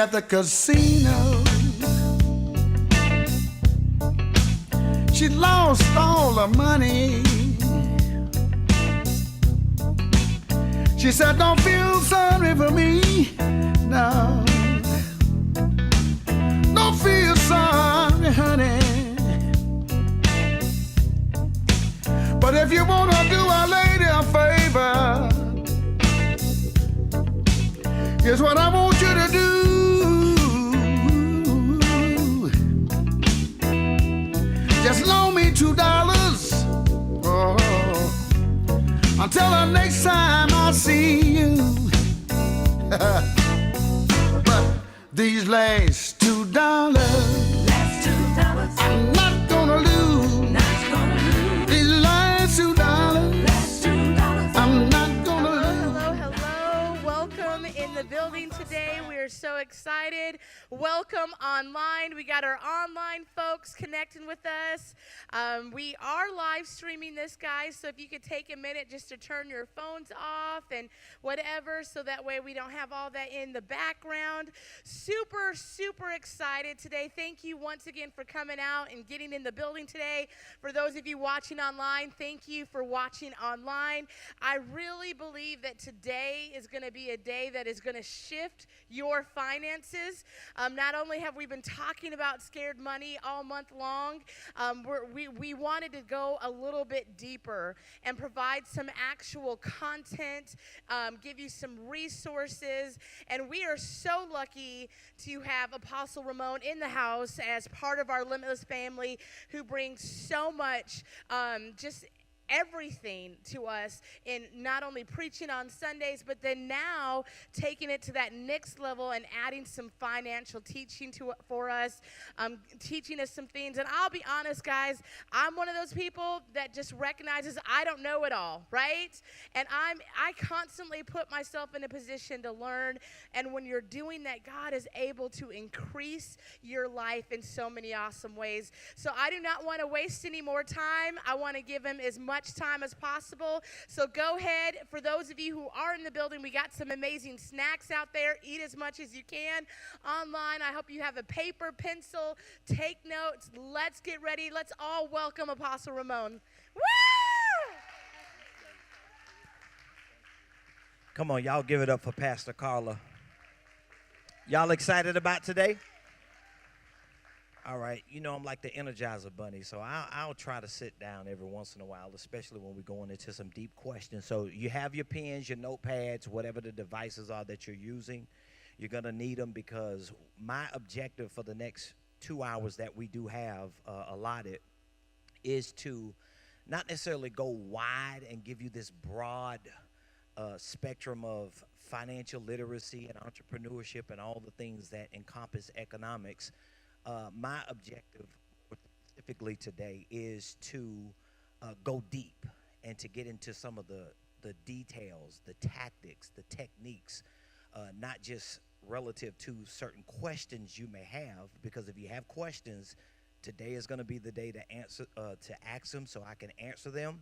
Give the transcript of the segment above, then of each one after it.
at the casino. She lost all her money. She said, don't feel sorry for me. No. Don't feel sorry, honey. But if you want to do a lady a favor, here's what I want you to do. Just loan me $2. Oh, until the next time I see you. But these last $2, I'm not gonna lose. These last $2, I'm not gonna lose. Hello, hello. Welcome in the building today. We are so excited. Welcome online. We got our online folks connecting with us. We are live streaming this, guys, so if you could take a minute just to turn your phones off and whatever, so that way we don't have all that in the background. Super, super excited today. Thank you once again for coming out and getting in the building today. For those of you watching online, thank you for watching online. I really believe that today is going to be a day that is going to shift your finances. Not only have we been talking about scared money all month long, we wanted to go a little bit deeper and provide some actual content, give you some resources, and we are so lucky to have Apostle Ramone in the house as part of our Limitless family, who brings so much just everything to us in not only preaching on Sundays, but then now taking it to that next level and adding some financial teaching for us, teaching us some things. And I'll be honest, guys, I'm one of those people that just recognizes I don't know it all, right? And I constantly put myself in a position to learn. And when you're doing that, God is able to increase your life in so many awesome ways. So I do not want to waste any more time. I want to give him as much time as possible. So go ahead. For those of you who are in the building, we got some amazing snacks out there. Eat as much as you can. Online, I hope you have a paper, pencil, take notes. Let's get ready. Let's all welcome Apostle Ramone. Woo! Come on, y'all give it up for Pastor Carla. Y'all excited about today? All right, you know I'm like the Energizer Bunny, so I'll try to sit down every once in a while, especially when we're going into some deep questions. So you have your pens, your notepads, whatever the devices are that you're using. You're going to need them, because my objective for the next 2 hours that we do have allotted is to not necessarily go wide and give you this broad spectrum of financial literacy and entrepreneurship and all the things that encompass economics. My objective specifically today is to go deep and to get into some of the details, the tactics, the techniques, not just relative to certain questions you may have, because if you have questions, today is going to be the day to ask them so I can answer them,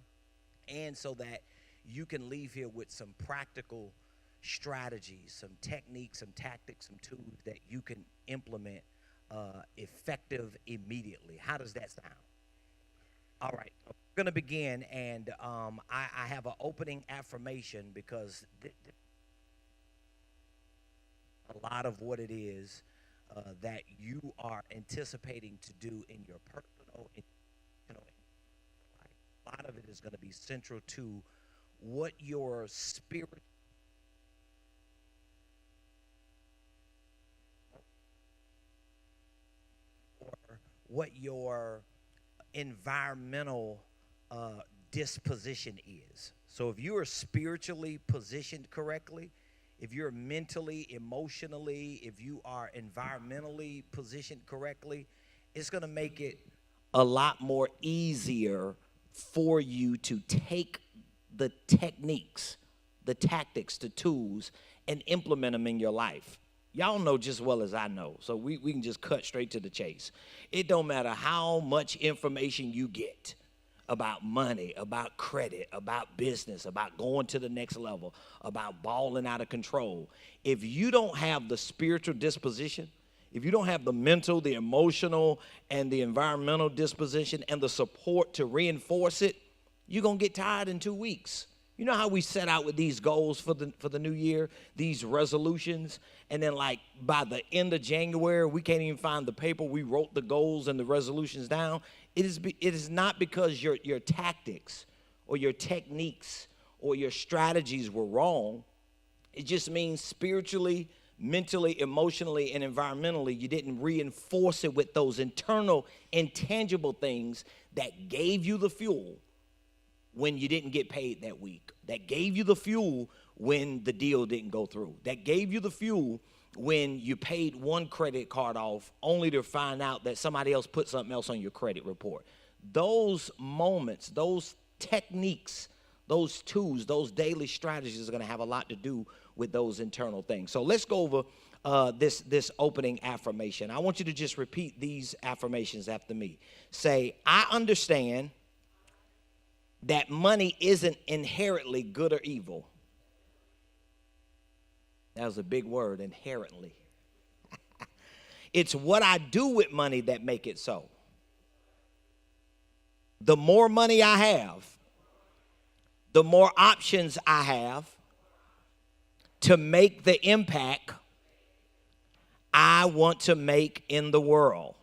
and so that you can leave here with some practical strategies, some techniques, some tactics, some tools that you can implement effective immediately. How does that sound? All right, we're going to begin, and I have an opening affirmation, because a lot of what it is that you are anticipating to do in your personal, life. A lot of it is going to be central to what your spirit, what your environmental disposition is. So if you are spiritually positioned correctly, if you're mentally, emotionally, if you are environmentally positioned correctly, it's going to make it a lot more easier for you to take the techniques, the tactics, the tools, and implement them in your life. Y'all know just as well as I know, so we can just cut straight to the chase. It don't matter how much information you get. about money, about credit, about business, about going to the next level, about balling out of control. If you don't have the spiritual disposition, if you don't have the mental, the emotional, and the environmental disposition and the support to reinforce it, you're going to get tired in 2 weeks. You know how we set out with these goals for the new year, these resolutions, and then like by the end of January, we can't even find the paper we wrote the goals and the resolutions down. It is not because your tactics or your techniques or your strategies were wrong. It just means spiritually, mentally, emotionally, and environmentally, you didn't reinforce it with those internal, intangible things that gave you the fuel when you didn't get paid that week, that gave you the fuel when the deal didn't go through, that gave you the fuel when you paid one credit card off only to find out that somebody else put something else on your credit report. Those moments, those techniques, those tools, those daily strategies are going to have a lot to do with those internal things. So let's go over this opening affirmation. I want you to just repeat these affirmations after me. Say, I understand that money isn't inherently good or evil. That was a big word, inherently. It's what I do with money that make it so. The more money I have, the more options I have to make the impact I want to make in the world.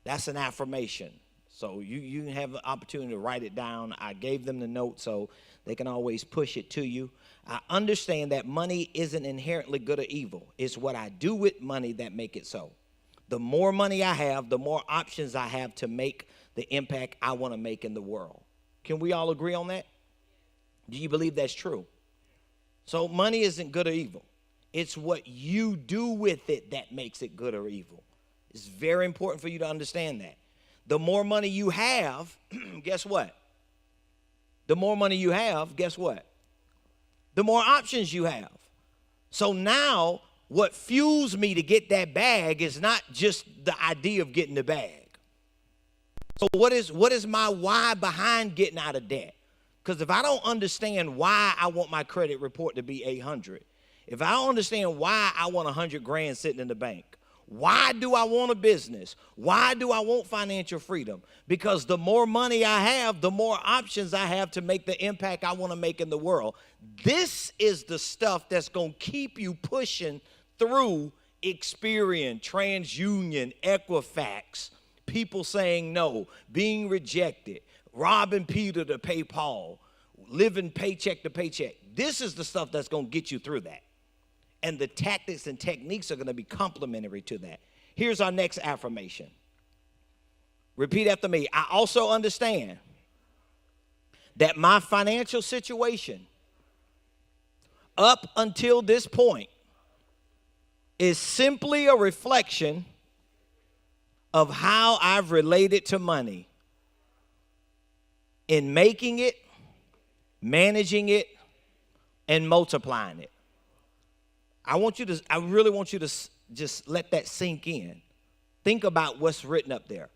That's an affirmation. So you can have the opportunity to write it down. I gave them the note so they can always push it to you. I understand that money isn't inherently good or evil. It's what I do with money that make it so. The more money I have, the more options I have to make the impact I want to make in the world. Can we all agree on that? Do you believe that's true? So money isn't good or evil. It's what you do with it that makes it good or evil. It's very important for you to understand that. The more money you have, guess what? The more money you have, guess what? The more options you have. So now what fuels me to get that bag is not just the idea of getting the bag. So what is my why behind getting out of debt? Because if I don't understand why I want my credit report to be 800, if I don't understand why I want 100 grand sitting in the bank, why do I want a business? Why do I want financial freedom? Because the more money I have, the more options I have to make the impact I want to make in the world. This is the stuff that's going to keep you pushing through Experian, TransUnion, Equifax, people saying no, being rejected, robbing Peter to pay Paul, living paycheck to paycheck. This is the stuff that's going to get you through that. And the tactics and techniques are going to be complementary to that. Here's our next affirmation. Repeat after me. I also understand that my financial situation up until this point is simply a reflection of how I've related to money in making it, managing it, and multiplying it. I really want you to just let that sink in. Think about what's written up there.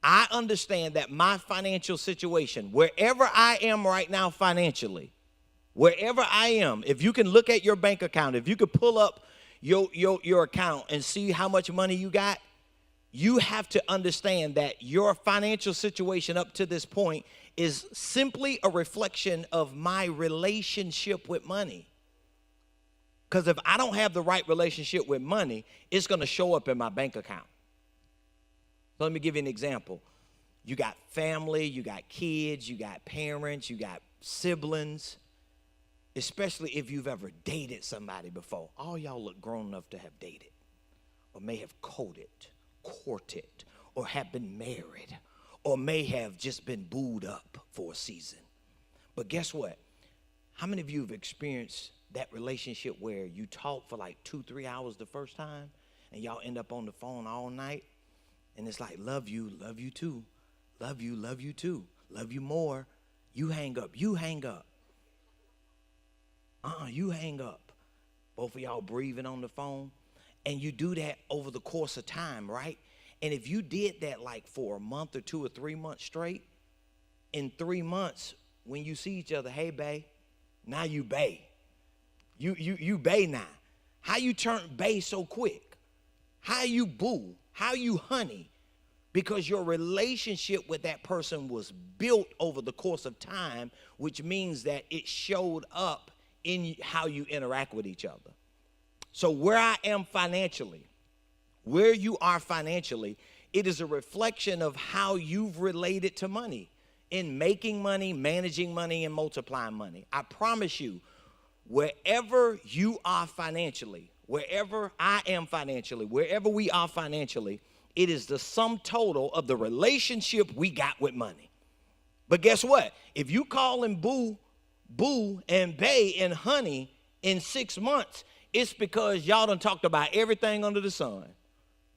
I understand that my financial situation, wherever I am right now financially, wherever I am, if you can look at your bank account, if you could pull up your account and see how much money you got, you have to understand that your financial situation up to this point is simply a reflection of my relationship with money. Because if I don't have the right relationship with money, it's going to show up in my bank account. So let me give you an example. You got family, you got kids, you got parents, you got siblings, especially if you've ever dated somebody before. All y'all look grown enough to have dated or may have courted, or have been married, or may have just been booed up for a season. But guess what? How many of you have experienced that relationship where you talk for like 2-3 hours the first time and y'all end up on the phone all night and it's like, love you too, love you too, love you more, you hang up, you hang up, you hang up, both of y'all breathing on the phone, and you do that over the course of time, right? And if you did that like for a month or 2 or 3 months straight, in 3 months, when you see each other, hey, bae, now you bae. You bae now. How you turn bae so quick? How you boo? How you honey? Because your relationship with that person was built over the course of time, which means that it showed up in how you interact with each other. So where I am financially, where you are financially, it is a reflection of how you've related to money in making money, managing money, and multiplying money. I promise you, wherever you are financially, wherever I am financially, wherever we are financially, it is the sum total of the relationship we got with money. But guess what? If you call him boo and bae and honey in 6 months, it's because y'all done talked about everything under the sun.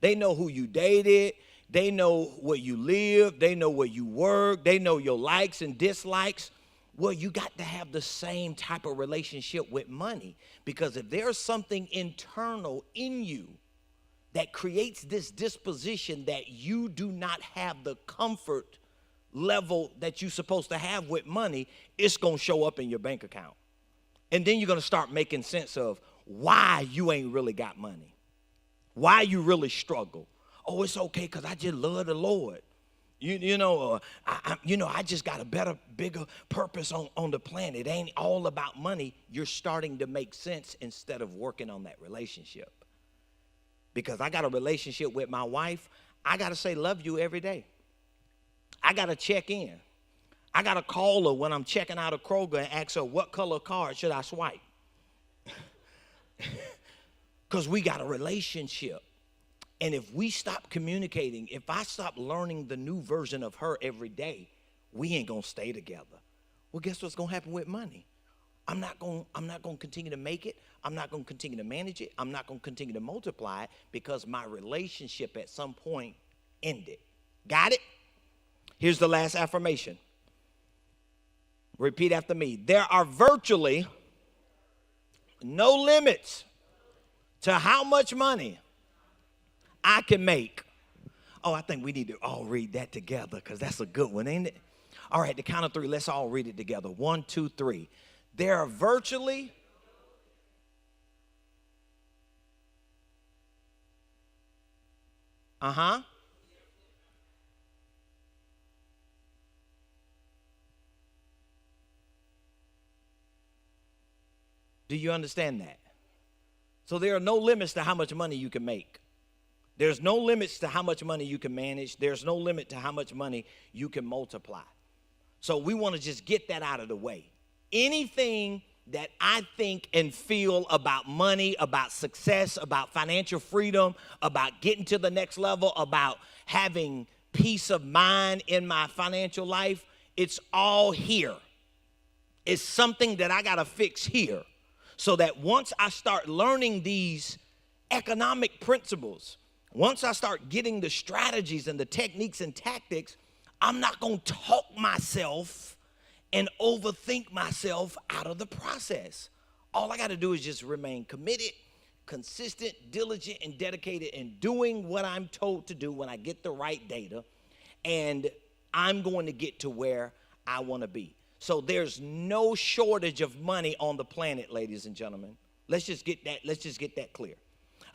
They know who you dated. They know where you live. They know where you work. They know your likes and dislikes. Well, you got to have the same type of relationship with money, because if there's something internal in you that creates this disposition that you do not have the comfort level that you're supposed to have with money, it's going to show up in your bank account. And then you're going to start making sense of why you ain't really got money, why you really struggle. Oh, it's okay because I just love the Lord. I just got a better, bigger purpose on the planet. It ain't all about money. You're starting to make sense instead of working on that relationship. Because I got a relationship with my wife, I got to say love you every day. I got to check in. I got to call her when I'm checking out a Kroger and ask her, what color card should I swipe? Because we got a relationship. And if we stop communicating, if I stop learning the new version of her every day, we ain't going to stay together. Well, guess what's going to happen with money? I'm not going to continue to make it. I'm not going to continue to manage it. I'm not going to continue to multiply it because my relationship at some point ended. Got it? Here's the last affirmation. Repeat after me. There are virtually no limits to how much money I can make. Oh, I think we need to all read that together because that's a good one, ain't it? All right, the count of three. Let's all read it together. 1, 2, 3. There are virtually Do you understand that? So there are no limits to how much money you can make. There's no limits to how much money you can manage. There's no limit to how much money you can multiply. So we want to just get that out of the way. Anything that I think and feel about money, about success, about financial freedom, about getting to the next level, about having peace of mind in my financial life, it's all here. It's something that I got to fix here. So that once I start learning these economic principles, once I start getting the strategies and the techniques and tactics, I'm not going to talk myself and overthink myself out of the process. All I got to do is just remain committed, consistent, diligent, and dedicated in doing what I'm told to do when I get the right data, and I'm going to get to where I want to be. So there's no shortage of money on the planet, ladies and gentlemen. Let's just get that clear.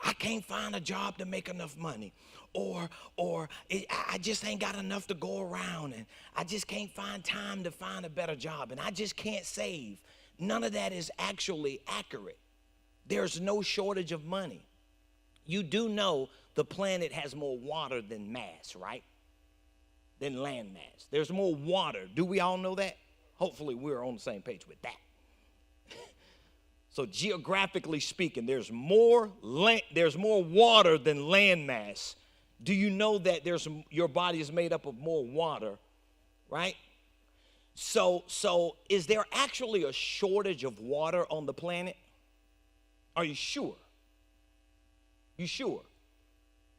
I can't find a job to make enough money, or I just ain't got enough to go around, and I just can't find time to find a better job, and I just can't save. None of that is actually accurate. There's no shortage of money. You do know the planet has more water than mass, right? Than land mass. There's more water. Do we all know that? Hopefully we're on the same page with that. So geographically speaking, there's more water than land mass. Do you know that your body is made up of more water, right? So is there actually a shortage of water on the planet? Are you sure? You sure?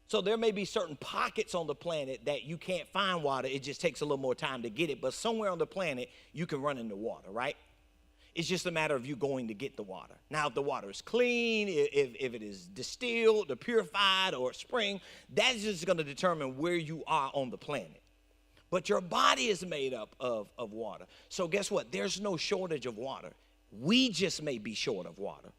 So there may be certain pockets on the planet that you can't find water. It just takes a little more time to get it. But somewhere on the planet, you can run into water, right? It's just a matter of you going to get the water. Now, if the water is clean, if it is distilled or purified or spring, that's just going to determine where you are on the planet. but your body is made up of water. So guess what? There's no shortage of water. We just may be short of water.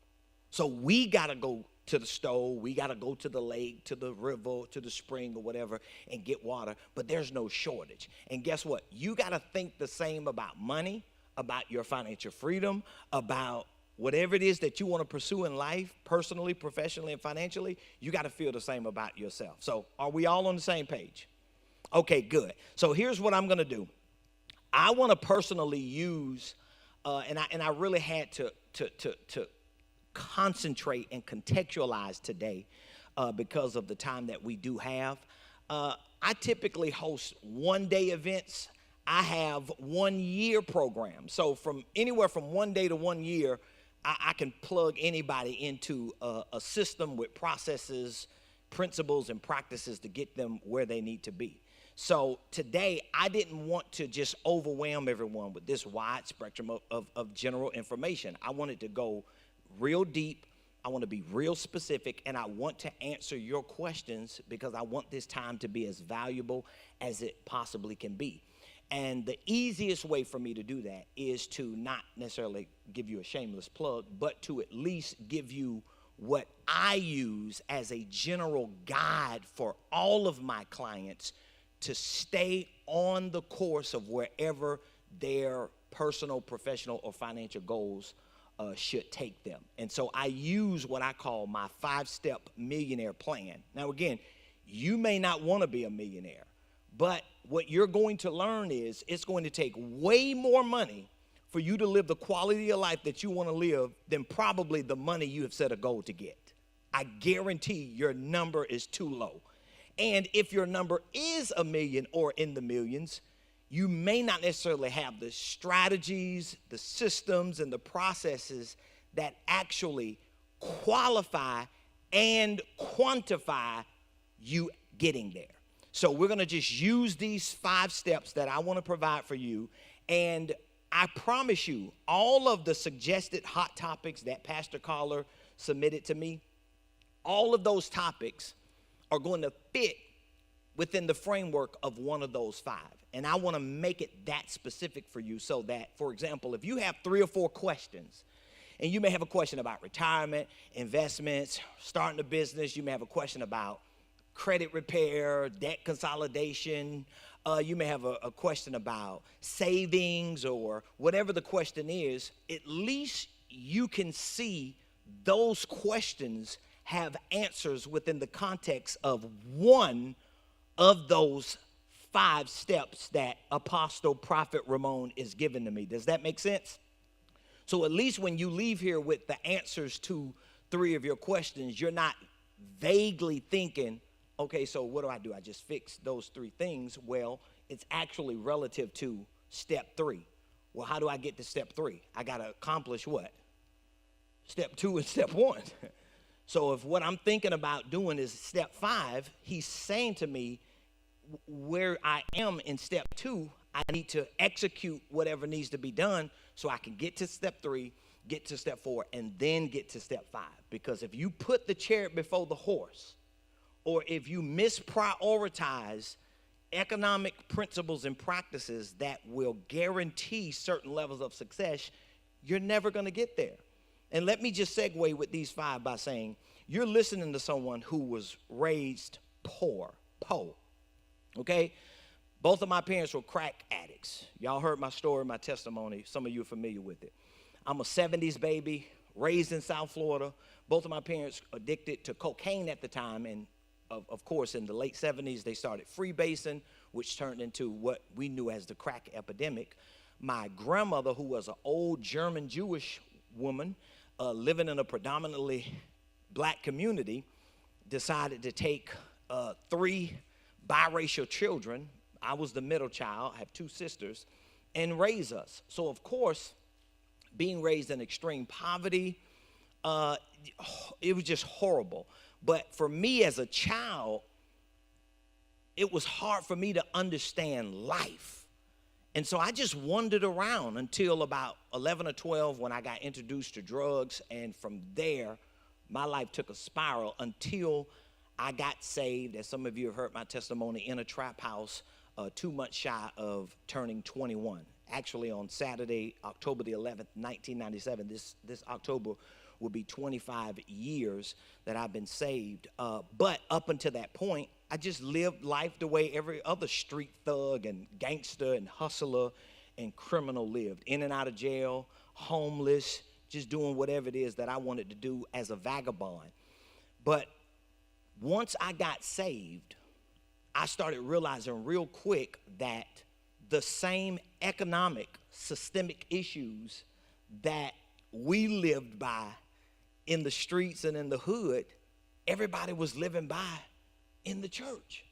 So we got to go to the stove, we got to go to the lake, to the river, to the spring or whatever and get water, but there's no shortage. And guess what? You got to think the same about money, about your financial freedom, about whatever it is that you want to pursue in life, personally, professionally, and financially. You got to feel the same about yourself. So are we all on the same page? Okay, good. So here's what I'm going to do. I want to personally use, and I really had to concentrate and contextualize today because of the time that we do have. I typically host one-day events. I have 1 year programs. So from anywhere from 1 day to 1 year, I can plug anybody into a system with processes, principles, and practices to get them where they need to be. So today, I didn't want to just overwhelm everyone with this wide spectrum of general information. I wanted to go real deep. I want to be real specific, and I want to answer your questions because I want this time to be as valuable as it possibly can be. And the easiest way for me to do that is to not necessarily give you a shameless plug, but to at least give you what I use as a general guide for all of my clients to stay on the course of wherever their personal, professional, or financial goals should take them. And so I use what I call my 5-step millionaire plan. Now, again, you may not want to be a millionaire, but what you're going to learn is it's going to take way more money for you to live the quality of life that you want to live than probably the money you have set a goal to get. I guarantee your number is too low. And if your number is a million or in the millions, you may not necessarily have the strategies, the systems, and the processes that actually qualify and quantify you getting there. So we're going to just use these 5 steps that I want to provide for you. And I promise you, all of the suggested hot topics that Pastor Carla submitted to me, all of those topics are going to fit within the framework of one of those 5. And I want to make it that specific for you so that, for example, if you have 3 or 4 questions, and you may have a question about retirement, investments, starting a business, you may have a question about credit repair, debt consolidation, you may have a question about savings or whatever the question is, at least you can see those questions have answers within the context of one of those 5 steps that Apostle Prophet Ramone is giving to me. Does that make sense? So at least when you leave here with the answers to 3 of your questions, you're not vaguely thinking, okay, so what do? I just fix those 3 things. Well, it's actually relative to step 3. Well, how do I get to step 3? I got to accomplish what? Step 2 and step 1. So if what I'm thinking about doing is step 5, he's saying to me, where I am in step 2, I need to execute whatever needs to be done so I can get to step 3, get to step 4, and then get to step 5. Because if you put the chariot before the horse, or if you misprioritize economic principles and practices that will guarantee certain levels of success, you're never going to get there. And let me just segue with these 5 by saying, you're listening to someone who was raised poor, okay? Both of my parents were crack addicts. Y'all heard my story, my testimony. Some of you are familiar with it. I'm a 70s baby, raised in South Florida. Both of my parents addicted to cocaine at the time, and of course, in the late 70s, they started freebasing, which turned into what we knew as the crack epidemic. My grandmother, who was an old German Jewish woman living in a predominantly black community, decided to take 3 biracial children. I was the middle child, I have 2 sisters, and raise us. So, of course, being raised in extreme poverty, it was just horrible. But for me as a child, it was hard for me to understand life. And so I just wandered around until about 11 or 12 when I got introduced to drugs. And from there, my life took a spiral until I got saved. As some of you have heard my testimony, in a trap house 2 months shy of turning 21. Actually, on Saturday, October the 11th, 1997, this October will be 25 years that I've been saved. But up until that point, I just lived life the way every other street thug and gangster and hustler and criminal lived. In and out of jail, homeless, just doing whatever it is that I wanted to do as a vagabond. But once I got saved, I started realizing real quick that the same economic, systemic issues that we lived by in the streets and in the hood, everybody was living by in the church.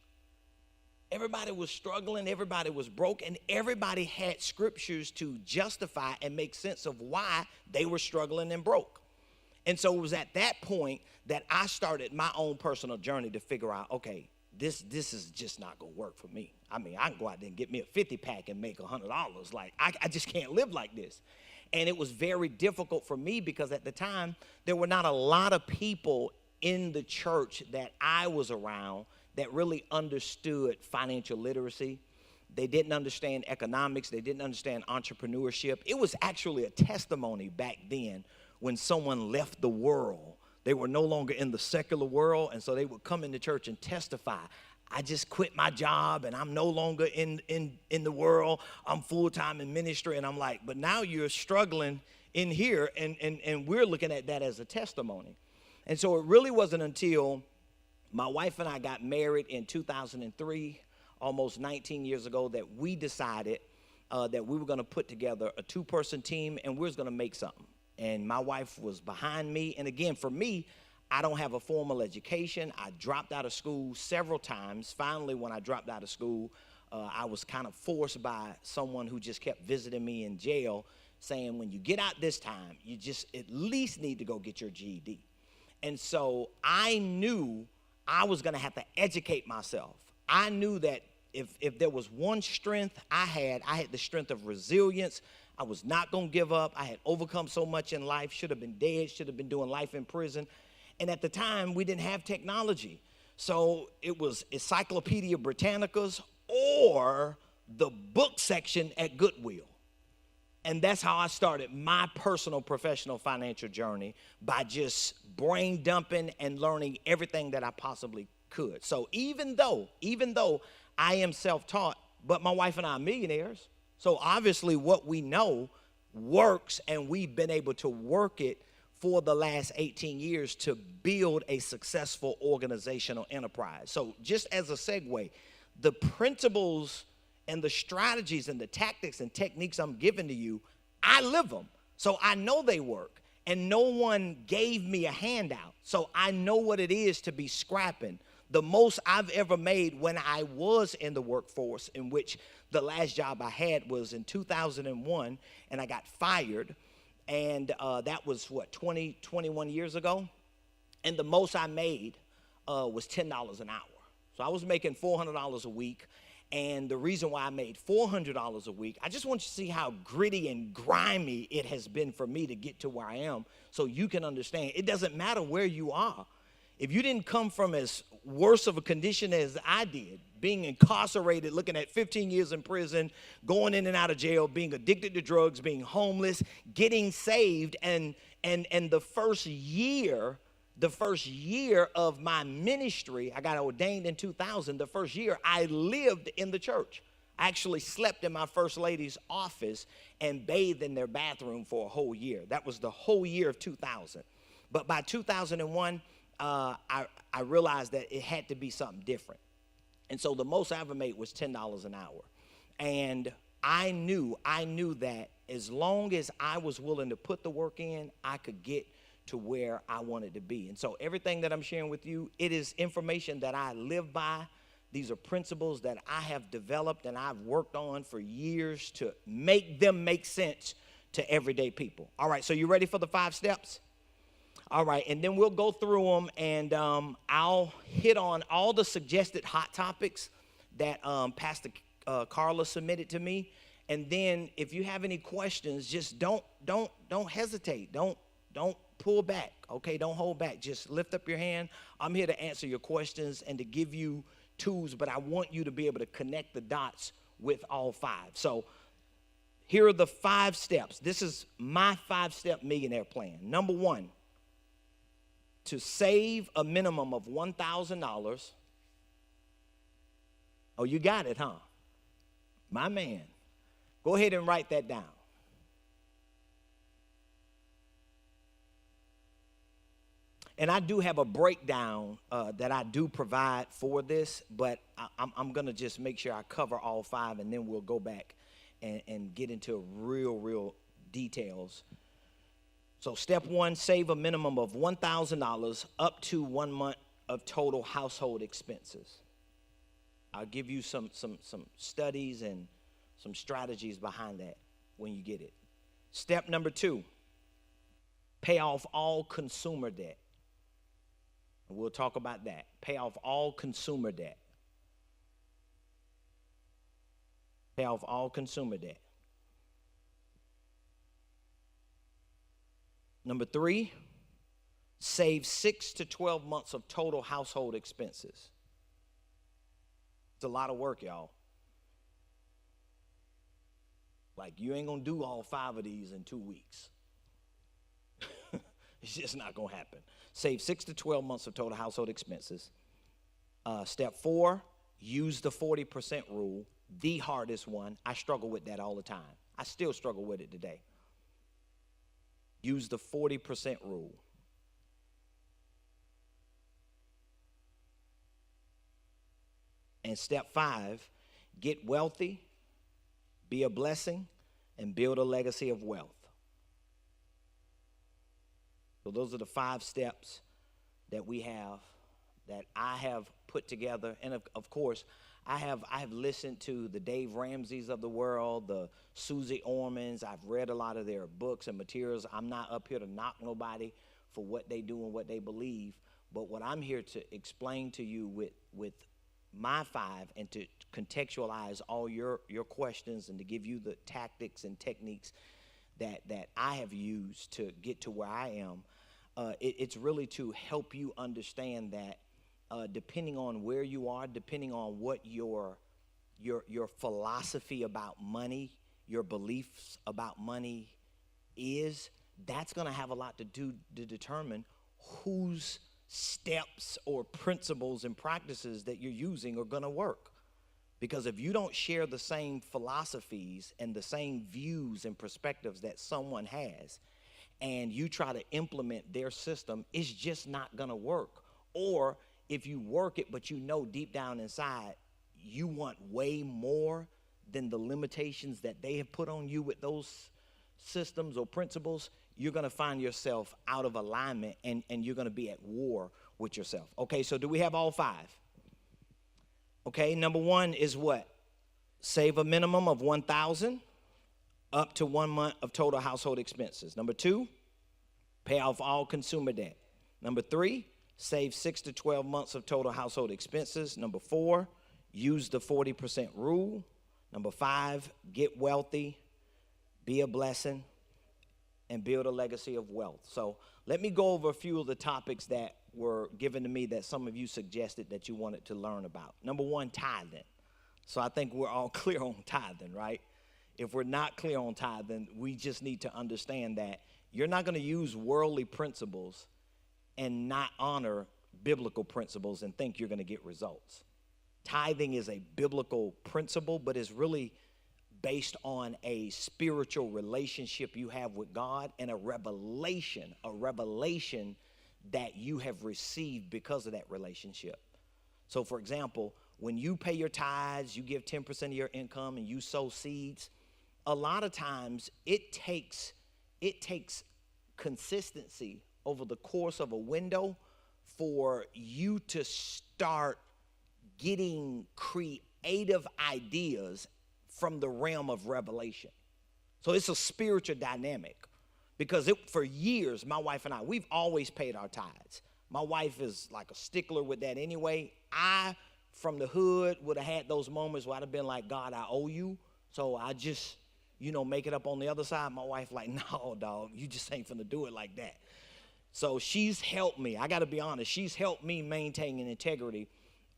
Everybody was struggling, everybody was broke, and everybody had scriptures to justify and make sense of why they were struggling and broke. And so it was at that point that I started my own personal journey to figure out, okay, this is just not going to work for me. I mean, I can go out there and get me a 50-pack and make $100. Like, I just can't live like this. And it was very difficult for me because at the time, there were not a lot of people in the church that I was around that really understood financial literacy. They didn't understand economics. They didn't understand entrepreneurship. It was actually a testimony back then when someone left the world. They were no longer in the secular world, and so they would come into church and testify. I just quit my job, and I'm no longer in the world. I'm full-time in ministry, and I'm like, but now you're struggling in here, and we're looking at that as a testimony. And so it really wasn't until my wife and I got married in 2003, almost 19 years ago, that we decided that we were going to put together a 2-person team, and we was going to make something. And my wife was behind me. And again, for me, I don't have a formal education. I dropped out of school several times. Finally, when I dropped out of school, I was kind of forced by someone who just kept visiting me in jail, saying, when you get out this time, you just at least need to go get your GED. And so I knew I was going to have to educate myself. I knew that if there was one strength I had the strength of resilience. I was not going to give up. I had overcome so much in life, should have been dead, should have been doing life in prison. And at the time, we didn't have technology. So it was Encyclopedia Britannicas or the book section at Goodwill. And that's how I started my personal professional financial journey, by just brain dumping and learning everything that I possibly could. So even though I am self-taught, but my wife and I are millionaires, so obviously what we know works, and we've been able to work it for the last 18 years to build a successful organizational enterprise. So just as a segue, the principles and the strategies and the tactics and techniques I'm giving to you, I live them. So I know they work, and no one gave me a handout. So I know what it is to be scrapping. The most I've ever made when I was in the workforce, in which the last job I had was in 2001, and I got fired, and that was, 21 years ago? And the most I made was $10 an hour. So I was making $400 a week, and the reason why I made $400 a week, I just want you to see how gritty and grimy it has been for me to get to where I am, so you can understand. It doesn't matter where you are. If you didn't come from as worse of a condition as I did, being incarcerated, looking at 15 years in prison, going in and out of jail, being addicted to drugs, being homeless, getting saved, and the first year of my ministry, I got ordained in 2000. The first year, I lived in the church. I actually slept in my first lady's office and bathed in their bathroom for a whole year. That was the whole year of 2000. But by 2001, I realized that it had to be something different. And so the most I ever made was $10 an hour. And I knew that as long as I was willing to put the work in, I could get to where I wanted to be. And so everything that I'm sharing with you, it is information that I live by. These are principles that I have developed and I've worked on for years to make them make sense to everyday people. All right, so you ready for the 5 steps? All right, and then we'll go through them, and I'll hit on all the suggested hot topics that Pastor Carla submitted to me. And then if you have any questions, just don't hesitate. Don't pull back, okay? Don't hold back. Just lift up your hand. I'm here to answer your questions and to give you tools, but I want you to be able to connect the dots with all 5. So here are the 5 steps. This is my 5-step millionaire plan. Number 1, to save a minimum of $1,000. Oh, you got it, huh? My man. Go ahead and write that down. And I do have a breakdown that I do provide for this, but I'm going to just make sure I cover all 5, and then we'll go back and get into real details. So step 1, save a minimum of $1,000 up to 1 month of total household expenses. I'll give you some studies and some strategies behind that when you get it. Step number 2, pay off all consumer debt. We'll talk about that. Pay off all consumer debt. Pay off all consumer debt. Number 3, save 6 to 12 months of total household expenses. It's a lot of work, y'all. Like, you ain't going to do all 5 of these in 2 weeks. It's just not going to happen. Save 6 to 12 months of total household expenses. Step 4, use the 40% rule, the hardest one. I struggle with that all the time. I still struggle with it today. Use the 40% rule. And step 5, get wealthy, be a blessing, and build a legacy of wealth. So those are the 5 steps that we have, that I have put together. And of course, I have listened to the Dave Ramseys of the world, the Susie Ormans. I've read a lot of their books and materials. I'm not up here to knock nobody for what they do and what they believe. But what I'm here to explain to you with my 5, and to contextualize all your questions, and to give you the tactics and techniques that I have used to get to where I am. It's really to help you understand that depending on where you are, depending on what your philosophy about money, your beliefs about money is, that's going to have a lot to do to determine whose steps or principles and practices that you're using are going to work. Because if you don't share the same philosophies and the same views and perspectives that someone has, and you try to implement their system, it's just not going to work. Or if you work it, but you know deep down inside, you want way more than the limitations that they have put on you with those systems or principles, you're going to find yourself out of alignment, and you're going to be at war with yourself. Okay, so do we have all 5? Okay, number 1 is what? Save a minimum of $1,000 up to 1 month of total household expenses. Number 2, pay off all consumer debt. Number 3, save 6 to 12 months of total household expenses. Number 4, use the 40% rule. Number 5, get wealthy, be a blessing, and build a legacy of wealth. So let me go over a few of the topics that were given to me that some of you suggested that you wanted to learn about. Number 1, tithing. So I think we're all clear on tithing, right? If we're not clear on tithing, we just need to understand that you're not going to use worldly principles and not honor biblical principles and think you're going to get results. Tithing is a biblical principle, but it's really based on a spiritual relationship you have with God, and a revelation that you have received because of that relationship. So for example, when you pay your tithes, you give 10% of your income, and you sow seeds, a lot of times it takes consistency over the course of a window for you to start getting creative ideas from the realm of revelation. So it's a spiritual dynamic, because for years, my wife and I, we've always paid our tithes. My wife is like a stickler with that anyway. I, from the hood, would have had those moments where I'd have been like, God, I owe you. So I just, make it up on the other side. My wife like, no, dog, you just ain't finna do it like that. So she's helped me. I got to be honest. She's helped me maintain an integrity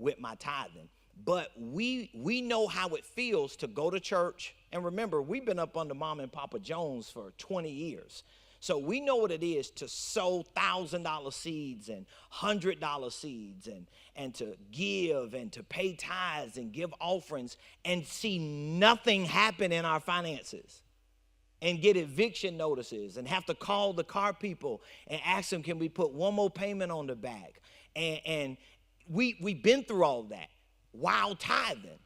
with my tithing. But we know how it feels to go to church. And remember, we've been up under Mama and Papa Jones for 20 years. So we know what it is to sow $1,000 seeds and $100 seeds and to give and to pay tithes and give offerings and see nothing happen in our finances and get eviction notices and have to call the car people and ask them, can we put one more payment on the back? And we've been through all that while tithing.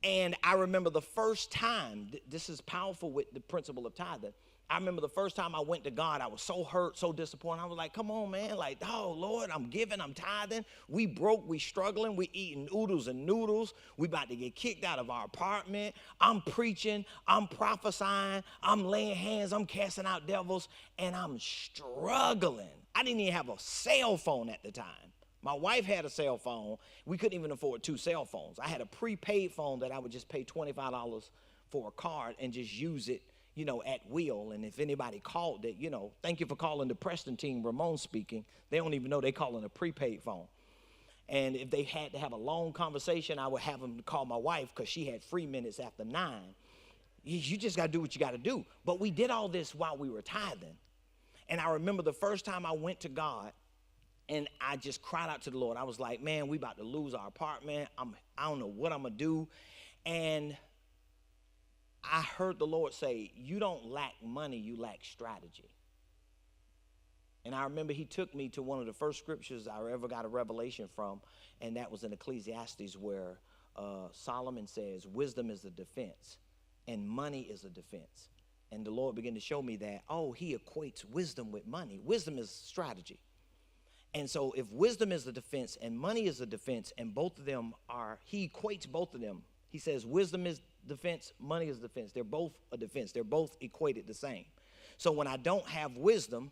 And I remember the first time, this is powerful with the principle of tithing. I remember the first time I went to God, I was so hurt, so disappointed. I was like, come on, man. Like, oh, Lord, I'm giving, I'm tithing. We broke, we struggling, we eating oodles and noodles. We about to get kicked out of our apartment. I'm preaching, I'm prophesying, I'm laying hands, I'm casting out devils, and I'm struggling. I didn't even have a cell phone at the time. My wife had a cell phone. We couldn't even afford 2 cell phones. I had a prepaid phone that I would just pay $25 for a card and just use it, at will. And if anybody called it, thank you for calling the Preston team, Ramone speaking. They don't even know they calling a prepaid phone. And if they had to have a long conversation, I would have them call my wife because she had free minutes after 9. You just got to do what you got to do. But we did all this while we were tithing. And I remember the first time I went to God, and I just cried out to the Lord. I was like, man, we about to lose our apartment. I don't know what I'm going to do. And I heard the Lord say, you don't lack money, you lack strategy. And I remember he took me to one of the first scriptures I ever got a revelation from, and that was in Ecclesiastes where Solomon says, wisdom is a defense, and money is a defense. And the Lord began to show me that, he equates wisdom with money. Wisdom is strategy. And so if wisdom is the defense and money is a defense, and both of them he equates both of them. He says wisdom is defense, money is defense. They're both a defense. They're both equated the same. So when I don't have wisdom,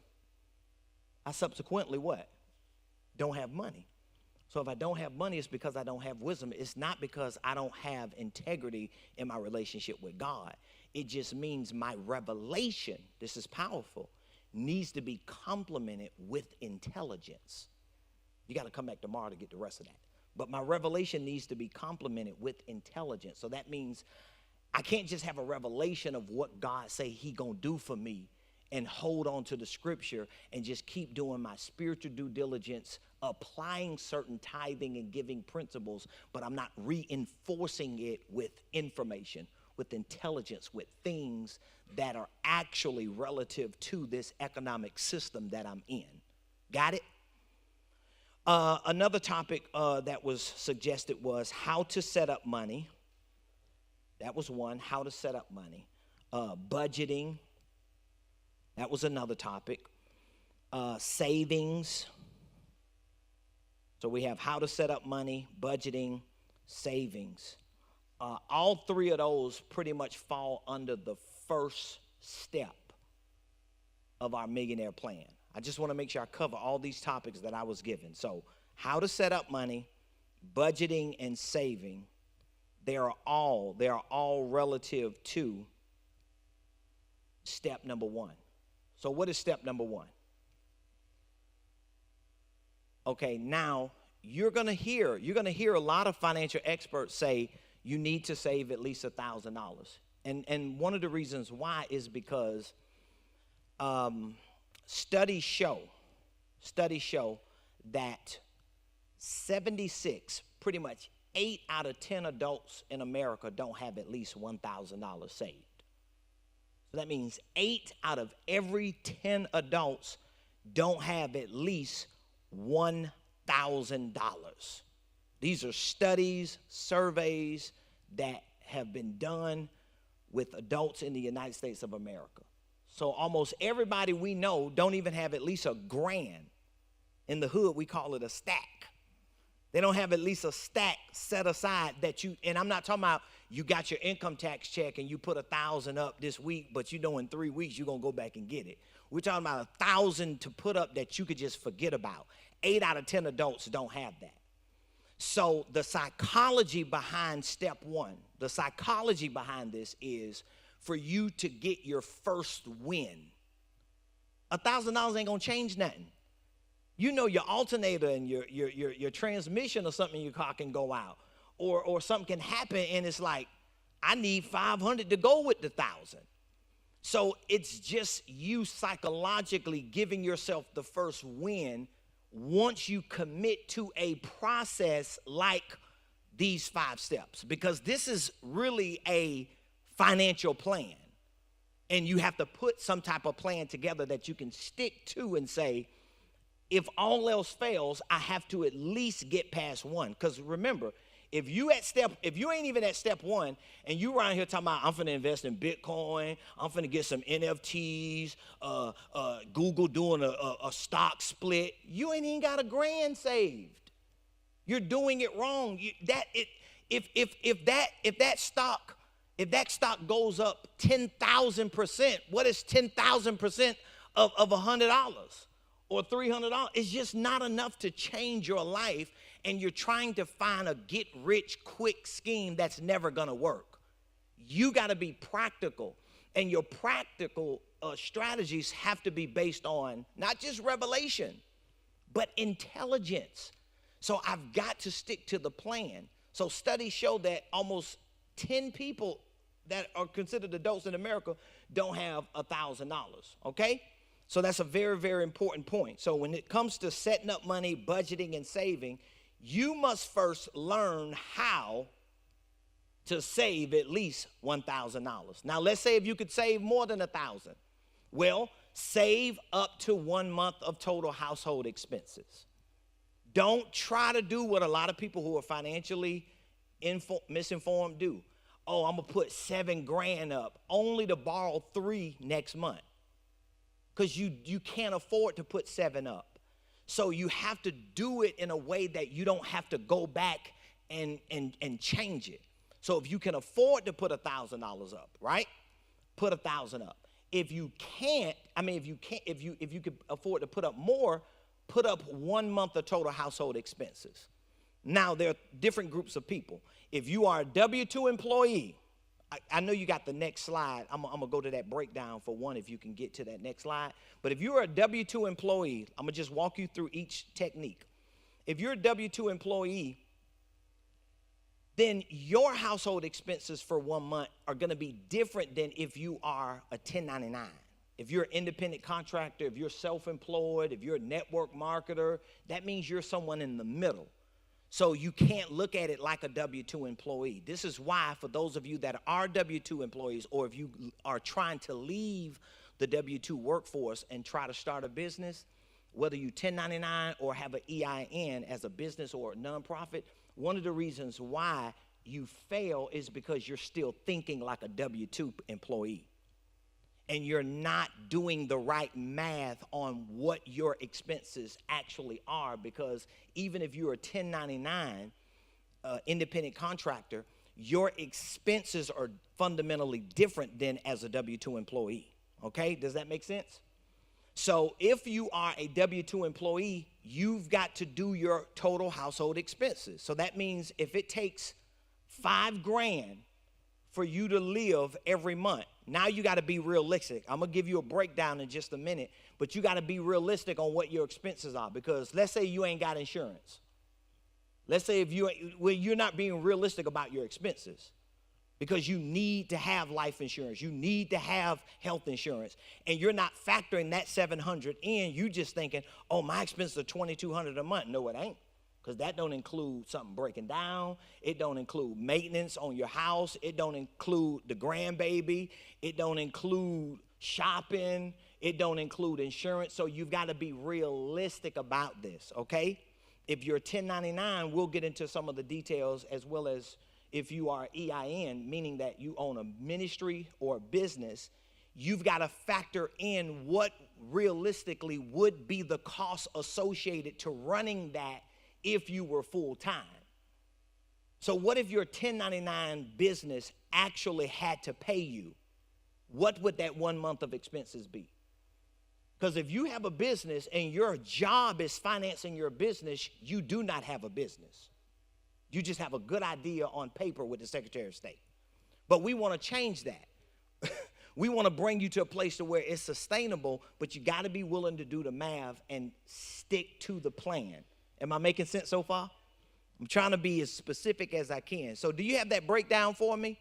I subsequently what? Don't have money. So if I don't have money, it's because I don't have wisdom. It's not because I don't have integrity in my relationship with God. It just means my revelation, this is powerful, needs to be complemented with intelligence. You got to come back tomorrow to get the rest of that. But my revelation needs to be complemented with intelligence. So that means I can't just have a revelation of what God say he going to do for me and hold on to the scripture and just keep doing my spiritual due diligence, applying certain tithing and giving principles, but I'm not reinforcing it with information, with intelligence, with things that are actually relative to this economic system that I'm in. Got it? Another topic that was suggested was how to set up money. That was one, how to set up money. Budgeting. That was another topic. Savings. So we have how to set up money, budgeting, savings. All 3 of those pretty much fall under the first step of our millionaire plan. I just want to make sure I cover all these topics that I was given. So how to set up money, budgeting, and saving, they are all relative to step number 1. So what is step number 1? Okay, now you're going to hear a lot of financial experts say you need to save at least $1,000. And one of the reasons why is because studies show that 76, pretty much 8 out of 10 adults in America don't have at least $1,000 saved. So that means 8 out of every 10 adults don't have at least $1,000. These are studies, surveys that have been done with adults in the United States of America. So almost everybody we know don't even have at least $1,000. In the hood, we call it a stack. They don't have at least a stack set aside that you, and I'm not talking about you got your income tax check and you put $1,000 up this week, but you know in 3 weeks you're going to go back and get it. We're talking about $1,000 to put up that you could just forget about. 8 out of 10 adults don't have that. So the psychology behind step 1, the psychology behind this is for you to get your first win. $1,000 ain't going to change nothing. You know your alternator and your transmission or something in your car can go out. Or something can happen and it's like, I need 500 to go with the 1,000. So it's just you psychologically giving yourself the first win once you commit to a process like these 5 steps. Because this is really a financial plan. And you have to put some type of plan together that you can stick to and say, if all else fails, I have to at least get past 1. Because remember, if you ain't even at step 1 and you around here talking about, I'm finna invest in Bitcoin, I'm finna get some NFTs, Google doing a stock split, you ain't even got $1,000 saved. You're doing it wrong. If that stock goes up 10,000%, what is 10,000% of $100 or $300? It's just not enough to change your life, and you're trying to find a get-rich-quick scheme that's never going to work. You got to be practical, and your practical strategies have to be based on not just revelation, but intelligence. So I've got to stick to the plan. So studies show that almost 10 people that are considered adults in America don't have $1,000, okay? So that's a very, very important point. So when it comes to setting up money, budgeting, and saving, you must first learn how to save at least $1,000. Now, let's say if you could save more than $1,000. Well, save up to 1 month of total household expenses. Don't try to do what a lot of people who are financially misinformed do. Oh, I'm going to put $7,000 up only to borrow 3 next month. Because you can't afford to put 7 up. So you have to do it in a way that you don't have to go back and change it. So if you can afford to put $1,000 up, right? Put $1,000 up. If you could afford to put up more, put up 1 month of total household expenses. Now, there are different groups of people. If you are a W-2 employee, I know you got the next slide. I'm going to go to that breakdown for one if you can get to that next slide. But if you're a W-2 employee, I'm going to just walk you through each technique. If you're a W-2 employee, then your household expenses for 1 month are going to be different than if you are a 1099. If you're an independent contractor, if you're self-employed, if you're a network marketer, that means you're someone in the middle. So you can't look at it like a W-2 employee. This is why, for those of you that are W-2 employees, or if you are trying to leave the W-2 workforce and try to start a business, whether you 1099 or have an EIN as a business or a nonprofit, one of the reasons why you fail is because you're still thinking like a W-2 employee. And you're not doing the right math on what your expenses actually are, because even if you're a 1099 independent contractor, your expenses are fundamentally different than as a W-2 employee. Okay, does that make sense? So if you are a W-2 employee, you've got to do your total household expenses. So that means if it takes $5,000 for you to live every month, now you got to be realistic. I'm going to give you a breakdown in just a minute, but you got to be realistic on what your expenses are, because let's say you ain't got insurance. Let's say if you're not being realistic about your expenses, because you need to have life insurance, you need to have health insurance, and you're not factoring that $700 in. You just thinking, oh, my expenses are $2,200 a month. No, it ain't. Because that don't include something breaking down. It don't include maintenance on your house. It don't include the grandbaby. It don't include shopping. It don't include insurance. So you've got to be realistic about this, okay? If you're 1099, we'll get into some of the details, as well as if you are EIN, meaning that you own a ministry or a business, you've got to factor in what realistically would be the cost associated to running that if you were full-time. So what if your 1099 business actually had to pay you? What would that 1 month of expenses be? Because if you have a business and your job is financing your business, you do not have a business. You just have a good idea on paper with the Secretary of State. But we want to change that. We want to bring you to a place to where it's sustainable, but you got to be willing to do the math and stick to the plan. Am I making sense so far? I'm trying to be as specific as I can. So do you have that breakdown for me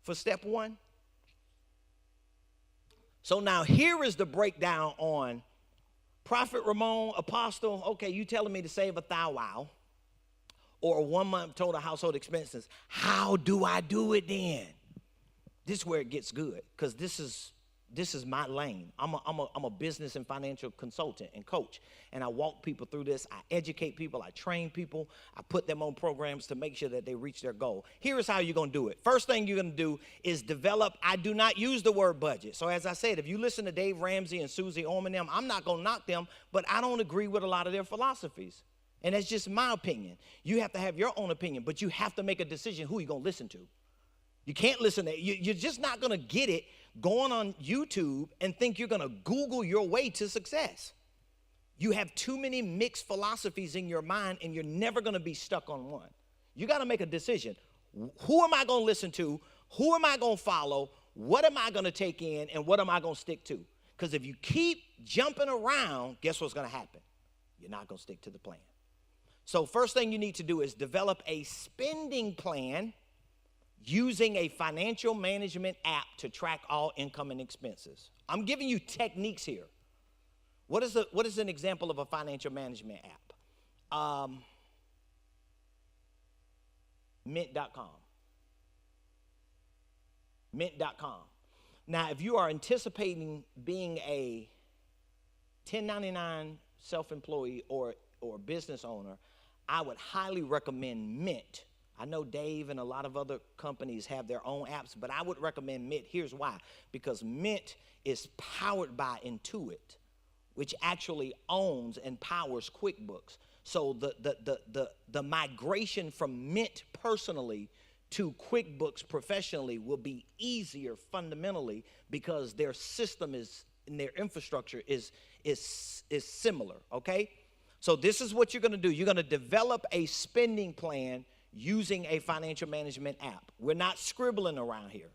for step 1? So now here is the breakdown on Prophet Ramone, Apostle. Okay, you telling me to save a thou or a 1 month total household expenses. How do I do it then? This is where it gets good, because this is my lane. I'm a business and financial consultant and coach, and I walk people through this. I educate people. I train people. I put them on programs to make sure that they reach their goal. Here is how you're going to do it. First thing you're going to do is develop. I do not use the word budget. So as I said, if you listen to Dave Ramsey and Susie Orman, them, I'm not going to knock them, but I don't agree with a lot of their philosophies. And that's just my opinion. You have to have your own opinion, but you have to make a decision who you're going to listen to. You can't listen to it. You're just not going to get it going on YouTube and think you're going to Google your way to success. You have too many mixed philosophies in your mind, and you're never going to be stuck on one. You got to make a decision. Who am I going to listen to? Who am I going to follow? What am I going to take in? And what am I going to stick to? Because if you keep jumping around, guess what's going to happen? You're not going to stick to the plan. So first thing you need to do is develop a spending plan using a financial management app to track all income and expenses. I'm giving you techniques here. What is an example of a financial management app? Mint.com. Mint.com. Now, if you are anticipating being a 1099 self-employee or business owner, I would highly recommend Mint. I know Dave and a lot of other companies have their own apps, but I would recommend Mint. Here's why. Because Mint is powered by Intuit, which actually owns and powers QuickBooks. So the migration from Mint personally to QuickBooks professionally will be easier fundamentally because their system is and their infrastructure is similar, okay? So this is what you're going to do. You're going to develop a spending plan using a financial management app. We're not scribbling around here.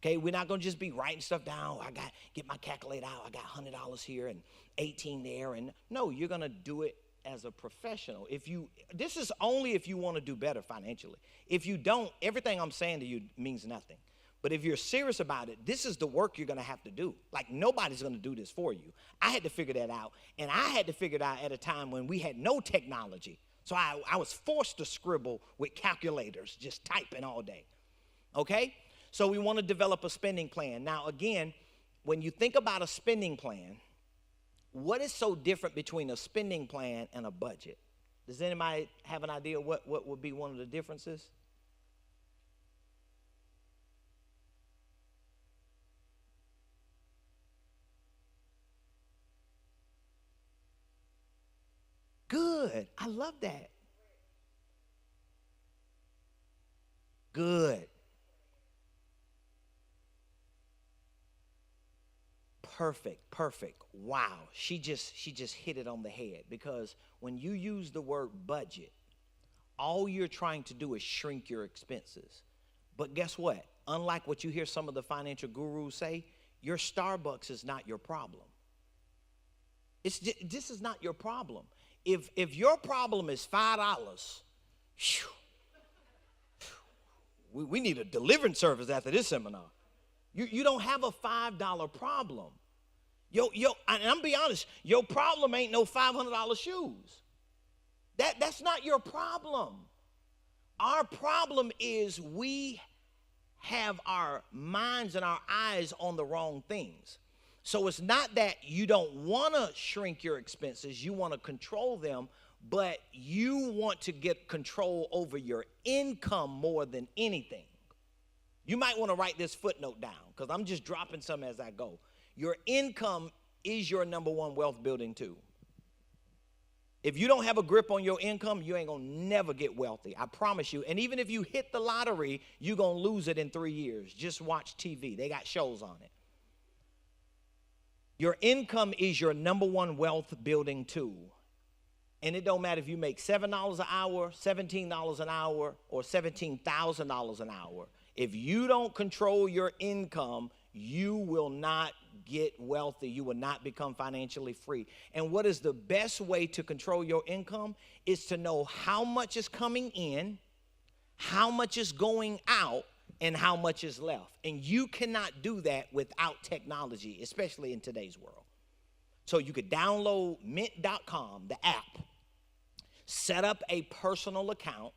Okay, we're not going to just be writing stuff down. I got get my calculator out. I got $100 here and 18 there, and no, you're going to do it as a professional. This is only if you want to do better financially. If you don't, everything I'm saying to you means nothing. But if you're serious about it, this is the work you're going to have to do. Like, nobody's going to do this for you. I had to figure that out, and I had to figure it out at a time when we had no technology. So I was forced to scribble with calculators, just typing all day, okay? So we want to develop a spending plan. Now, again, when you think about a spending plan, what is so different between a spending plan and a budget? Does anybody have an idea what would be one of the differences? Good. I love that. Good. Perfect. Wow. She just hit it on the head, because when you use the word budget, all you're trying to do is shrink your expenses. But guess what? Unlike what you hear some of the financial gurus say, your Starbucks is not your problem. This is not your problem. If your problem is $5, we need a deliverance service after this seminar. You don't have a $5 problem. And I'm be honest, your problem ain't no $500 shoes. That's not your problem. Our problem is we have our minds and our eyes on the wrong things. So it's not that you don't want to shrink your expenses, you want to control them, but you want to get control over your income more than anything. You might want to write this footnote down, because I'm just dropping some as I go. Your income is your number one wealth building tool. If you don't have a grip on your income, you ain't going to never get wealthy. I promise you. And even if you hit the lottery, you're going to lose it in 3 years. Just watch TV. They got shows on it. Your income is your number one wealth building tool. And it don't matter if you make $7 an hour, $17 an hour, or $17,000 an hour. If you don't control your income, you will not get wealthy. You will not become financially free. And what is the best way to control your income is to know how much is coming in, how much is going out, and how much is left. And you cannot do that without technology, especially in today's world. So you could download mint.com, the app, set up a personal account,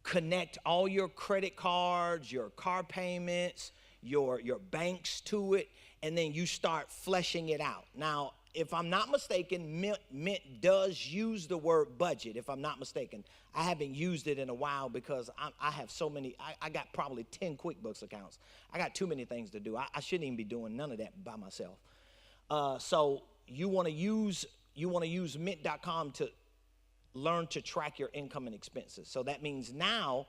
connect all your credit cards, your car payments, your banks to it, and then you start fleshing it out. Now, if I'm not mistaken, Mint does use the word budget, if I'm not mistaken. I haven't used it in a while because I have so many. I got probably 10 QuickBooks accounts. I got too many things to do. I shouldn't even be doing none of that by myself. So you want to use Mint.com to learn to track your income and expenses. So that means now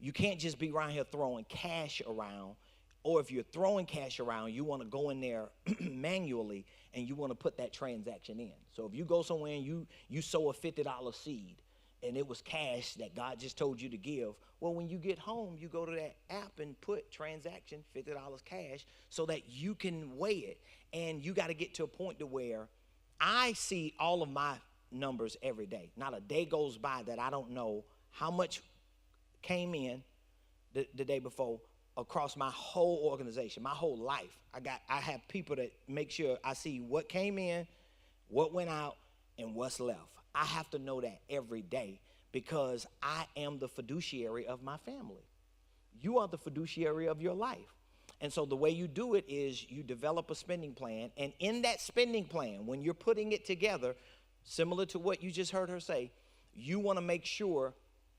you can't just be around here throwing cash around. Or if you're throwing cash around, you want to go in there manually and you want to put that transaction in. So if you go somewhere and you sow a $50 seed and it was cash that God just told you to give, well, when you get home, you go to that app and put transaction, $50 cash, so that you can weigh it. And you got to get to a point to where I see all of my numbers every day. Not a day goes by that I don't know how much came in the day before, across my whole organization, my whole life. I have people that make sure I see what came in, what went out, and what's left. I have to know that every day because I am the fiduciary of my family. You are the fiduciary of your life. And so the way you do it is you develop a spending plan, and in that spending plan, when you're putting it together, similar to what you just heard her say, you want to make sure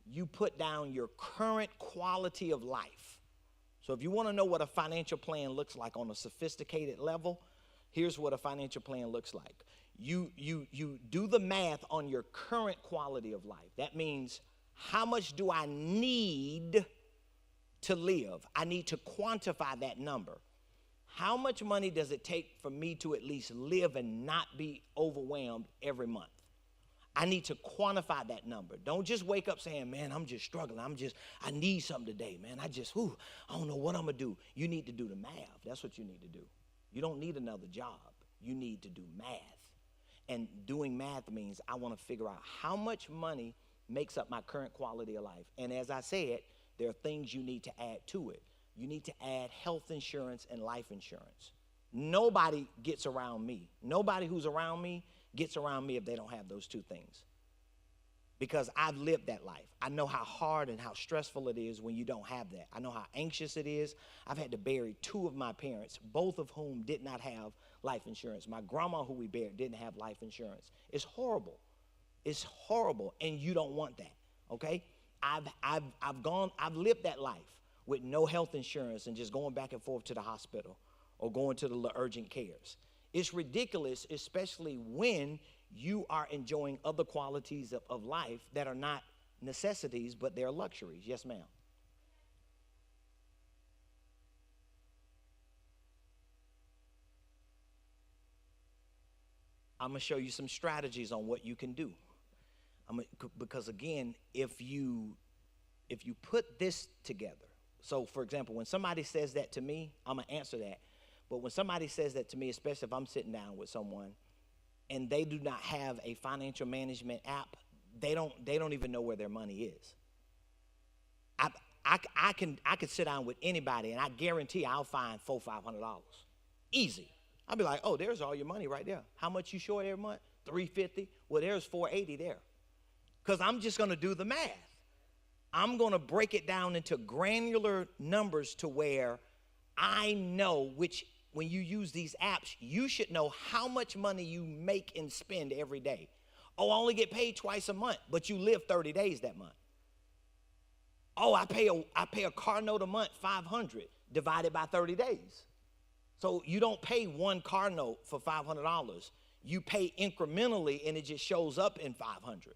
you put down your current quality of life. So if you want to know what a financial plan looks like on a sophisticated level, here's what a financial plan looks like. You do the math on your current quality of life. That means, how much do I need to live? I need to quantify that number. How much money does it take for me to at least live and not be overwhelmed every month? I need to quantify that number. Don't just wake up saying, man, I'm just struggling. I need something today, man. I don't know what I'm going to do. You need to do the math. That's what you need to do. You don't need another job. You need to do math. And doing math means I want to figure out how much money makes up my current quality of life. And as I said, there are things you need to add to it. You need to add health insurance and life insurance. Nobody gets around me. Nobody who's around me gets around me if they don't have those two things. Because I've lived that life. I know how hard and how stressful it is when you don't have that. I know how anxious it is. I've had to bury two of my parents, both of whom did not have life insurance. My grandma, who we buried, didn't have life insurance. It's horrible. It's horrible, and you don't want that, okay? I've lived that life with no health insurance and just going back and forth to the hospital or going to the urgent cares. It's ridiculous, especially when you are enjoying other qualities of life that are not necessities, but they're luxuries. Yes, ma'am. I'm going to show you some strategies on what you can do. Because again, if you put this together, so for example, when somebody says that to me, I'm going to answer that. But when somebody says that to me, especially if I'm sitting down with someone and they do not have a financial management app, they don't even know where their money is. I could sit down with anybody and I guarantee I'll find $400-500. Easy. I'll be like, oh, there's all your money right there. How much you short every month? $350. Well, there's $480 there. Because I'm just going to do the math. I'm going to break it down into granular numbers to where I know which, when you use these apps, you should know how much money you make and spend every day. Oh, I only get paid twice a month, but you live 30 days that month. Oh, I pay a car note a month, $500, divided by 30 days. So you don't pay one car note for $500. You pay incrementally, and it just shows up in $500.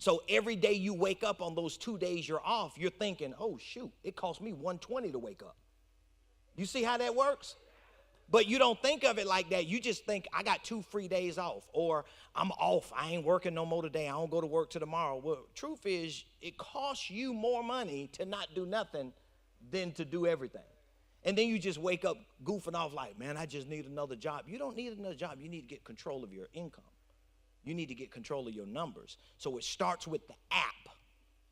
So every day you wake up on those 2 days you're off, you're thinking, oh, shoot, it cost me $120 to wake up. You see how that works? But you don't think of it like that. You just think, I got 2 free days off, or I'm off. I ain't working no more today. I don't go to work till tomorrow. Well, truth is, it costs you more money to not do nothing than to do everything. And then you just wake up goofing off like, man, I just need another job. You don't need another job. You need to get control of your income. You need to get control of your numbers. So it starts with the app.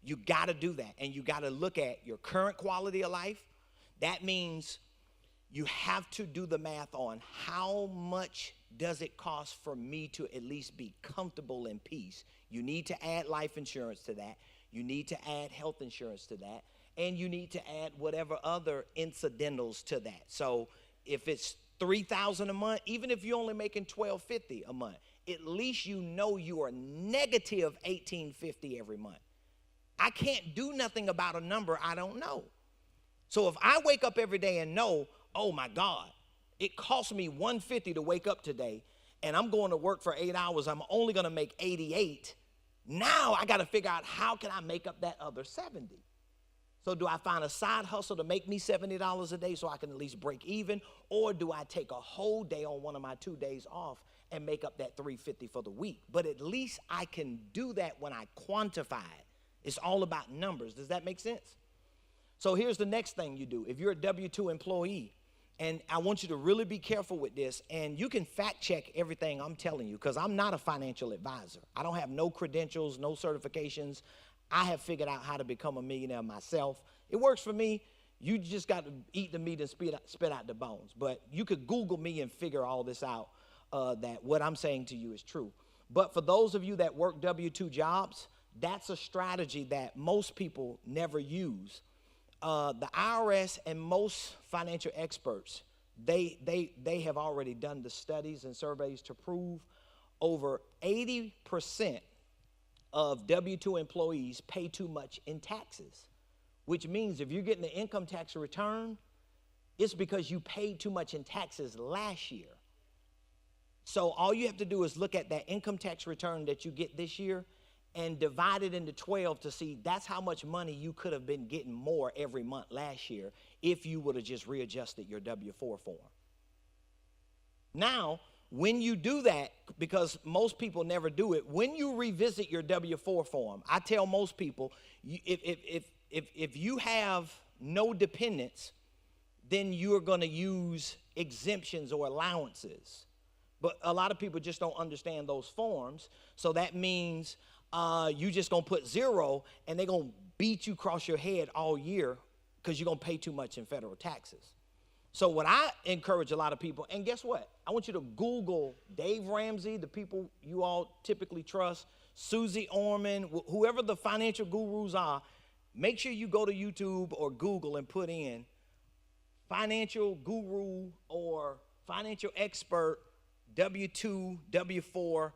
You got to do that. And you got to look at your current quality of life. That means you have to do the math on how much does it cost for me to at least be comfortable in peace. You need to add life insurance to that. You need to add health insurance to that. And you need to add whatever other incidentals to that. So if it's $3,000 a month, even if you're only making $1,250 a month, at least you know you are negative $1,850 every month. I can't do nothing about a number I don't know. So if I wake up every day and know, oh my God, it cost me $150 to wake up today, and I'm going to work for 8 hours, I'm only going to make 88. Now I got to figure out how can I make up that other 70. So do I find a side hustle to make me $70 a day so I can at least break even? Or do I take a whole day on one of my 2 days off and make up that $350 for the week? But at least I can do that when I quantify it. It's all about numbers. Does that make sense? So here's the next thing you do. If you're a W-2 employee, and I want you to really be careful with this, and you can fact check everything I'm telling you because I'm not a financial advisor. I don't have no credentials, no certifications. I have figured out how to become a millionaire myself. It works for me. You just got to eat the meat and spit out the bones. But you could Google me and figure all this out, that what I'm saying to you is true. But for those of you that work W-2 jobs, that's a strategy that most people never use. The IRS and most financial experts, they have already done the studies and surveys to prove over 80% of W-2 employees pay too much in taxes, which means if you're getting an income tax return, it's because you paid too much in taxes last year. So all you have to do is look at that income tax return that you get this year and divide it into 12 to see that's how much money you could have been getting more every month last year if you would have just readjusted your W-4 form. Now, when you do that, because most people never do it, when you revisit your W-4 form, I tell most people, if you have no dependents, then you're going to use exemptions or allowances. But a lot of people just don't understand those forms, so that means you just going to put 0, and they're going to beat you across your head all year because you're going to pay too much in federal taxes. So what I encourage a lot of people, and guess what? I want you to Google Dave Ramsey, the people you all typically trust, Susie Orman, whoever the financial gurus are. Make sure you go to YouTube or Google and put in financial guru or financial expert W-2, W-4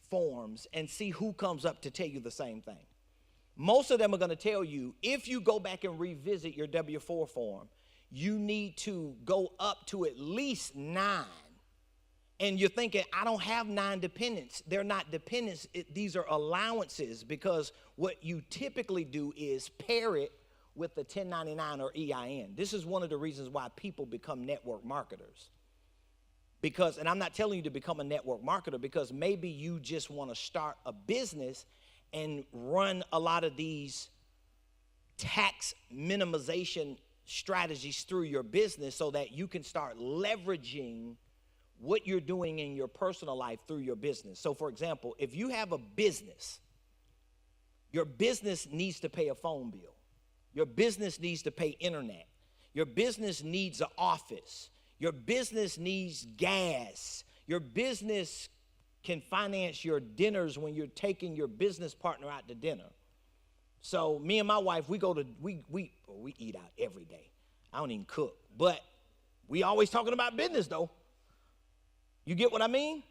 forms and see who comes up to tell you the same thing. Most of them are going to tell you if you go back and revisit your W-4 form, you need to go up to at least 9. And you're thinking, I don't have 9 dependents. They're not dependents. These are allowances, because what you typically do is pair it with the 1099 or EIN. This is one of the reasons why people become network marketers. Because, and I'm not telling you to become a network marketer, because maybe you just want to start a business and run a lot of these tax minimization strategies through your business so that you can start leveraging what you're doing in your personal life through your business. So for example, if you have a business, your business needs to pay a phone bill. Your business needs to pay internet. Your business needs an office. Your business needs gas. Your business can finance your dinners when you're taking your business partner out to dinner. So me and my wife, we eat out every day. I don't even cook, but we always talking about business though. You get what I mean?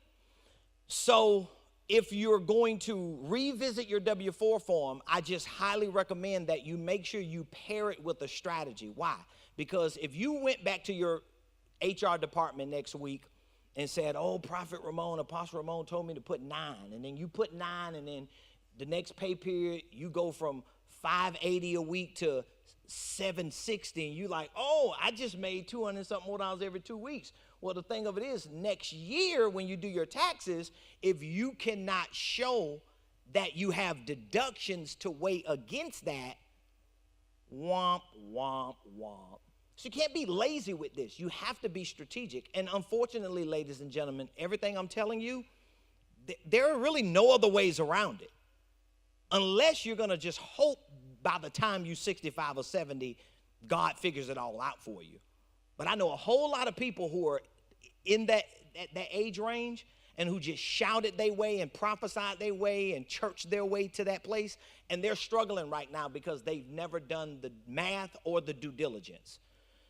So if you're going to revisit your W-4 form, I just highly recommend that you make sure you pair it with a strategy. Why? Because if you went back to your HR department next week and said, oh, Prophet Ramone, Apostle Ramone told me to put 9, and then you put 9, and then the next pay period, you go from $580 a week to $760, and you like, oh, I just made $200-something more every 2 weeks. Well, the thing of it is, next year when you do your taxes, if you cannot show that you have deductions to weigh against that, womp, womp, womp. So you can't be lazy with this. You have to be strategic. And unfortunately, ladies and gentlemen, everything I'm telling you, there are really no other ways around it. Unless you're going to just hope by the time you're 65 or 70, God figures it all out for you. But I know a whole lot of people who are in that age range and who just shouted their way and prophesied their way and churched their way to that place. And they're struggling right now because they've never done the math or the due diligence.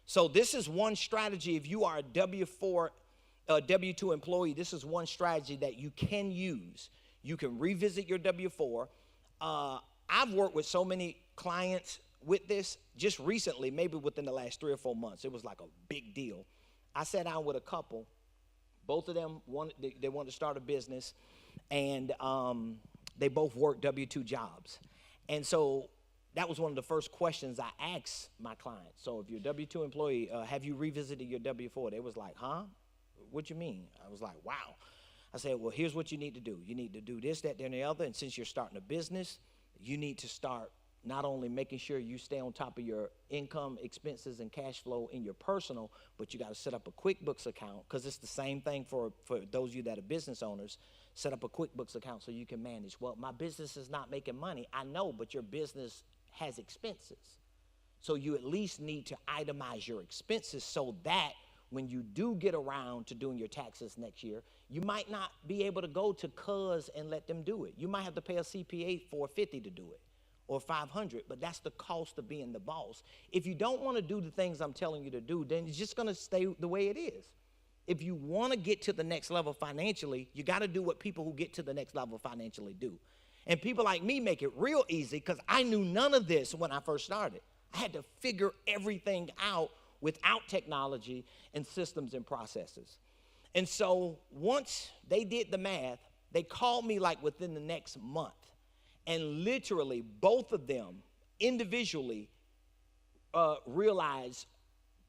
So this is one strategy. If you are a W-2 employee, this is one strategy that you can use. You can revisit your W-4. I've worked with so many clients with this just recently, maybe within the last 3 or 4 months. It was like a big deal. I sat down with a couple. Both of them wanted to start a business, and they both worked W-2 jobs. And so that was one of the first questions I asked my clients. So if you're a W-2 employee, have you revisited your W-4? They was like, huh? What you mean? I was like, wow. I said, well, here's what you need to do. You need to do this, that, and the other. And since you're starting a business, you need to start not only making sure you stay on top of your income, expenses, and cash flow in your personal, but you got to set up a QuickBooks account, because it's the same thing for those of you that are business owners. Set up a QuickBooks account so you can manage. Well, my business is not making money. I know, but your business has expenses. So you at least need to itemize your expenses so that when you do get around to doing your taxes next year, you might not be able to go to cuz and let them do it. You might have to pay a CPA $450 to do it, or $500, but that's the cost of being the boss. If you don't want to do the things I'm telling you to do, then it's just going to stay the way it is. If you want to get to the next level financially, you got to do what people who get to the next level financially do. And people like me make it real easy, because I knew none of this when I first started. I had to figure everything out without technology and systems and processes. And so once they did the math, they called me like within the next month. And literally, both of them individually realized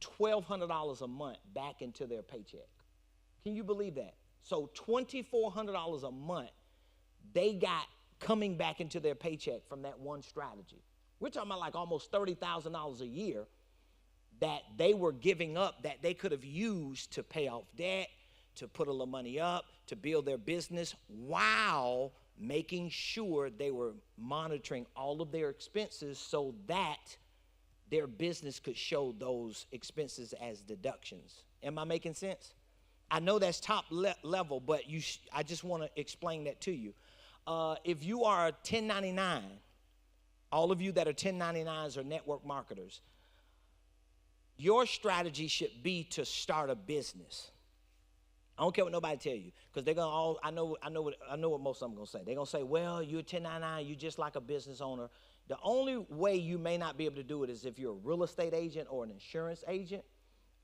$1,200 a month back into their paycheck. Can you believe that? So $2,400 a month they got coming back into their paycheck from that one strategy. We're talking about like almost $30,000 a year that they were giving up, that they could have used to pay off debt, to put a little money up, to build their business, while making sure they were monitoring all of their expenses so that their business could show those expenses as deductions. Am I making sense? I know that's top level, but I just want to explain that to you. If you are a 1099, all of you that are 1099s or network marketers, your strategy should be to start a business. I don't care what nobody tell you, because they're gonna all. I know what most of them gonna say. They're gonna say, "Well, you're a 1099. You're just like a business owner." The only way you may not be able to do it is if you're a real estate agent or an insurance agent.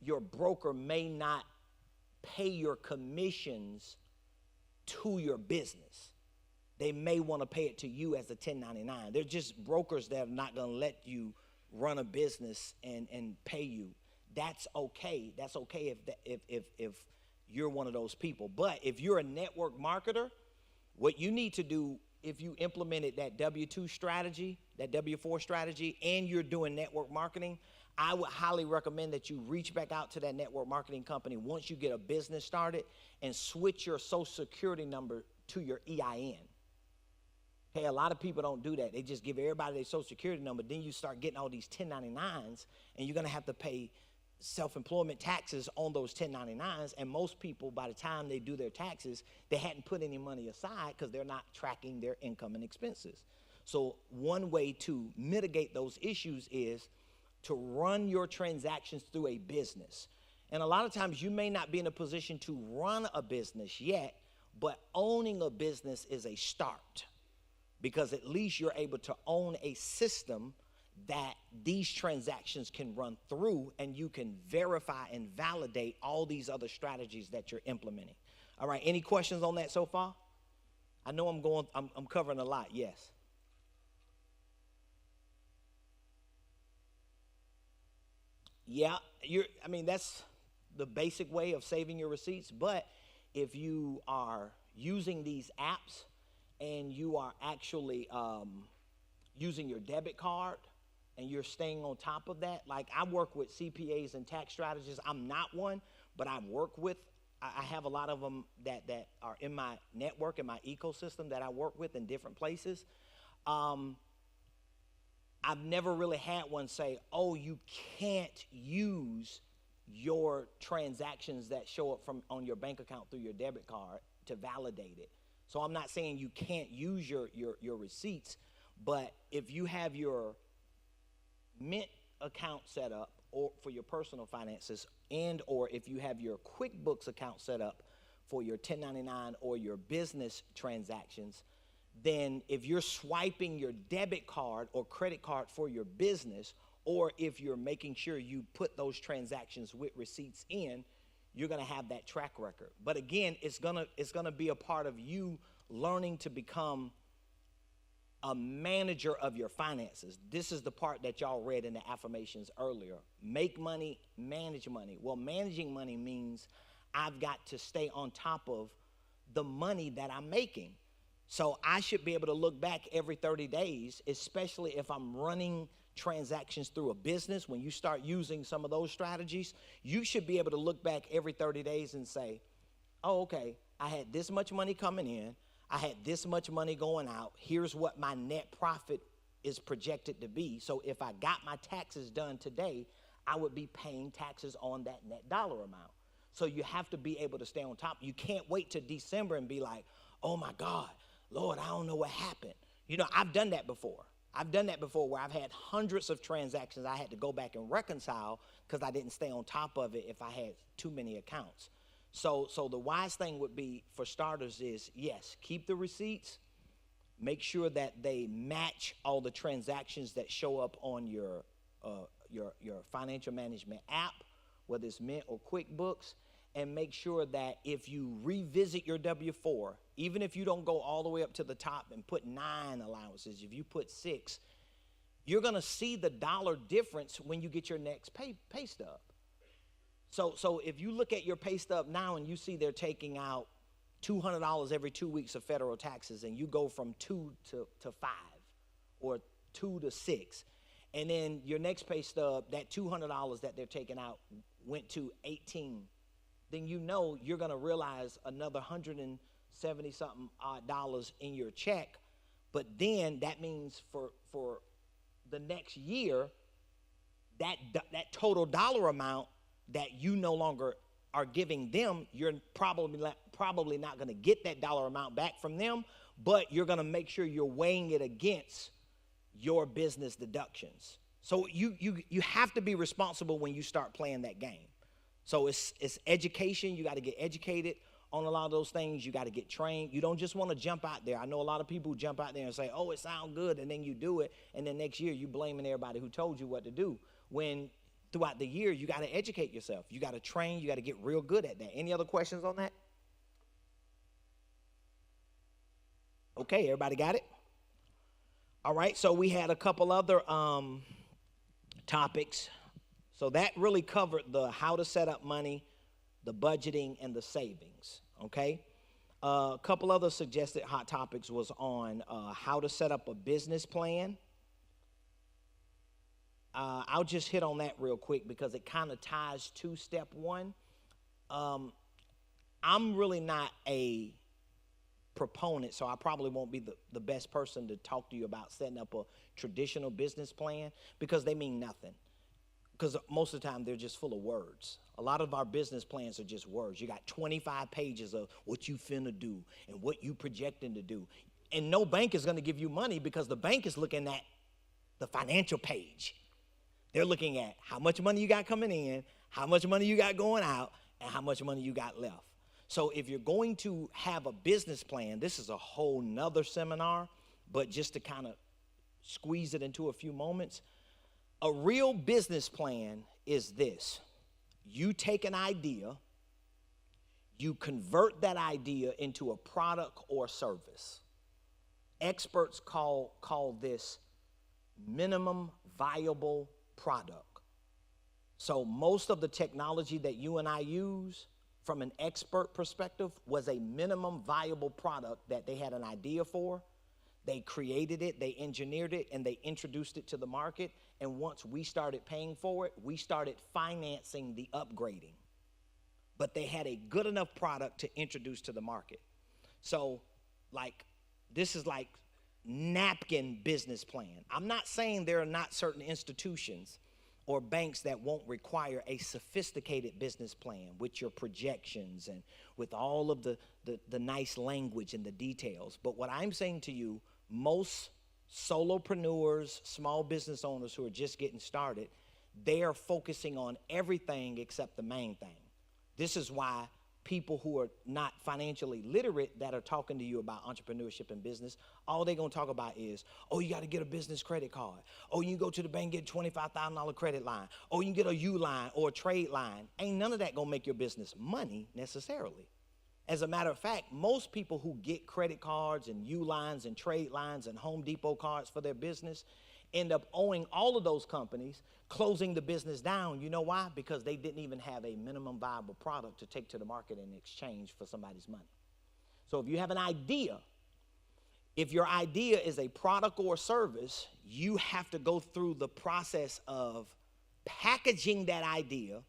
Your broker may not pay your commissions to your business. They may want to pay it to you as a 1099. They're just brokers that are not gonna let you run a business and pay you. That's okay. That's okay if you're one of those people. But if you're a network marketer, what you need to do, if you implemented that W-2 strategy, that W-4 strategy, and you're doing network marketing, I would highly recommend that you reach back out to that network marketing company once you get a business started and switch your social security number to your EIN. Hey, a lot of people don't do that. They just give everybody their social security number. Then you start getting all these 1099s, and you're going to have to pay self-employment taxes on those 1099s. And most people, by the time they do their taxes, they hadn't put any money aside because they're not tracking their income and expenses. So one way to mitigate those issues is to run your transactions through a business. And a lot of times you may not be in a position to run a business yet, but owning a business is a start, because at least you're able to own a system that these transactions can run through, and you can verify and validate all these other strategies that you're implementing. All right, any questions on that so far? I know I'm covering a lot, yes. Yeah, that's the basic way of saving your receipts, but if you are using these apps and you are actually using your debit card and you're staying on top of that. Like, I work with CPAs and tax strategists. I'm not one, but I work with, I have a lot of them that are in my network, in my ecosystem that I work with in different places. I've never really had one say, oh, you can't use your transactions that show up from on your bank account through your debit card to validate it. So I'm not saying you can't use your receipts, but if you have your Mint account set up or for your personal finances, and or if you have your QuickBooks account set up for your 1099 or your business transactions, then if you're swiping your debit card or credit card for your business, or if you're making sure you put those transactions with receipts in, you're gonna have that track record. But again, it's gonna be a part of you learning to become a manager of your finances. This is the part that y'all read in the affirmations earlier. Make money, manage money. Well, managing money means I've got to stay on top of the money that I'm making. So I should be able to look back every 30 days, especially if I'm running transactions through a business. When you start using some of those strategies, you should be able to look back every 30 days and say, oh, okay, I had this much money coming in. I had this much money going out. Here's what my net profit is projected to be. So if I got my taxes done today, I would be paying taxes on that net dollar amount. So you have to be able to stay on top. You can't wait till December and be like, oh my God, Lord, I don't know what happened. You know, I've done that before. I've done that before where I've had hundreds of transactions I had to go back and reconcile because I didn't stay on top of it if I had too many accounts. So the wise thing would be, for starters, is yes, keep the receipts. Make sure that they match all the transactions that show up on your financial management app, whether it's Mint or QuickBooks, and make sure that if you revisit your W-4, even if you don't go all the way up to the top and put 9 allowances, if you put 6, you're going to see the dollar difference when you get your next pay stub. So if you look at your pay stub now and you see they're taking out $200 every 2 weeks of federal taxes, and you go from 2 to 5 or 2 to 6, and then your next pay stub, that $200 that they're taking out went to 18, then you know you're going to realize another 170 something odd dollars in your check. But then that means for the next year, that total dollar amount that you no longer are giving them, you're probably not going to get that dollar amount back from them, but you're going to make sure you're weighing it against your business deductions. So you have to be responsible when you start playing that game. So it's education. You got to get educated on a lot of those things. You got to get trained. You don't just want to jump out there. I know a lot of people who jump out there and say, oh, it sounds good, and then you do it, and then next year you blaming everybody who told you what to do, when throughout the year you got to educate yourself. You got to train. You got to get real good at that. Any other questions on that? Okay, everybody got it? All right, so we had a couple other topics. So that really covered the how to set up money, the budgeting, and the savings, okay? A couple other suggested hot topics was on how to set up a business plan. I'll just hit on that real quick because it kind of ties to step one. I'm really not a proponent, so I probably won't be the best person to talk to you about setting up a traditional business plan because they mean nothing. Because most of the time, they're just full of words. A lot of our business plans are just words. You got 25 pages of what you finna do and what you projecting to do. And no bank is going to give you money because the bank is looking at the financial page. They're looking at how much money you got coming in, how much money you got going out, and how much money you got left. So if you're going to have a business plan, this is a whole nother seminar, but just to kind of squeeze it into a few moments, a real business plan is this. You take an idea, you convert that idea into a product or service. Experts call this minimum viable product. So most of the technology that you and I use from an expert perspective was a minimum viable product that they had an idea for. They created it, they engineered it, and they introduced it to the market, And once we started paying for it, we started financing the upgrading. But they had a good enough product to introduce to the market. So, like, this is like napkin business plan. I'm not saying there are not certain institutions or banks that won't require a sophisticated business plan with your projections and with all of the nice language and the details. But what I'm saying to you, most solopreneurs, small business owners who are just getting started, they are focusing on everything except the main thing. This is why people who are not financially literate that are talking to you about entrepreneurship and business, all they're going to talk about is, oh, you got to get a business credit card. Oh, you can go to the bank and get a $25,000 credit line. Oh, you can get a U line or a trade line. Ain't none of that going to make your business money necessarily. As a matter of fact, most people who get credit cards and U lines and trade lines and Home Depot cards for their business end up owing all of those companies, closing the business down. You know why? Because they didn't even have a minimum viable product to take to the market in exchange for somebody's money. So if you have an idea, if your idea is a product or service, you have to go through the process of packaging that idea,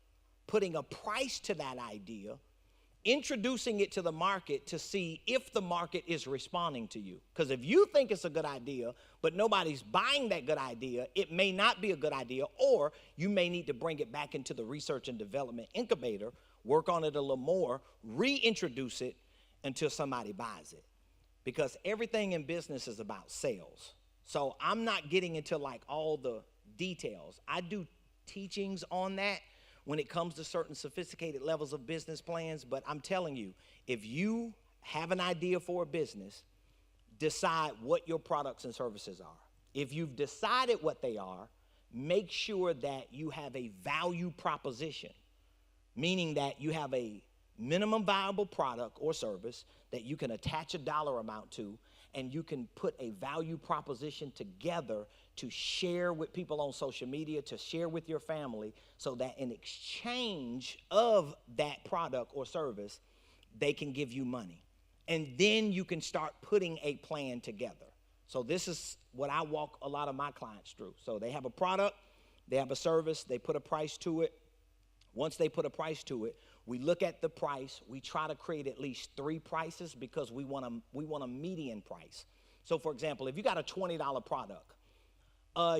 putting a price to that idea, introducing it to the market to see if the market is responding to you. Because if you think it's a good idea, but nobody's buying that good idea, it may not be a good idea, or you may need to bring it back into the research and development incubator, work on it a little more, reintroduce it until somebody buys it. Because everything in business is about sales. So I'm not getting into like all the details. I do teachings on that when it comes to certain sophisticated levels of business plans. But I'm telling you, if you have an idea for a business, decide what your products and services are. If you've decided what they are, make sure that you have a value proposition, meaning that you have a minimum viable product or service that you can attach a dollar amount to, and you can put a value proposition together to share with people on social media, to share with your family, so that in exchange of that product or service, they can give you money. And then you can start putting a plan together. So this is what I walk a lot of my clients through. So they have a product, they have a service, they put a price to it. Once they put a price to it, we look at the price. We try to create at least 3 prices because we want a median price. So for example, if you got a $20 product,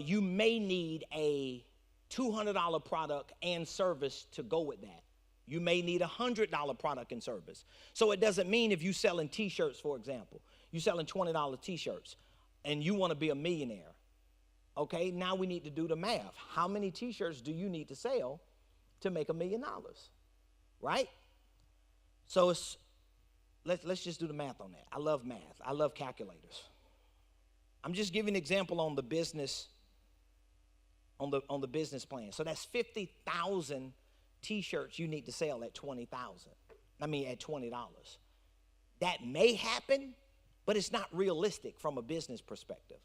you may need a $200 product and service to go with that. You may need a $100 product and service. So it doesn't mean if you're selling t-shirts, for example, you're selling $20 t-shirts and you want to be a millionaire. Okay, now we need to do the math. How many t-shirts do you need to sell to make $1 million? Right? So let's just do the math on that. I love math. I love calculators. I'm just giving an example on the business, on the business plan. So that's 50,000 t-shirts you need to sell at $20. That may happen, but it's not realistic from a business perspective.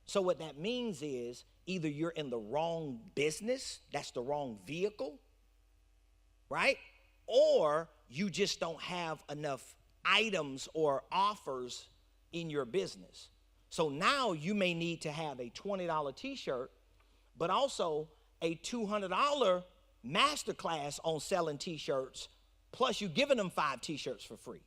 So what that means is either you're in the wrong business, that's the wrong vehicle, right? Or you just don't have enough items or offers in your business. So now you may need to have a $20 t-shirt, but also a $200 masterclass on selling t-shirts, plus you giving them 5 t-shirts for free.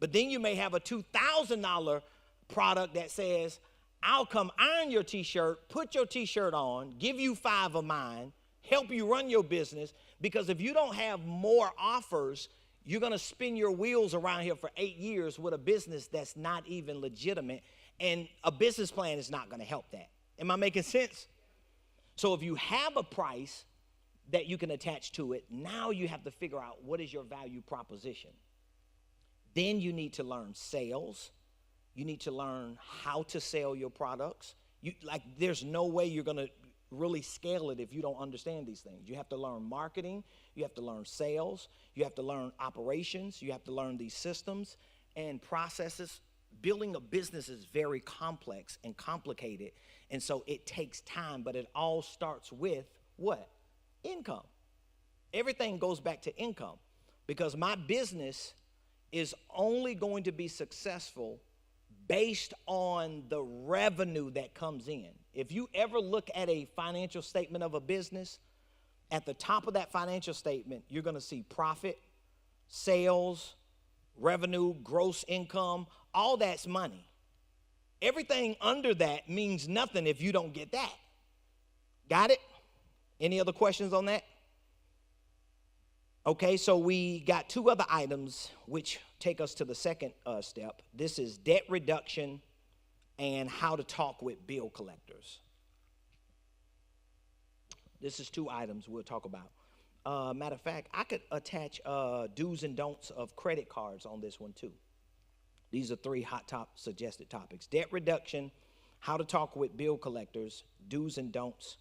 But then you may have a $2,000 product that says, I'll come iron your t-shirt, put your t-shirt on, give you 5 of mine, help you run your business, because if you don't have more offers, you're going to spin your wheels around here for 8 years with a business that's not even legitimate, and a business plan is not going to help that. Am I making sense? So if you have a price that you can attach to it, now you have to figure out what is your value proposition. Then you need to learn sales. You need to learn how to sell your products. There's no way you're going to really scale it if you don't understand these things. You have to learn marketing. You have to learn sales. You have to learn operations. You have to learn these systems and processes. Building a business is very complex and complicated, and so it takes time, but it all starts with what? Income. Everything goes back to income, because my business is only going to be successful based on the revenue that comes in. If you ever look at a financial statement of a business, at the top of that financial statement, you're going to see profit, sales, revenue, gross income. All that's money. Everything under that means nothing if you don't get that. Got it? Any other questions on that? Okay, so we got two other items which take us to the second step. This is debt reduction and how to talk with bill collectors. This is two items we'll talk about. Matter of fact, I could attach do's and don'ts of credit cards on this one too. These are three hot suggested topics. Debt reduction, how to talk with bill collectors, do's and don'ts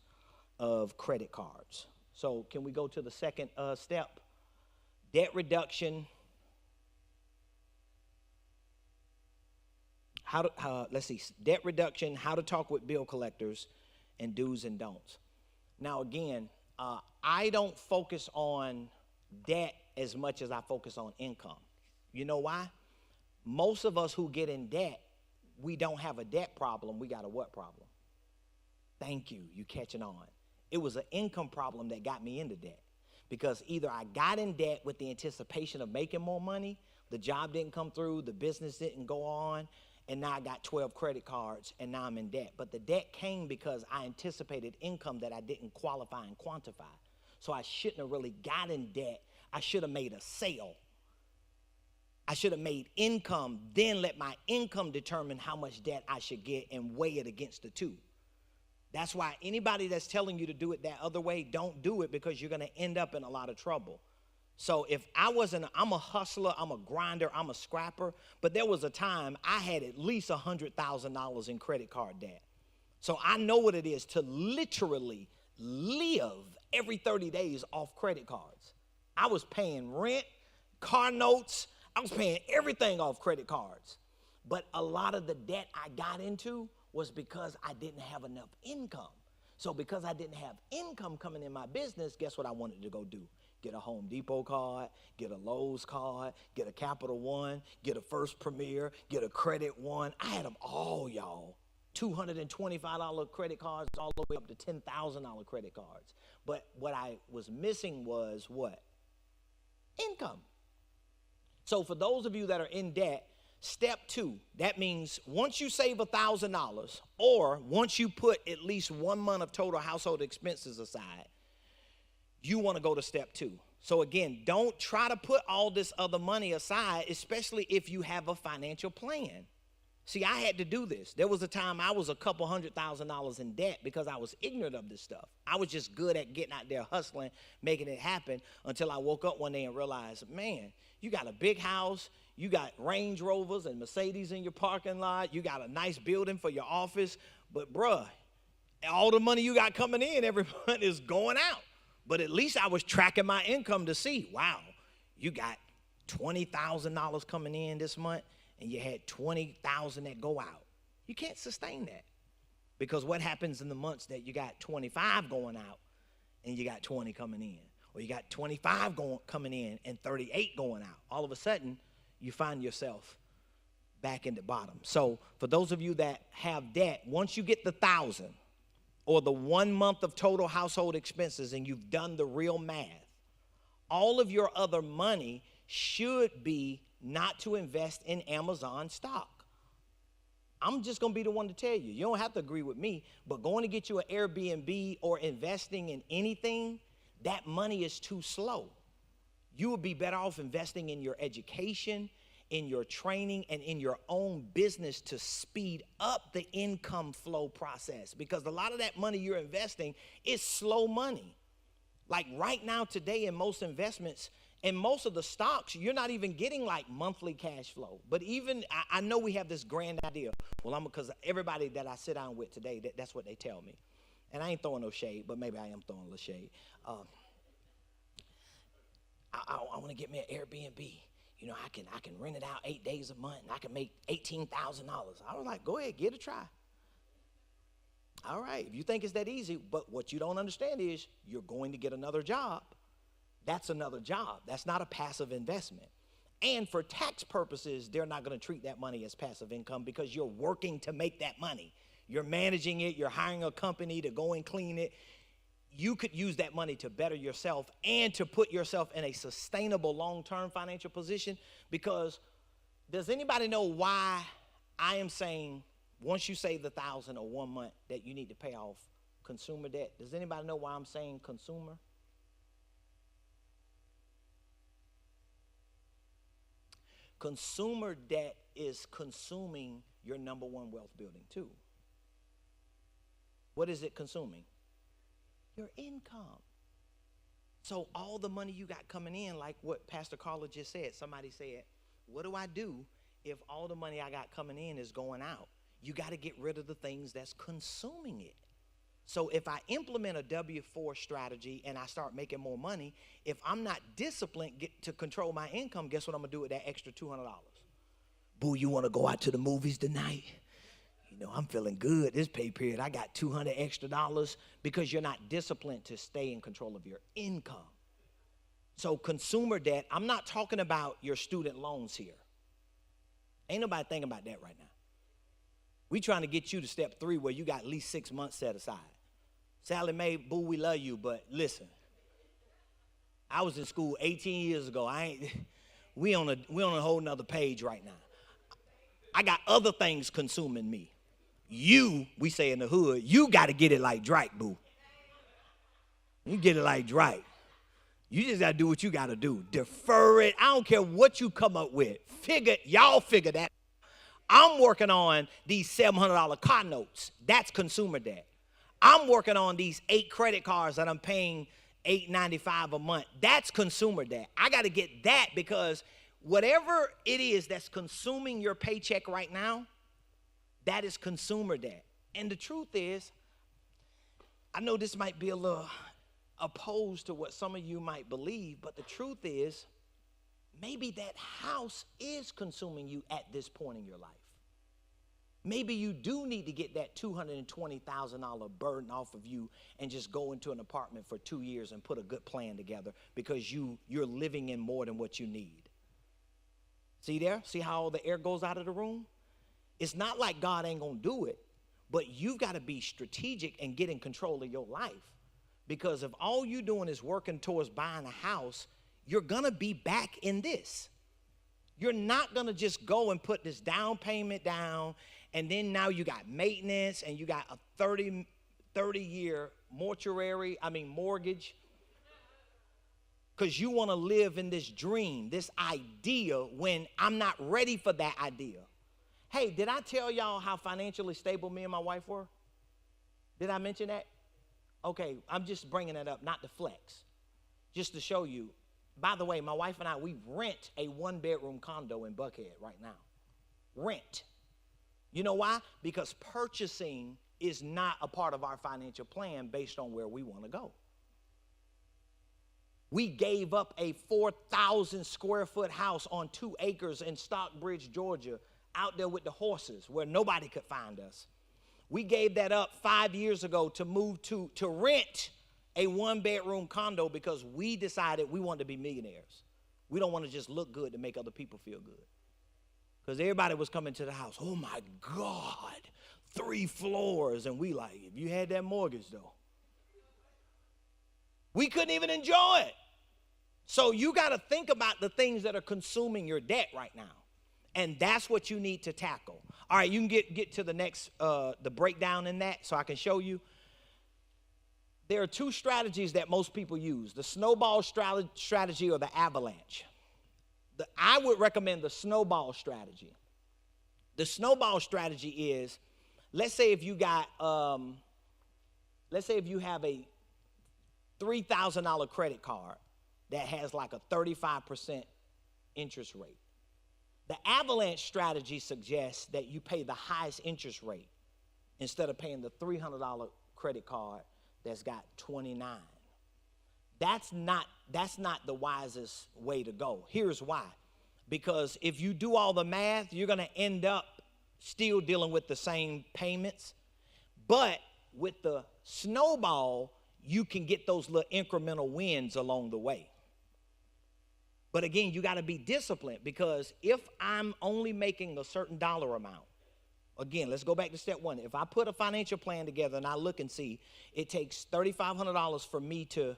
of credit cards. So can we go to the second step? Debt reduction. Let's see, debt reduction, how to talk with bill collectors, and do's and don'ts. Now again, I don't focus on debt as much as I focus on income. You know why? Most of us who get in debt, we don't have a debt problem, we got a what problem? Thank you, you catching on. It was an income problem that got me into debt. Because either I got in debt with the anticipation of making more money, the job didn't come through, the business didn't go on, and now I got 12 credit cards, and now I'm in debt. But the debt came because I anticipated income that I didn't qualify and quantify. So I shouldn't have really got in debt. I should have made a sale. I should have made income, then let my income determine how much debt I should get and weigh it against the two. That's why anybody that's telling you to do it that other way, don't do it, because you're going to end up in a lot of trouble. So if I'm a hustler, I'm a grinder, I'm a scrapper, but there was a time I had at least $100,000 in credit card debt. So I know what it is to literally live every 30 days off credit cards. I was paying rent, car notes, I was paying everything off credit cards. But a lot of the debt I got into was because I didn't have enough income. So because I didn't have income coming in my business, guess what I wanted to go do? Get a Home Depot card, get a Lowe's card, get a Capital One, get a First Premier, get a Credit One. I had them all, y'all. $225 credit cards all the way up to $10,000 credit cards. But what I was missing was what? Income. So for those of you that are in debt, step 2, that means once you save $1,000 or once you put at least 1 month of total household expenses aside, you want to go to step 2. So again, don't try to put all this other money aside, especially if you have a financial plan. See, I had to do this. There was a time I was a couple $100,000 in debt because I was ignorant of this stuff. I was just good at getting out there hustling, making it happen, until I woke up one day and realized, man, you got a big house, you got Range Rovers and Mercedes in your parking lot, you got a nice building for your office, but bruh, all the money you got coming in every month is going out. But at least I was tracking my income to see, wow, you got $20,000 coming in this month, and you had $20,000 that go out. You can't sustain that, because what happens in the months that you got 25 going out and you got 20 coming in, or you got 25 coming in and 38 going out? All of a sudden, you find yourself back in the bottom. So for those of you that have debt, once you get the 1,000 or the 1 month of total household expenses and you've done the real math, all of your other money should be not to invest in Amazon stock. I'm just going to be the one to tell you. You don't have to agree with me, but going to get you an Airbnb or investing in anything, that money is too slow. You would be better off investing in your education, in your training, and in your own business to speed up the income flow process, because a lot of that money you're investing is slow money. Like right now, today, in most investments, and most of the stocks, you're not even getting like monthly cash flow. But even, I know we have this grand idea. Well, because everybody that I sit down with today, that's what they tell me. And I ain't throwing no shade, but maybe I am throwing a little shade. I want to get me an Airbnb. You know, I can rent it out 8 days a month, and I can make $18,000. I was like, go ahead, give it a try. All right, if you think it's that easy, but what you don't understand is you're going to get another job. That's another job. That's not a passive investment. And for tax purposes, they're not going to treat that money as passive income because you're working to make that money. You're managing it. You're hiring a company to go and clean it. You could use that money to better yourself and to put yourself in a sustainable long-term financial position. Because does anybody know why I am saying once you save the $1,000 or 1 month that you need to pay off consumer debt? Does anybody know why I'm saying consumer? Consumer debt is consuming your number one wealth building too. What is it consuming? Your income. So all the money you got coming in, like what Pastor Carla just said, somebody said, what do I do if all the money I got coming in is going out? You got to get rid of the things that's consuming it. So if I implement a W-4 strategy and I start making more money, if I'm not disciplined to control my income, guess what I'm going to do with that extra $200? Boo, you want to go out to the movies tonight? You know, I'm feeling good this pay period. I got $200 extra because you're not disciplined to stay in control of your income. So consumer debt, I'm not talking about your student loans here. Ain't nobody thinking about that right now. We trying to get you to step 3 where you got at least 6 months set aside. Sally Mae, boo, we love you, but listen. I was in school 18 years ago. We on a whole nother page right now. I got other things consuming me. You, we say in the hood, you got to get it like Drake, boo. You get it like Drake. You just got to do what you got to do. Defer it. I don't care what you come up with. Y'all figure that. I'm working on these $700 car notes. That's consumer debt. I'm working on these 8 credit cards that I'm paying $8.95 a month. That's consumer debt. I got to get that because whatever it is that's consuming your paycheck right now, that is consumer debt. And the truth is, I know this might be a little opposed to what some of you might believe, but the truth is, maybe that house is consuming you at this point in your life. Maybe you do need to get that $220,000 burden off of you and just go into an apartment for 2 years and put a good plan together because you're living in more than what you need. See there? See how all the air goes out of the room? It's not like God ain't going to do it, but you've got to be strategic and get in control of your life. Because if all you're doing is working towards buying a house, you're going to be back in this. You're not going to just go and put this down payment down, and then now you got maintenance, and you got a 30-year mortgage, because you want to live in this dream, this idea, when I'm not ready for that idea. Hey, did I tell y'all how financially stable me and my wife were? Did I mention that? Okay, I'm just bringing that up, not to flex, just to show you. By the way, my wife and I, we rent a 1-bedroom condo in Buckhead right now. Rent. You know why? Because purchasing is not a part of our financial plan based on where we want to go. We gave up a 4,000 square foot house on 2 acres in Stockbridge, Georgia, out there with the horses where nobody could find us. We gave that up 5 years ago to move to rent a 1-bedroom condo because we decided we wanted to be millionaires. We don't want to just look good to make other people feel good. Because everybody was coming to the house. Oh, my God, 3 floors. And we like, if you had that mortgage, though. We couldn't even enjoy it. So you got to think about the things that are consuming your debt right now. And that's what you need to tackle. All right, you can get to the next, the breakdown in that so I can show you. There are 2 strategies that most people use, the snowball strategy or the avalanche. I would recommend the snowball strategy. The snowball strategy is, let's say if you have a $3,000 credit card that has like a 35% interest rate. The avalanche strategy suggests that you pay the highest interest rate instead of paying the $300 credit card that's got 29. That's not the wisest way to go. Here's why. Because if you do all the math, you're going to end up still dealing with the same payments. But with the snowball, you can get those little incremental wins along the way. But again, you got to be disciplined, because if I'm only making a certain dollar amount Again, let's go back to step one. If I put a financial plan together and I look and see it takes $3,500 for me to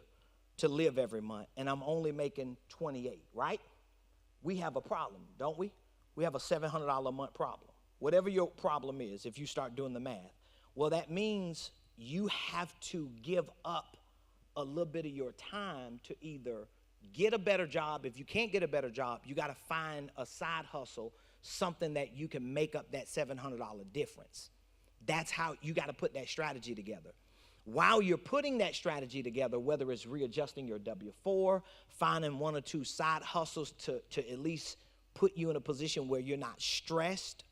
live every month, and I'm only making 28, right? We have a problem, don't we? We have a $700 a month problem. Whatever your problem is, if you start doing the math, well, that means you have to give up a little bit of your time to either get a better job. If you can't get a better job, you got to find a side hustle, something that you can make up that $700 difference. That's how you got to put that strategy together. While you're putting that strategy together, whether it's readjusting your W-4, finding one or two side hustles to at least put you in a position where you're not stressed,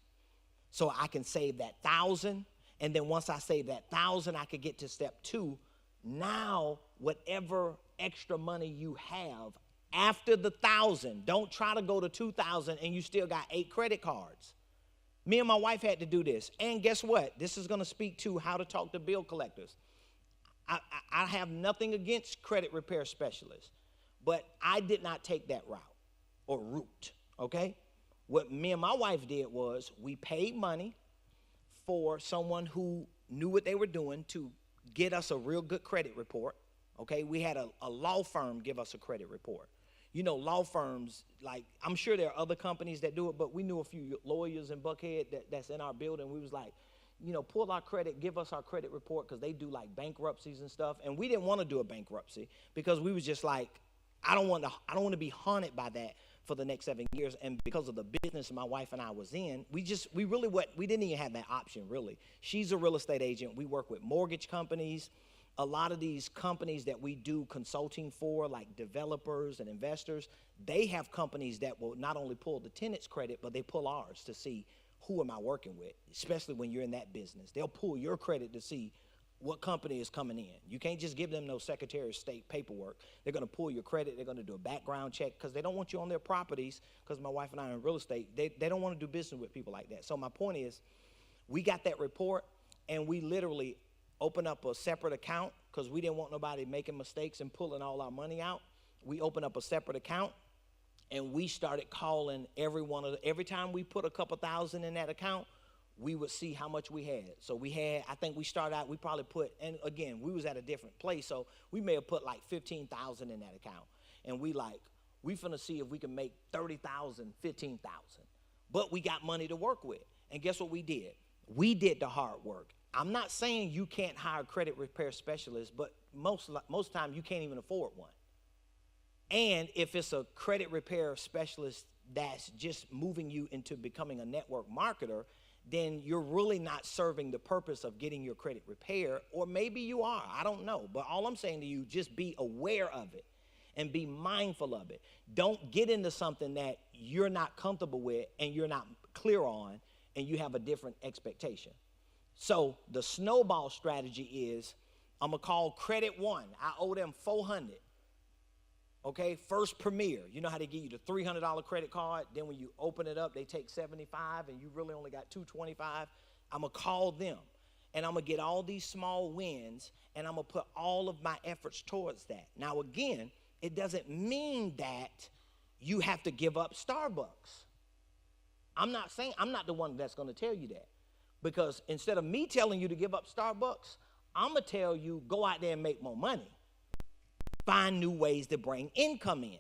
so I can save that $1,000, and then once I save that $1,000, I could get to step two. Now, whatever extra money you have after the $1,000, don't try to go to $2,000 and you still got 8 credit cards. Me and my wife had to do this, and guess what? This is going to speak to how to talk to bill collectors. I have nothing against credit repair specialists, but I did not take that route, okay? What me and my wife did was we paid money for someone who knew what they were doing to get us a real good credit report, okay? We had a law firm give us a credit report. You know, law firms, like, I'm sure there are other companies that do it, but we knew a few lawyers in Buckhead that's in our building. We was like, you know, pull our credit, give us our credit report, because they do like bankruptcies and stuff. And we didn't want to do a bankruptcy because we was just like, I don't want to be haunted by that for the next 7 years. And because of the business my wife and I was in, we didn't even have that option, really. She's a real estate agent. We work with mortgage companies. A lot of these companies that we do consulting for, like developers and investors, they have companies that will not only pull the tenant's credit, but they pull ours to see who am I working with, especially when you're in that business. They'll pull your credit to see what company is coming in. You can't just give them no Secretary of State paperwork. They're going to pull your credit. They're going to do a background check because they don't want you on their properties, because my wife and I are in real estate. They don't want to do business with people like that. So my point is, we got that report, and we literally opened up a separate account because we didn't want nobody making mistakes and pulling all our money out. We opened up a separate account, and we started calling every time we put a couple thousand in that account, we would see how much we had. So I think we started out, we probably put, and again, we was at a different place, so we may have put like 15,000 in that account. And we finna see if we can make 30,000, 15,000. But we got money to work with. And guess what we did? We did the hard work. I'm not saying you can't hire credit repair specialists, but most time you can't even afford one. And if it's a credit repair specialist that's just moving you into becoming a network marketer, then you're really not serving the purpose of getting your credit repair, or maybe you are, I don't know. But all I'm saying to you, just be aware of it and be mindful of it. Don't get into something that you're not comfortable with and you're not clear on and you have a different expectation. So the snowball strategy is, I'm going to call credit one. I owe them $400. Okay, First Premier, you know how they give you the $300 credit card, then when you open it up, they take $75 and you really only got $225. I'm going to call them, and I'm going to get all these small wins, and I'm going to put all of my efforts towards that. Now, again, it doesn't mean that you have to give up Starbucks. I'm not the one that's going to tell you that, because instead of me telling you to give up Starbucks, I'm going to tell you, go out there and make more money. Find new ways to bring income in.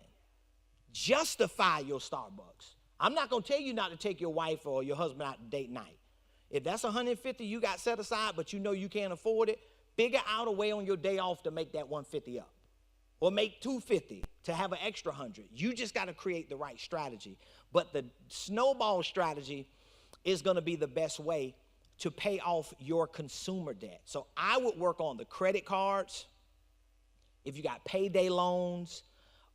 Justify your Starbucks. I'm not going to tell you not to take your wife or your husband out to date night. If that's $150 you got set aside, but you know you can't afford it, figure out a way on your day off to make that $150 up. Or make $250 to have an extra $100. You just got to create the right strategy. But the snowball strategy is going to be the best way to pay off your consumer debt. So I would work on the credit cards. If you got payday loans,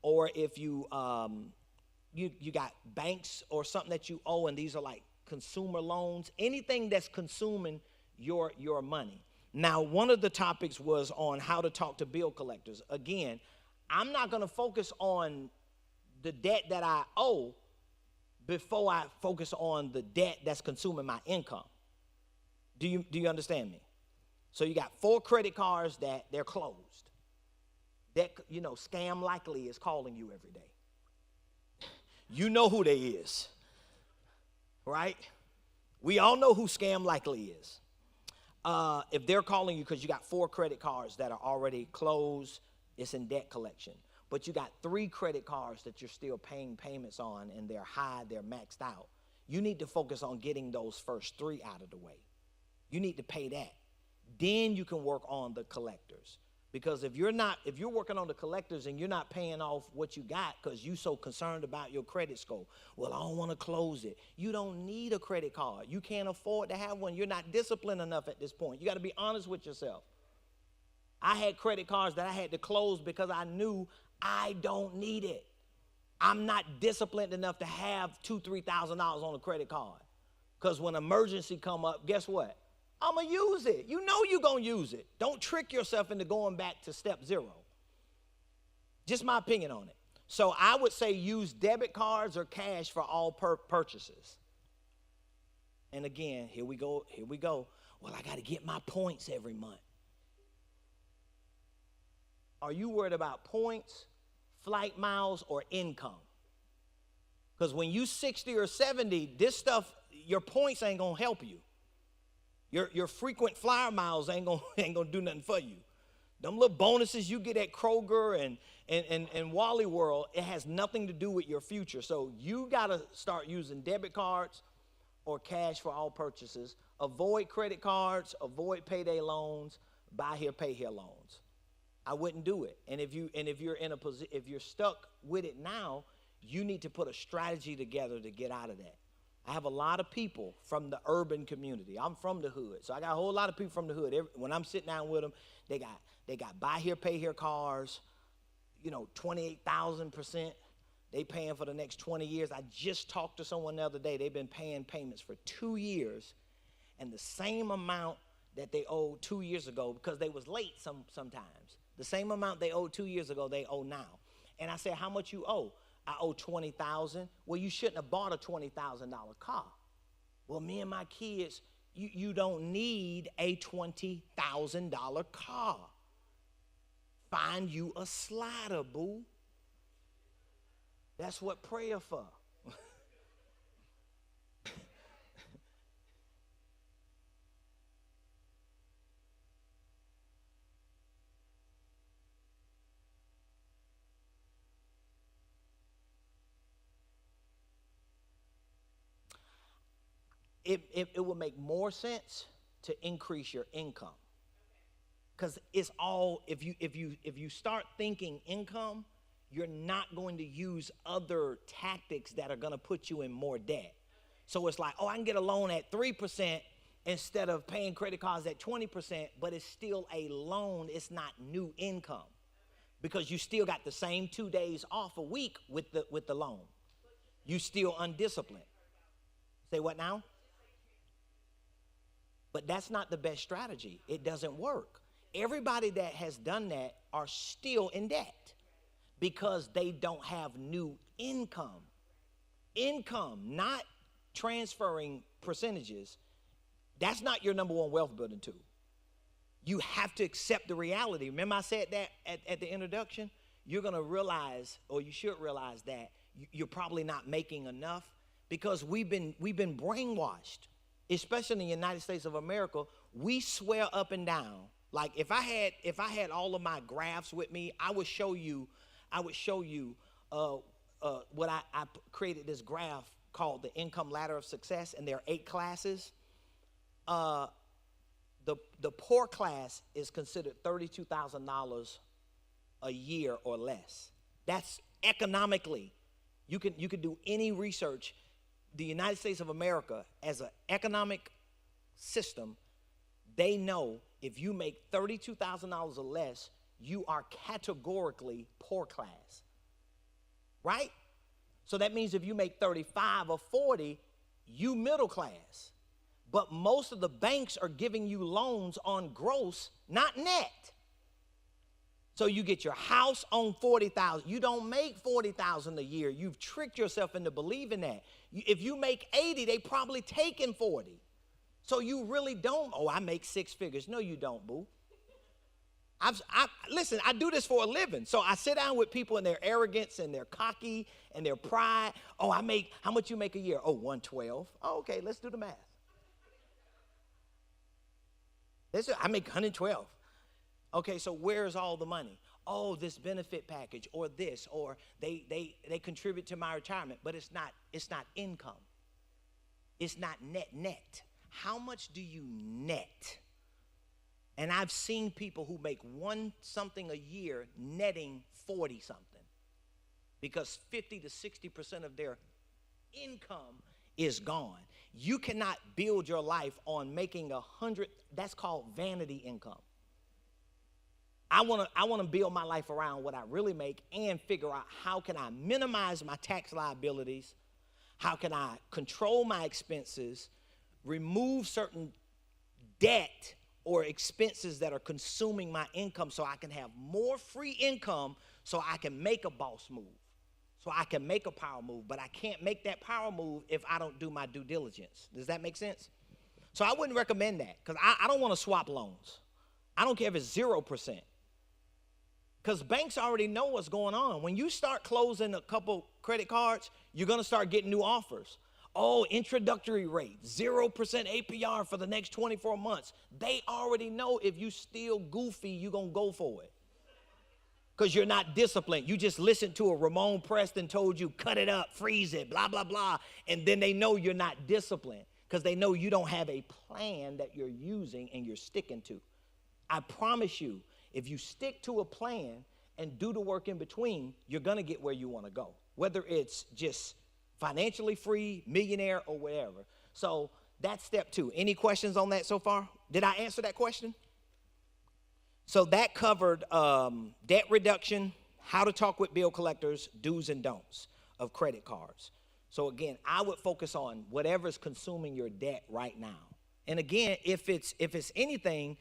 or if you got banks or something that you owe, and these are like consumer loans, anything that's consuming your money. Now, one of the topics was on how to talk to bill collectors. Again, I'm not going to focus on the debt that I owe before I focus on the debt that's consuming my income. Do you understand me? So you got 4 credit cards that they're closed. That, Scam Likely is calling you every day. You know who they is, right? We all know who Scam Likely is. If they're calling you because you got 4 credit cards that are already closed, it's in debt collection. But you got 3 credit cards that you're still paying payments on, and they're high, they're maxed out. You need to focus on getting those first 3 out of the way. You need to pay that. Then you can work on the collectors. Because if you're working on the collectors and you're not paying off what you got because you're so concerned about your credit score, well, I don't want to close it. You don't need a credit card. You can't afford to have one. You're not disciplined enough at this point. You got to be honest with yourself. I had credit cards that I had to close because I knew I don't need it. I'm not disciplined enough to have $2,000, $3,000 on a credit card. Because when emergency come up, guess what? I'm going to use it. You know you're going to use it. Don't trick yourself into going back to step 0. Just my opinion on it. So I would say use debit cards or cash for all purchases. And again, here we go. Well, I got to get my points every month. Are you worried about points, flight miles, or income? Because when you 60 or 70, this stuff, your points ain't going to help you. Your frequent flyer miles ain't gonna do nothing for you. Them little bonuses you get at Kroger and Wally World, it has nothing to do with your future. So you gotta start using debit cards or cash for all purchases. Avoid credit cards, avoid payday loans, buy here, pay here loans. I wouldn't do it. And if you're in a position, if you're stuck with it now, you need to put a strategy together to get out of that. I have a lot of people from the urban community. I'm from the hood, so I got a whole lot of people from the hood. When I'm sitting down with them, they got buy here, pay here cars, 28,000%. They paying for the next 20 years. I just talked to someone the other day. They've been paying payments for 2 years, and the same amount that they owed 2 years ago, because they was late sometimes. The same amount they owed 2 years ago, they owe now. And I said, how much you owe? I owe $20,000. Well, you shouldn't have bought a $20,000 car. Well, me and my kids, you don't need a $20,000 car. Find you a slider, boo. That's what prayer for. It will make more sense to increase your income, because it's all, if you start thinking income, you're not going to use other tactics that are going to put you in more debt. So it's like, I can get a loan at 3% instead of paying credit cards at 20%, but it's still a loan. It's not new income, because you still got the same 2 days off a week with the loan. You still undisciplined. Say what now? But that's not the best strategy. It doesn't work. Everybody that has done that are still in debt because they don't have new income. Income, not transferring percentages. That's not your number one wealth building tool. You have to accept the reality. Remember I said that at the introduction? You're going to realize, or you should realize, that you're probably not making enough, because we've been brainwashed. Especially in the United States of America, we swear up and down. Like if I had all of my graphs with me, I would show you what I created this graph called the income ladder of success, and there are 8 classes. The poor class is considered $32,000 a year or less. That's economically. You can do any research. The United States of America, as an economic system, they know if you make $32,000 or less, you are categorically poor class, right? So that means if you make 35 or 40, you middle class. But most of the banks are giving you loans on gross, not net. So you get your house on $40,000. You don't make $40,000 a year. You've tricked yourself into believing that. If you make 80, they probably taking 40. So you really don't. I make 6 figures. No, you don't, boo. Listen, I do this for a living. So I sit down with people and their arrogance and their cocky and their pride. How much you make a year? 112. Okay, let's do the math. I make 112. Okay, so where's all the money? Oh, this benefit package or this, or they contribute to my retirement, but it's not income. It's not net. How much do you net? And I've seen people who make one something a year netting 40 something because 50 to 60% of their income is gone. You cannot build your life on making 100. That's called vanity income. I want to build my life around what I really make and figure out how can I minimize my tax liabilities, how can I control my expenses, remove certain debt or expenses that are consuming my income so I can have more free income so I can make a boss move, so I can make a power move. But I can't make that power move if I don't do my due diligence. Does that make sense? So I wouldn't recommend that because I don't want to swap loans. I don't care if it's 0%. Because banks already know what's going on. When you start closing a couple credit cards, you're going to start getting new offers. Oh, introductory rate, 0% APR for the next 24 months. They already know if you still goofy, you're going to go for it. Because you're not disciplined. You just listened to a Ramone Preston told you, cut it up, freeze it, blah, blah, blah. And then they know you're not disciplined because they know you don't have a plan that you're using and you're sticking to. I promise you, if you stick to a plan and do the work in between, you're going to get where you want to go, whether it's just financially free, millionaire, or whatever. So that's step 2. Any questions on that so far? Did I answer that question? So that covered debt reduction, how to talk with bill collectors, do's and don'ts of credit cards. So again, I would focus on whatever's consuming your debt right now. And again, if it's anything,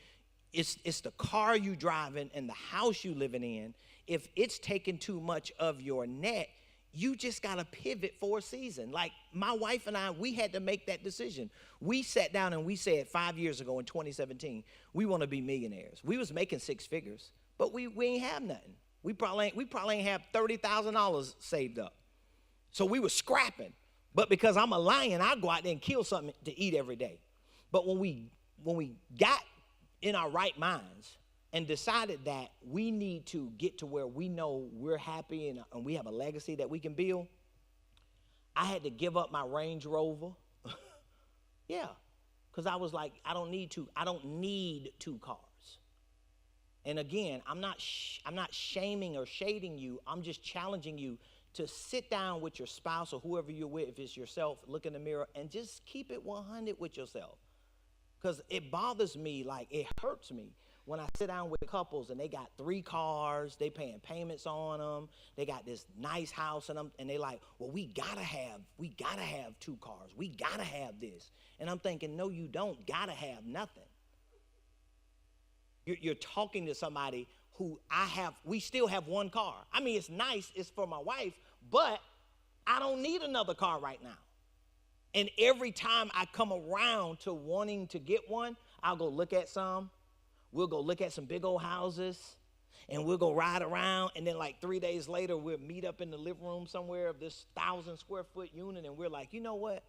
it's the car you driving and the house you living in. If it's taking too much of your net, you just got to pivot for a season. Like my wife and I, we had to make that decision. We sat down and we said 5 years ago in 2017, we want to be millionaires. We was making 6 figures, but we ain't have nothing. We probably ain't have $30,000 saved up. So we were scrapping. But because I'm a lion, I go out there and kill something to eat every day. But when we got in our right minds and decided that we need to get to where we know we're happy and we have a legacy that we can build, I had to give up my Range Rover. Yeah, because I was like, I don't need 2 cars. And again, I'm not shaming or shading you. I'm just challenging you to sit down with your spouse or whoever you're with, if it's yourself, look in the mirror and just keep it 100 with yourself. Because it bothers me, like it hurts me when I sit down with couples and they got 3 cars, they paying payments on them, they got this nice house and they like, well, we gotta have 2 cars, we gotta have this. And I'm thinking, no, you don't gotta have nothing. You're talking to somebody who we still have 1 car. I mean, it's nice, it's for my wife, but I don't need another car right now. And every time I come around to wanting to get one, I'll go look at some. We'll go look at some big old houses, and we'll go ride around. And then like 3 days later, we'll meet up in the living room somewhere of this 1,000 square foot unit, and we're like, you know what?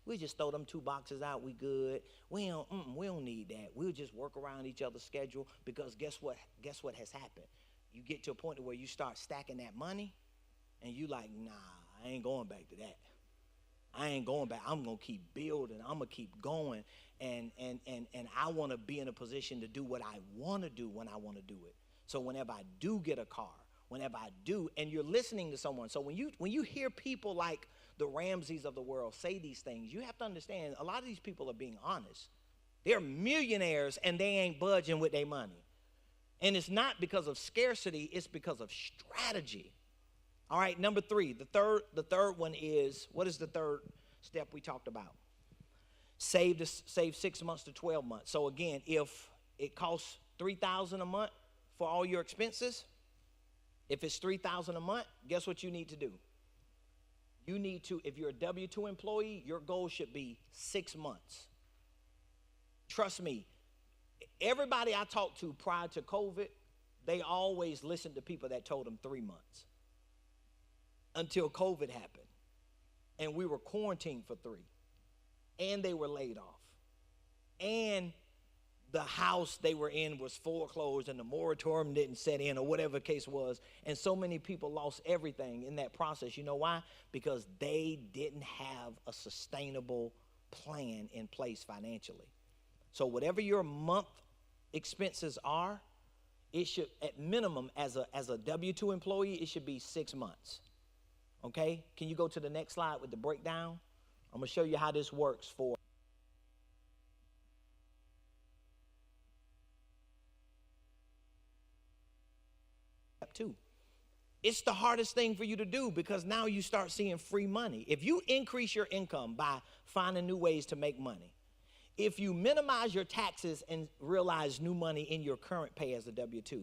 We just throw them 2 boxes out. We good. We don't need that. We'll just work around each other's schedule because guess what? Guess what has happened? You get to a point where you start stacking that money, and you like, nah, I ain't going back to that. I ain't going back. I'm going to keep building. I'm going to keep going. And I want to be in a position to do what I want to do when I want to do it. So whenever I do get a car, whenever I do, and you're listening to someone. So when you hear people like the Ramseys of the world say these things, you have to understand a lot of these people are being honest. They're millionaires and they ain't budging with their money. And it's not because of scarcity. It's because of strategy. All right, number 3, the third one is, what is the third step we talked about? Save 6 months to 12 months. So again, if it costs $3,000 a month for all your expenses, if it's $3,000 a month, guess what you need to do? You need to, if you're a W-2 employee, your goal should be 6 months. Trust me, everybody I talked to prior to COVID, they always listened to people that told them 3 months. Until COVID happened, and we were quarantined for 3, and they were laid off, and the house they were in was foreclosed and the moratorium didn't set in or whatever the case was. And so many people lost everything in that process. You know why? Because they didn't have a sustainable plan in place financially. So whatever your month expenses are, it should, at minimum, as a W-2 employee, it should be 6 months. Okay? Can you go to the next slide with the breakdown? I'm going to show you how this works for step 2. It's the hardest thing for you to do because now you start seeing free money. If you increase your income by finding new ways to make money, if you minimize your taxes and realize new money in your current pay as a W-2,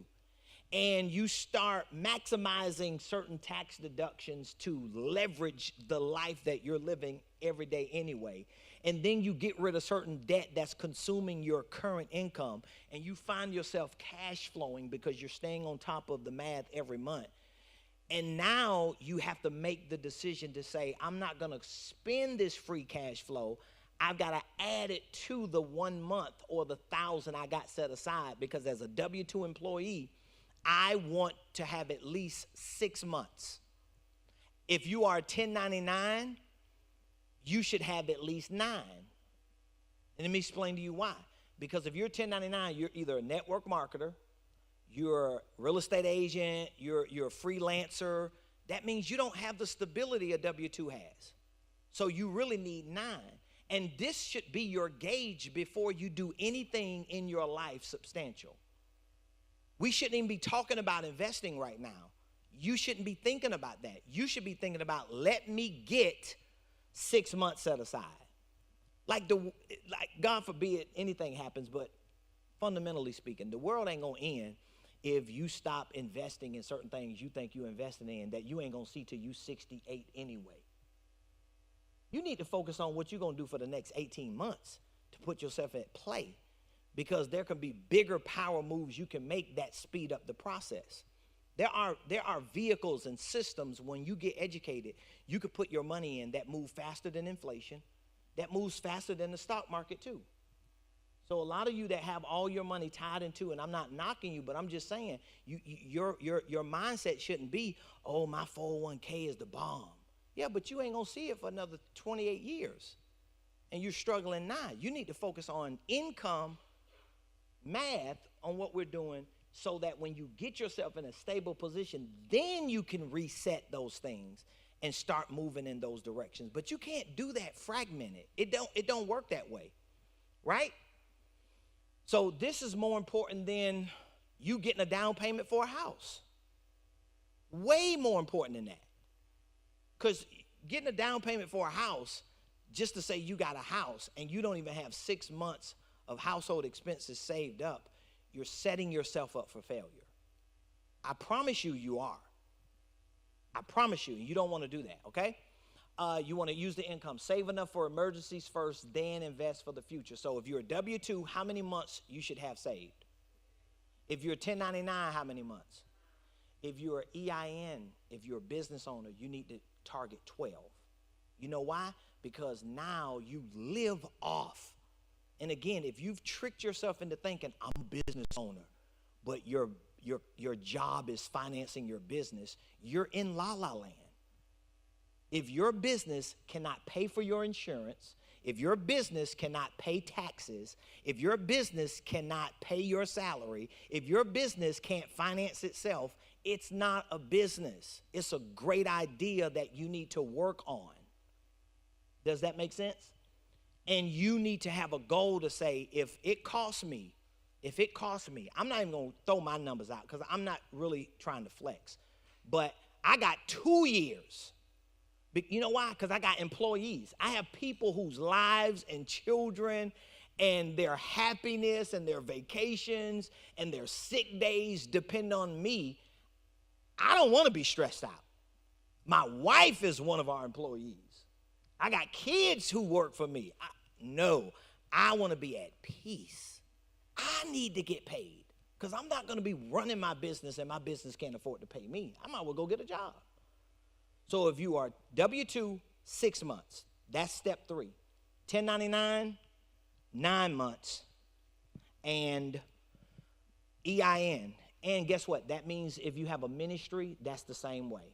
and you start maximizing certain tax deductions to leverage the life that you're living every day anyway, and then you get rid of certain debt that's consuming your current income, and you find yourself cash flowing because you're staying on top of the math every month, and now you have to make the decision to say, I'm not going to spend this free cash flow. I've got to add it to the 1 month or the $1,000 I got set aside, because as a W-2 employee, I want to have at least 6 months. If you are 1099, you should have at least 9. And let me explain to you why. Because if you're 1099, you're either a network marketer, you're a real estate agent, you're a freelancer. That means you don't have the stability a W-2 has. So you really need 9. And this should be your gauge before you do anything in your life substantial. We shouldn't even be talking about investing right now. You shouldn't be thinking about that. You should be thinking about, let me get 6 months set aside. Like God forbid anything happens, but fundamentally speaking, the world ain't gonna end if you stop investing in certain things you think you're investing in that you ain't gonna see till you 68 anyway. You need to focus on what you're gonna do for the next 18 months to put yourself at play, because there can be bigger power moves you can make that speed up the process. There are vehicles and systems when you get educated, you could put your money in that move faster than inflation, that moves faster than the stock market too. So a lot of you that have all your money tied into, and I'm not knocking you, but I'm just saying, your mindset shouldn't be, oh, my 401k is the bomb. Yeah, but you ain't gonna see it for another 28 years. And you're struggling now. You need to focus on income, math on what we're doing, so that when you get yourself in a stable position, then you can reset those things and start moving in those directions. But you can't do that fragmented. It don't work that way, right? So this is more important than you getting a down payment for a house. Way more important than that. Because getting a down payment for a house, just to say you got a house and you don't even have 6 months of household expenses saved up, you're setting yourself up for failure. I promise you, you are. I promise you, you don't want to do that, okay? You want to use the income. Save enough for emergencies first, then invest for the future. So if you're a W-2, how many months you should have saved? If you're a 1099, how many months? If you're an EIN, if you're a business owner, you need to target 12. You know why? Because now you live off. And again, if you've tricked yourself into thinking, I'm a business owner, but your job is financing your business, you're in la-la land. If your business cannot pay for your insurance, if your business cannot pay taxes, if your business cannot pay your salary, if your business can't finance itself, it's not a business. It's a great idea that you need to work on. Does that make sense? And you need to have a goal to say, if it costs me, I'm not even going to throw my numbers out because I'm not really trying to flex. But I got 2 years. You know why? Because I got employees. I have people whose lives and children and their happiness and their vacations and their sick days depend on me. I don't want to be stressed out. My wife is one of our employees. I got kids who work for me. No, I want to be at peace. I need to get paid because I'm not going to be running my business and my business can't afford to pay me. I might as well go get a job. So if you are W-2, 6 months, that's step 3. 1099, 9 months. and EIN. And guess what? That means if you have a ministry, that's the same way.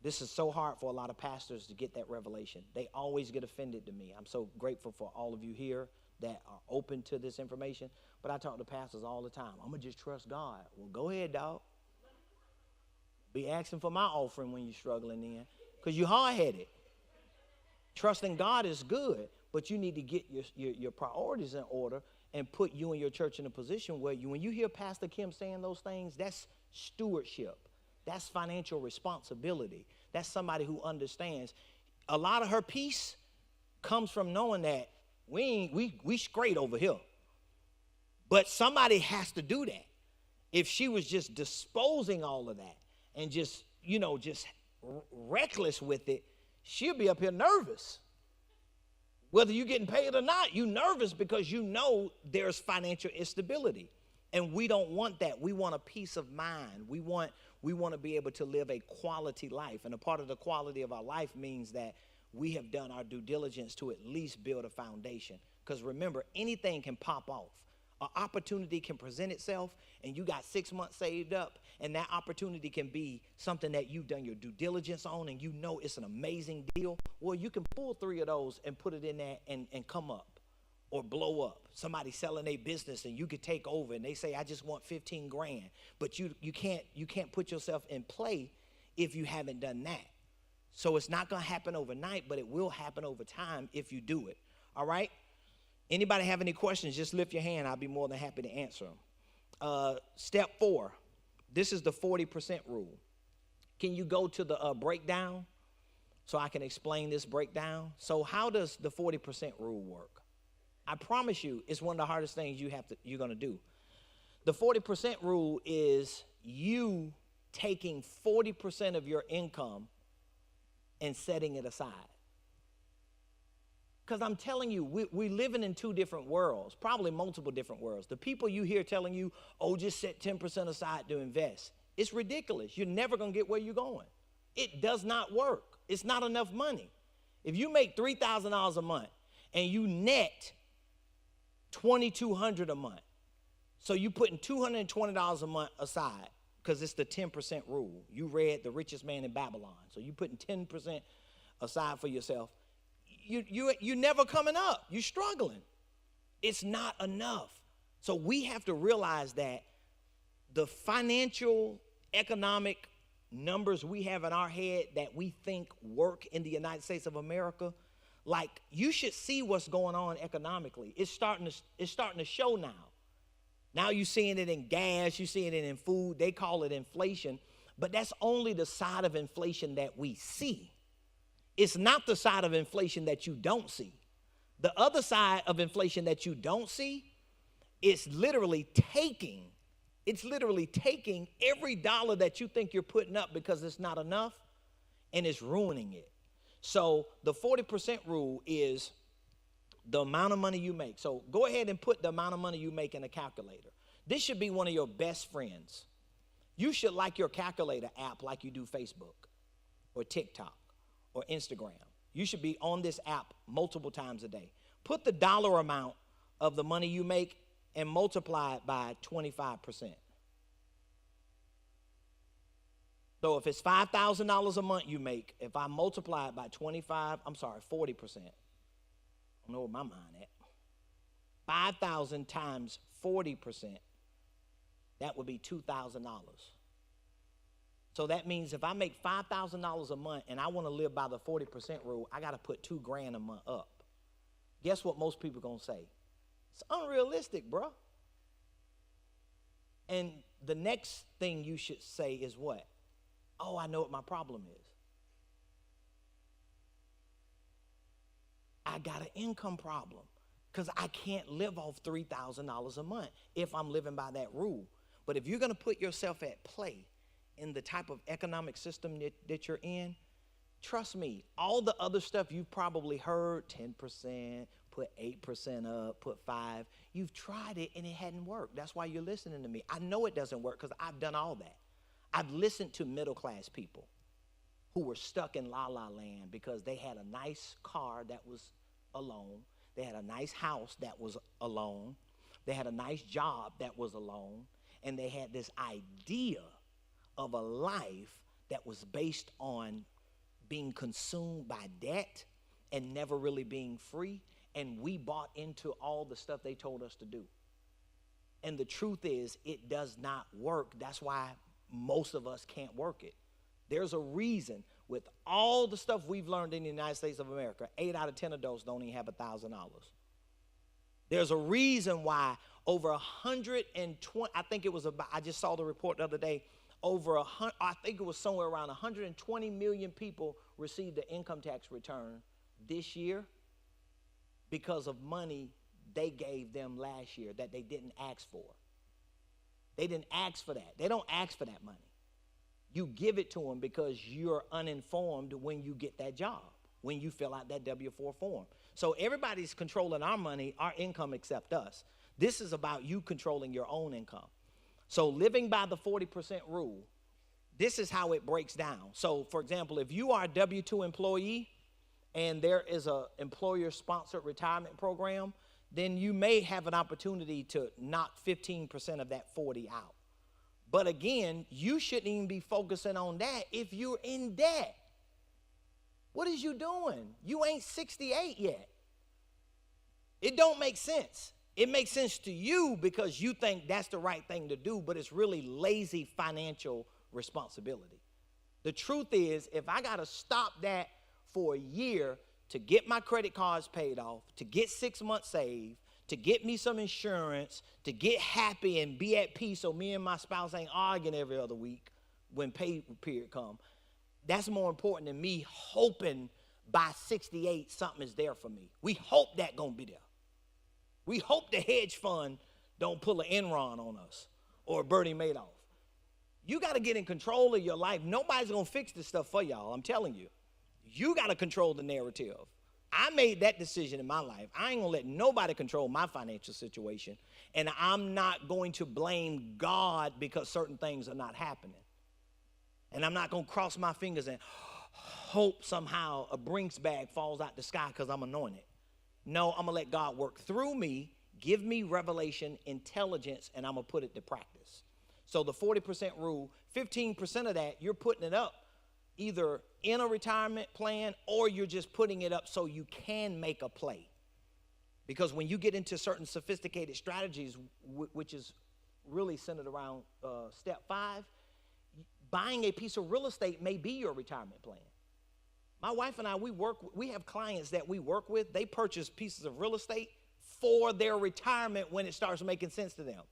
This is so hard for a lot of pastors to get that revelation. They always get offended to me. I'm so grateful for all of you here that are open to this information. But I talk to pastors all the time. I'm going to just trust God. Well, go ahead, dog. Be asking for my offering when you're struggling in, because you're hard-headed. Trusting God is good, but you need to get your priorities in order and put you and your church in a position where when you hear Pastor Kim saying those things, that's stewardship. That's financial responsibility. That's somebody who understands. A lot of her peace comes from knowing that we straight over here. But somebody has to do that. If she was just disposing all of that and just reckless with it, she'll be up here nervous. Whether you're getting paid or not, you're nervous because you know there's financial instability. And we don't want that. We want a peace of mind. We want to be able to live a quality life. And a part of the quality of our life means that we have done our due diligence to at least build a foundation. Because remember, anything can pop off. An opportunity can present itself, and you got 6 months saved up, and that opportunity can be something that you've done your due diligence on, and you know it's an amazing deal. Well, you can pull 3 of those and put it in there and come up or blow up. Somebody selling their business, and you could take over, and they say, I just want 15 grand. But you can't put yourself in play if you haven't done that. So it's not going to happen overnight, but it will happen over time if you do it. All right? Anybody have any questions, just lift your hand. I'll be more than happy to answer them. Step 4, this is the 40% rule. Can you go to the breakdown so I can explain this breakdown? So how does the 40% rule work? I promise you it's one of the hardest things you're going to do. The 40% rule is you taking 40% of your income and setting it aside. Because I'm telling you, we're living in 2 different worlds, probably multiple different worlds. The people you hear telling you, oh, just set 10% aside to invest. It's ridiculous. You're never going to get where you're going. It does not work. It's not enough money. If you make $3,000 a month and you net $2,200 a month, so you're putting $220 a month aside because it's the 10% rule. You read The Richest Man in Babylon. So you're putting 10% aside for yourself. You're never coming up. You're struggling. It's not enough. So we have to realize that the financial, economic numbers we have in our head that we think work in the United States of America, like you should see what's going on economically. It's starting to show now. Now you're seeing it in gas. You're seeing it in food. They call it inflation. But that's only the side of inflation that we see. It's not the side of inflation that you don't see. The other side of inflation that you don't see is literally taking every dollar that you think you're putting up because it's not enough, and it's ruining it. So the 40% rule is the amount of money you make. So go ahead and put the amount of money you make in a calculator. This should be one of your best friends. You should like your calculator app like you do Facebook or TikTok or Instagram. You should be on this app multiple times a day. Put the dollar amount of the money you make and multiply it by 25%. So if it's $5,000 a month you make, if I multiply it by 40%. I don't know where my mind at. 5,000 times 40%, that would be $2,000. So that means if I make $5,000 a month and I want to live by the 40% rule, I got to put $2,000 a month up. Guess what most people going to say? It's unrealistic, bro. And the next thing you should say is what? Oh, I know what my problem is. I got an income problem because I can't live off $3,000 a month if I'm living by that rule. But if you're going to put yourself at play in the type of economic system that you're in, trust me, all the other stuff you've probably heard, 10%, put 8% up, put 5%, you've tried it and it hadn't worked. That's why you're listening to me. I know it doesn't work because I've done all that. I've listened to middle-class people who were stuck in la-la land because they had a nice car that was alone. They had a nice house that was alone. They had a nice job that was alone, and they had this idea of a life that was based on being consumed by debt and never really being free. And we bought into all the stuff they told us to do. And the truth is, it does not work. That's why most of us can't work it. There's a reason with all the stuff we've learned in the United States of America, 8 out of 10 adults don't even have $1,000. There's a reason why over 120, I think it was about, I just saw the report the other day, I think it was somewhere around 120 million people received the income tax return this year because of money they gave them last year that they didn't ask for. They didn't ask for that. They don't ask for that money. You give it to them because you're uninformed when you get that job, when you fill out that W-4 form. So everybody's controlling our money, our income except us. This is about you controlling your own income. So living by the 40% rule, this is how it breaks down. So, for example, if you are a W-2 employee and there is an employer-sponsored retirement program, then you may have an opportunity to knock 15% of that 40 out. But again, you shouldn't even be focusing on that if you're in debt. What is you doing? You ain't 68 yet. It don't make sense. It makes sense to you because you think that's the right thing to do, but it's really lazy financial responsibility. The truth is, if I got to stop that for a year to get my credit cards paid off, to get 6 months saved, to get me some insurance, to get happy and be at peace so me and my spouse ain't arguing every other week when pay period come, that's more important than me hoping by 68 something is there for me. We hope that gonna be there. We hope the hedge fund don't pull an Enron on us or Bernie Madoff. You got to get in control of your life. Nobody's going to fix this stuff for y'all, I'm telling you. You got to control the narrative. I made that decision in my life. I ain't going to let nobody control my financial situation. And I'm not going to blame God because certain things are not happening. And I'm not going to cross my fingers and hope somehow a Brinks bag falls out the sky because I'm anointed. No, I'm going to let God work through me, give me revelation, intelligence, and I'm going to put it to practice. So the 40% rule, 15% of that, you're putting it up either in a retirement plan or you're just putting it up so you can make a play. Because when you get into certain sophisticated strategies, which is really centered around step 5, buying a piece of real estate may be your retirement plan. My wife and I, we have clients that we work with. They purchase pieces of real estate for their retirement when it starts making sense to them.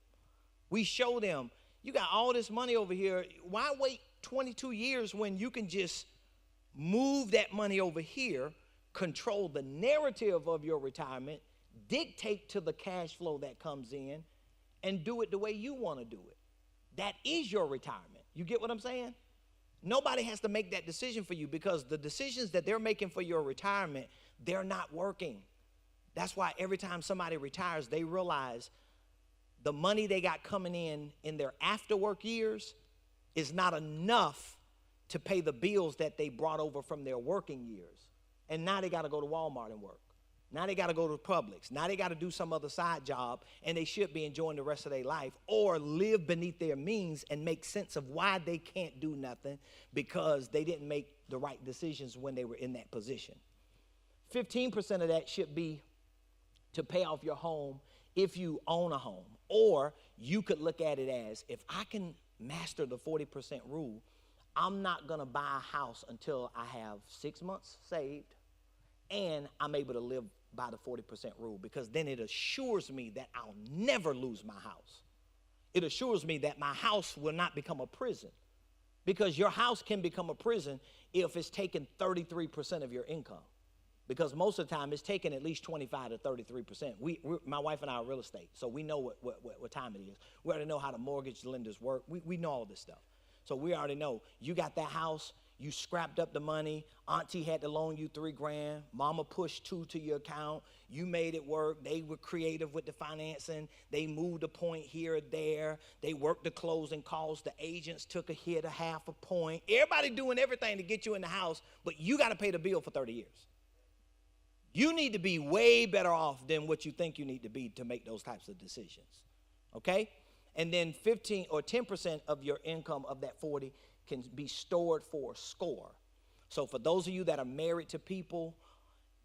We show them, you got all this money over here. Why wait 22 years when you can just move that money over here, control the narrative of your retirement, dictate to the cash flow that comes in, and do it the way you want to do it. That is your retirement. You get what I'm saying? Nobody has to make that decision for you because the decisions that they're making for your retirement, they're not working. That's why every time somebody retires, they realize the money they got coming in their after work years is not enough to pay the bills that they brought over from their working years. And now they got to go to Walmart and work. Now they got to go to Publix. Now they got to do some other side job, and they should be enjoying the rest of their life or live beneath their means and make sense of why they can't do nothing because they didn't make the right decisions when they were in that position. 15% of that should be to pay off your home if you own a home. Or you could look at it as, if I can master the 40% rule, I'm not going to buy a house until I have 6 months saved and I'm able to live by the 40% rule, because then it assures me that I'll never lose my house. It assures me that my house will not become a prison, because your house can become a prison if it's taking 33% of your income, because most of the time it's taking at least 25 to 33%. My wife and I are real estate, so we know what time it is. We already know how the mortgage lenders work. We know all this stuff. So we already know you got that house, you scrapped up the money, auntie had to loan you $3,000, mama pushed $2 to your account, you made it work, they were creative with the financing, they moved a point here or there, they worked the closing costs, the agents took a hit, a half a point, everybody doing everything to get you in the house, but you got to pay the bill for 30 years. You need to be way better off than what you think you need to be to make those types of decisions, okay? And then 15 or 10% of your income of that 40 can be stored for a score. So for those of you that are married to people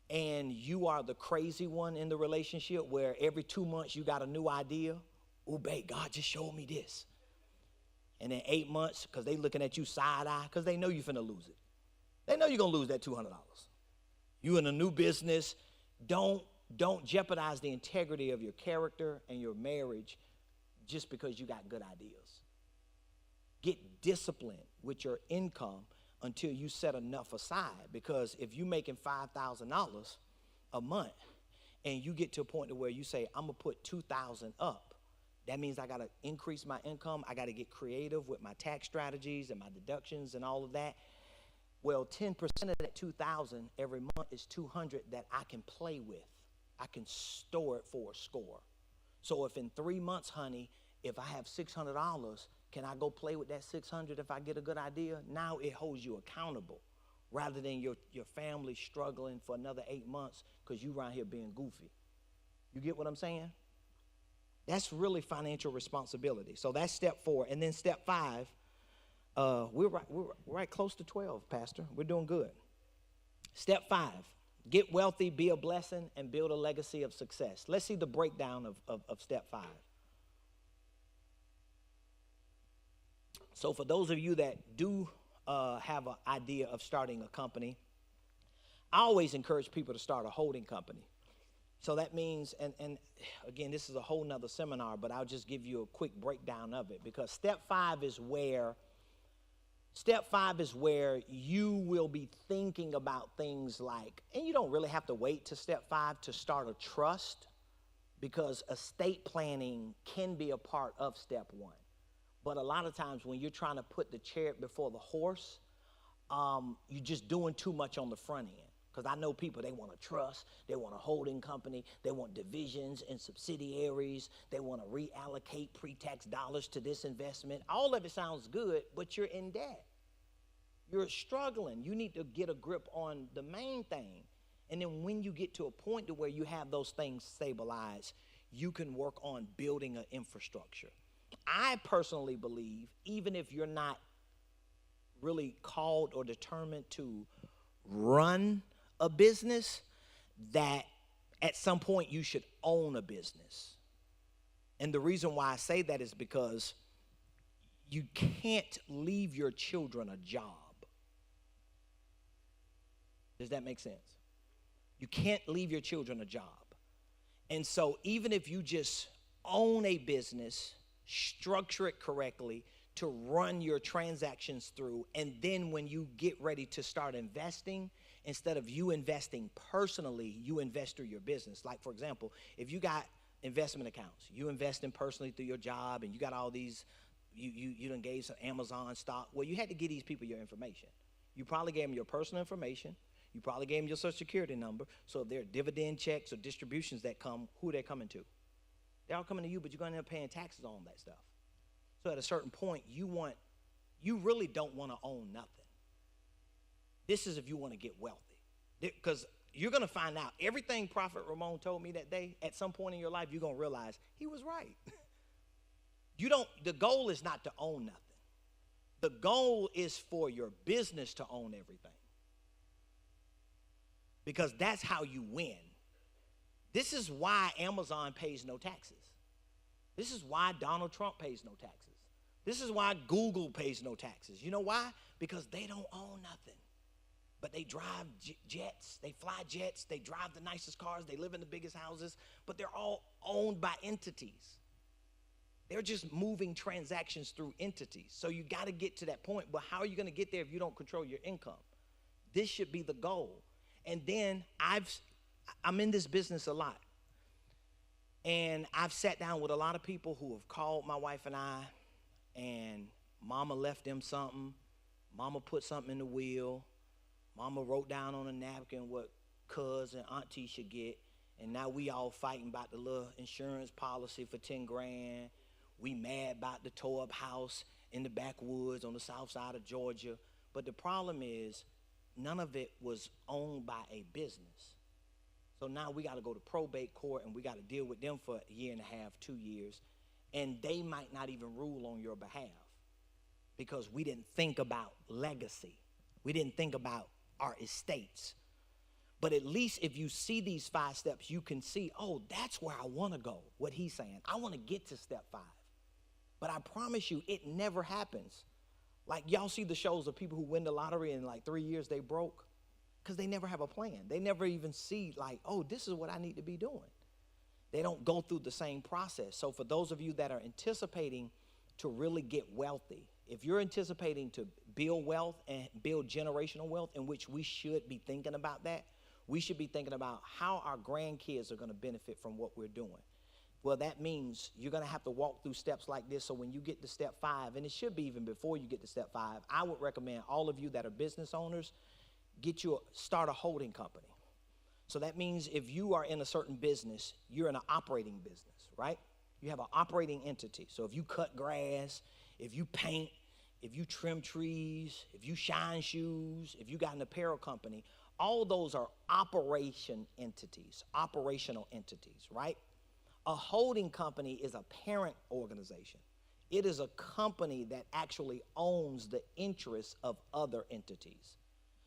and you are the crazy one in the relationship where every 2 months you got a new idea, oh, babe, God just showed me this. And then 8 months, because they looking at you side-eye, because they know you finna lose it. They know you're going to lose that $200. You in a new business, don't jeopardize the integrity of your character and your marriage just because you got good ideas. Get disciplined with your income until you set enough aside, because if you're making $5,000 a month and you get to a point where you say, I'm going to put $2,000 up, that means I got to increase my income. I got to get creative with my tax strategies and my deductions and all of that. Well, 10% of that $2,000 every month is $200 that I can play with. I can store it for a score. So if in 3 months, honey, if I have $600, can I go play with that $600 if I get a good idea? Now it holds you accountable rather than your family struggling for another 8 months because you around here being goofy. You get what I'm saying? That's really financial responsibility. So that's step 4. And then step 5, we're right close to 12, Pastor. We're doing good. Step 5, get wealthy, be a blessing, and build a legacy of success. Let's see the breakdown of step 5. So for those of you that do have an idea of starting a company, I always encourage people to start a holding company. So that means, and again, this is a whole nother seminar, but I'll just give you a quick breakdown of it, because step 5 is where you will be thinking about things like, and you don't really have to wait to step 5 to start a trust, because estate planning can be a part of step 1. But a lot of times when you're trying to put the chariot before the horse, you're just doing too much on the front end. Because I know people, they want a trust, they want a holding company, they want divisions and subsidiaries, they want to reallocate pre-tax dollars to this investment. All of it sounds good, but you're in debt. You're struggling. You need to get a grip on the main thing. And then when you get to a point to where you have those things stabilized, you can work on building an infrastructure. I personally believe, even if you're not really called or determined to run a business, that at some point you should own a business. And the reason why I say that is because you can't leave your children a job. Does that make sense? You can't leave your children a job. And so even if you just own a business, structure it correctly to run your transactions through, and then when you get ready to start investing, instead of you investing personally, you invest through your business. Like, for example, if you got investment accounts, you invest in personally through your job, and you got all these, you done gave some Amazon stock. Well, you had to give these people your information. You probably gave them your personal information. You probably gave them your social security number. So if there are dividend checks or distributions that come, who are they coming to? They're all coming to you, but you're going to end up paying taxes on that stuff. So at a certain point, you really don't want to own nothing. This is if you want to get wealthy. Because you're going to find out everything Prophet Ramone told me that day, at some point in your life, you're going to realize he was right. The goal is not to own nothing. The goal is for your business to own everything. Because that's how you win. This is why Amazon pays no taxes. This is why Donald Trump pays no taxes. This is why Google pays no taxes. You know why? Because they don't own nothing. But they drive jets, they fly jets, they drive the nicest cars, they live in the biggest houses, but they're all owned by entities. They're just moving transactions through entities. So you got to get to that point. But how are you going to get there if you don't control your income? This should be the goal. And then I'm in this business a lot. And I've sat down with a lot of people who have called my wife and I, and mama left them something. Mama put something in the will. Mama wrote down on a napkin what cuz and auntie should get. And now we all fighting about the little insurance policy for 10 grand. We mad about the tore up house in the backwoods on the south side of Georgia. But the problem is, none of it was owned by a business. So now we got to go to probate court and we got to deal with them for a year and a half, 2 years. And they might not even rule on your behalf because we didn't think about legacy. We didn't think about our estates. But at least if you see these 5 steps, you can see, oh, that's where I want to go, what he's saying. I want to get to step 5. But I promise you, it never happens. Like y'all see the shows of people who win the lottery and like 3 years they broke because they never have a plan. They never even see like, oh, this is what I need to be doing. They don't go through the same process. So for those of you that are anticipating to really get wealthy, if you're anticipating to build wealth and build generational wealth, in which we should be thinking about that, we should be thinking about how our grandkids are going to benefit from what we're doing. Well, that means you're going to have to walk through steps like this. So when you get to step 5, and it should be even before you get to step 5, I would recommend all of you that are business owners, start a holding company. So that means if you are in a certain business, you're in an operating business, right? You have an operating entity. So if you cut grass, if you paint, if you trim trees, if you shine shoes, if you got an apparel company, all those are operational entities, right? A holding company is a parent organization. It is a company that actually owns the interests of other entities.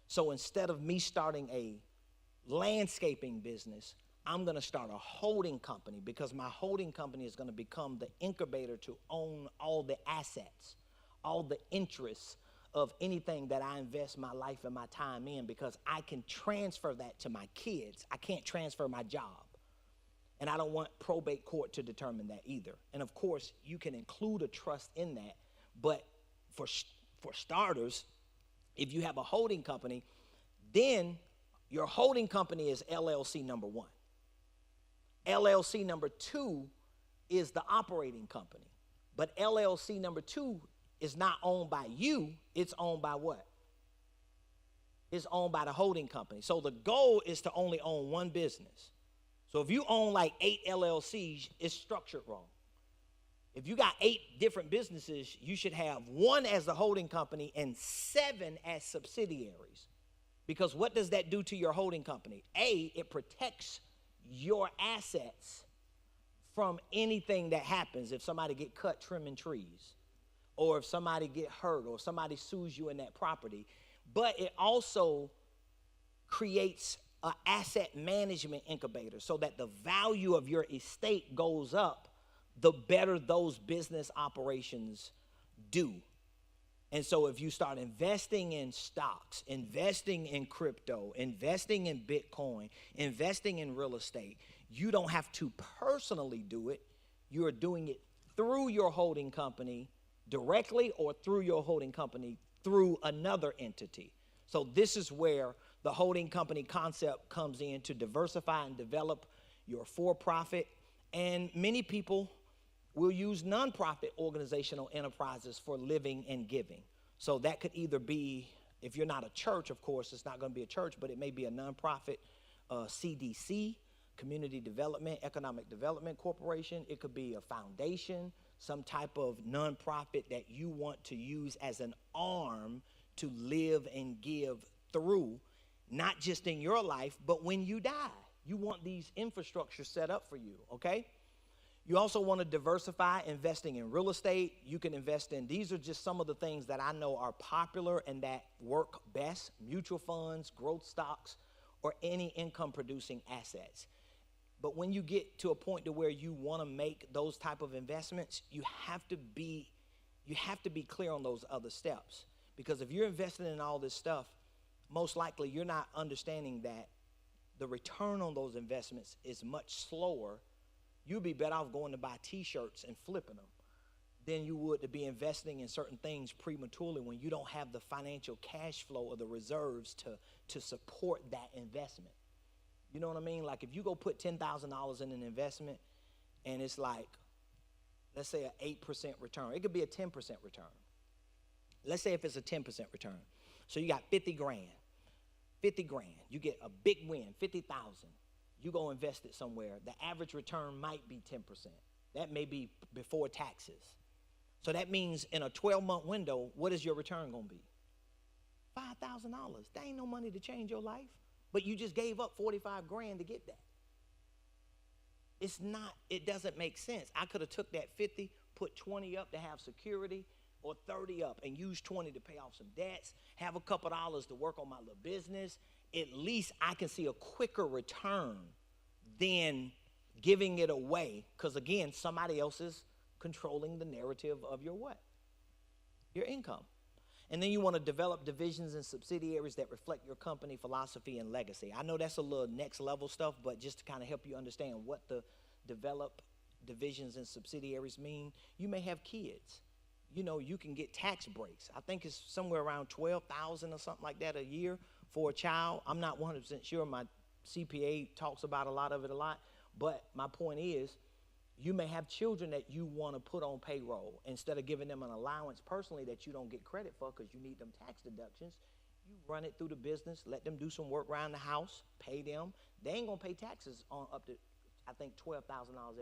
So instead of me starting a landscaping business, I'm going to start a holding company because my holding company is going to become the incubator to own all the assets, all the interests of anything that I invest my life and my time in, because I can transfer that to my kids. I can't transfer my job. And I don't want probate court to determine that either. And of course, you can include a trust in that. But for starters, if you have a holding company, then your holding company is LLC number 1. LLC number 2 is the operating company. But LLC number 2 is not owned by you. It's owned by what? It's owned by the holding company. So the goal is to only own one business. So if you own like 8 LLCs, it's structured wrong. If you got 8 different businesses, you should have 1 as the holding company and 7 as subsidiaries. Because what does that do to your holding company? A, it protects your assets from anything that happens. If somebody get cut trimming trees, or if somebody get hurt, or somebody sues you in that property. But it also creates an asset management incubator so that the value of your estate goes up the better those business operations do. And so if you start investing in stocks, investing in crypto, investing in Bitcoin, investing in real estate, you don't have to personally do it. You're doing it through your holding company directly, or through your holding company through another entity. So this is where the holding company concept comes in, to diversify and develop your for-profit. And many people will use nonprofit organizational enterprises for living and giving. So that could either be, if you're not a church, of course, it's not going to be a church, but it may be a nonprofit, CDC, Community Development, Economic Development Corporation. It could be a foundation, some type of nonprofit that you want to use as an arm to live and give through, not just in your life, but when you die. You want these infrastructures set up for you, okay? You also want to diversify, investing in real estate. You can invest in, these are just some of the things that I know are popular and that work best: mutual funds, growth stocks, or any income producing assets. But when you get to a point to where you want to make those type of investments, you have to be clear on those other steps. Because if you're investing in all this stuff, most likely you're not understanding that the return on those investments is much slower. You'd be better off going to buy t-shirts and flipping them than you would to be investing in certain things prematurely when you don't have the financial cash flow or the reserves to support that investment. You know what I mean? Like if you go put $10,000 in an investment and it's like, let's say an 8% return. It could be a 10% return. Let's say if it's a 10% return. So you got 50 grand. 50 grand. You get a big win, 50,000. You go invest it somewhere. The average return might be 10%. That may be before taxes. So that means in a 12-month window, what is your return going to be? $5,000. That ain't no money to change your life. but you just gave up 45 grand to get that. It doesn't make sense. I could have took that 50, put 20 up to have security, or 30 up and use 20 to pay off some debts, have a couple dollars to work on my little business. At least I can see a quicker return than giving it away, because again, somebody else is controlling the narrative of your what? Your income. And then you want to develop divisions and subsidiaries that reflect your company philosophy and legacy. I know that's a little next level stuff, but just to kind of help you understand what the develop divisions and subsidiaries mean, you may have kids. You know, you can get tax breaks. I think it's somewhere around $12,000 or something like that a year for a child. I'm not 100% sure. My CPA talks about a lot of it a lot. But my point is, you may have children that you want to put on payroll. Instead of giving them an allowance personally that you don't get credit for because you need them tax deductions, you run it through the business, let them do some work around the house, pay them. They ain't going to pay taxes on up to, I think, $12,000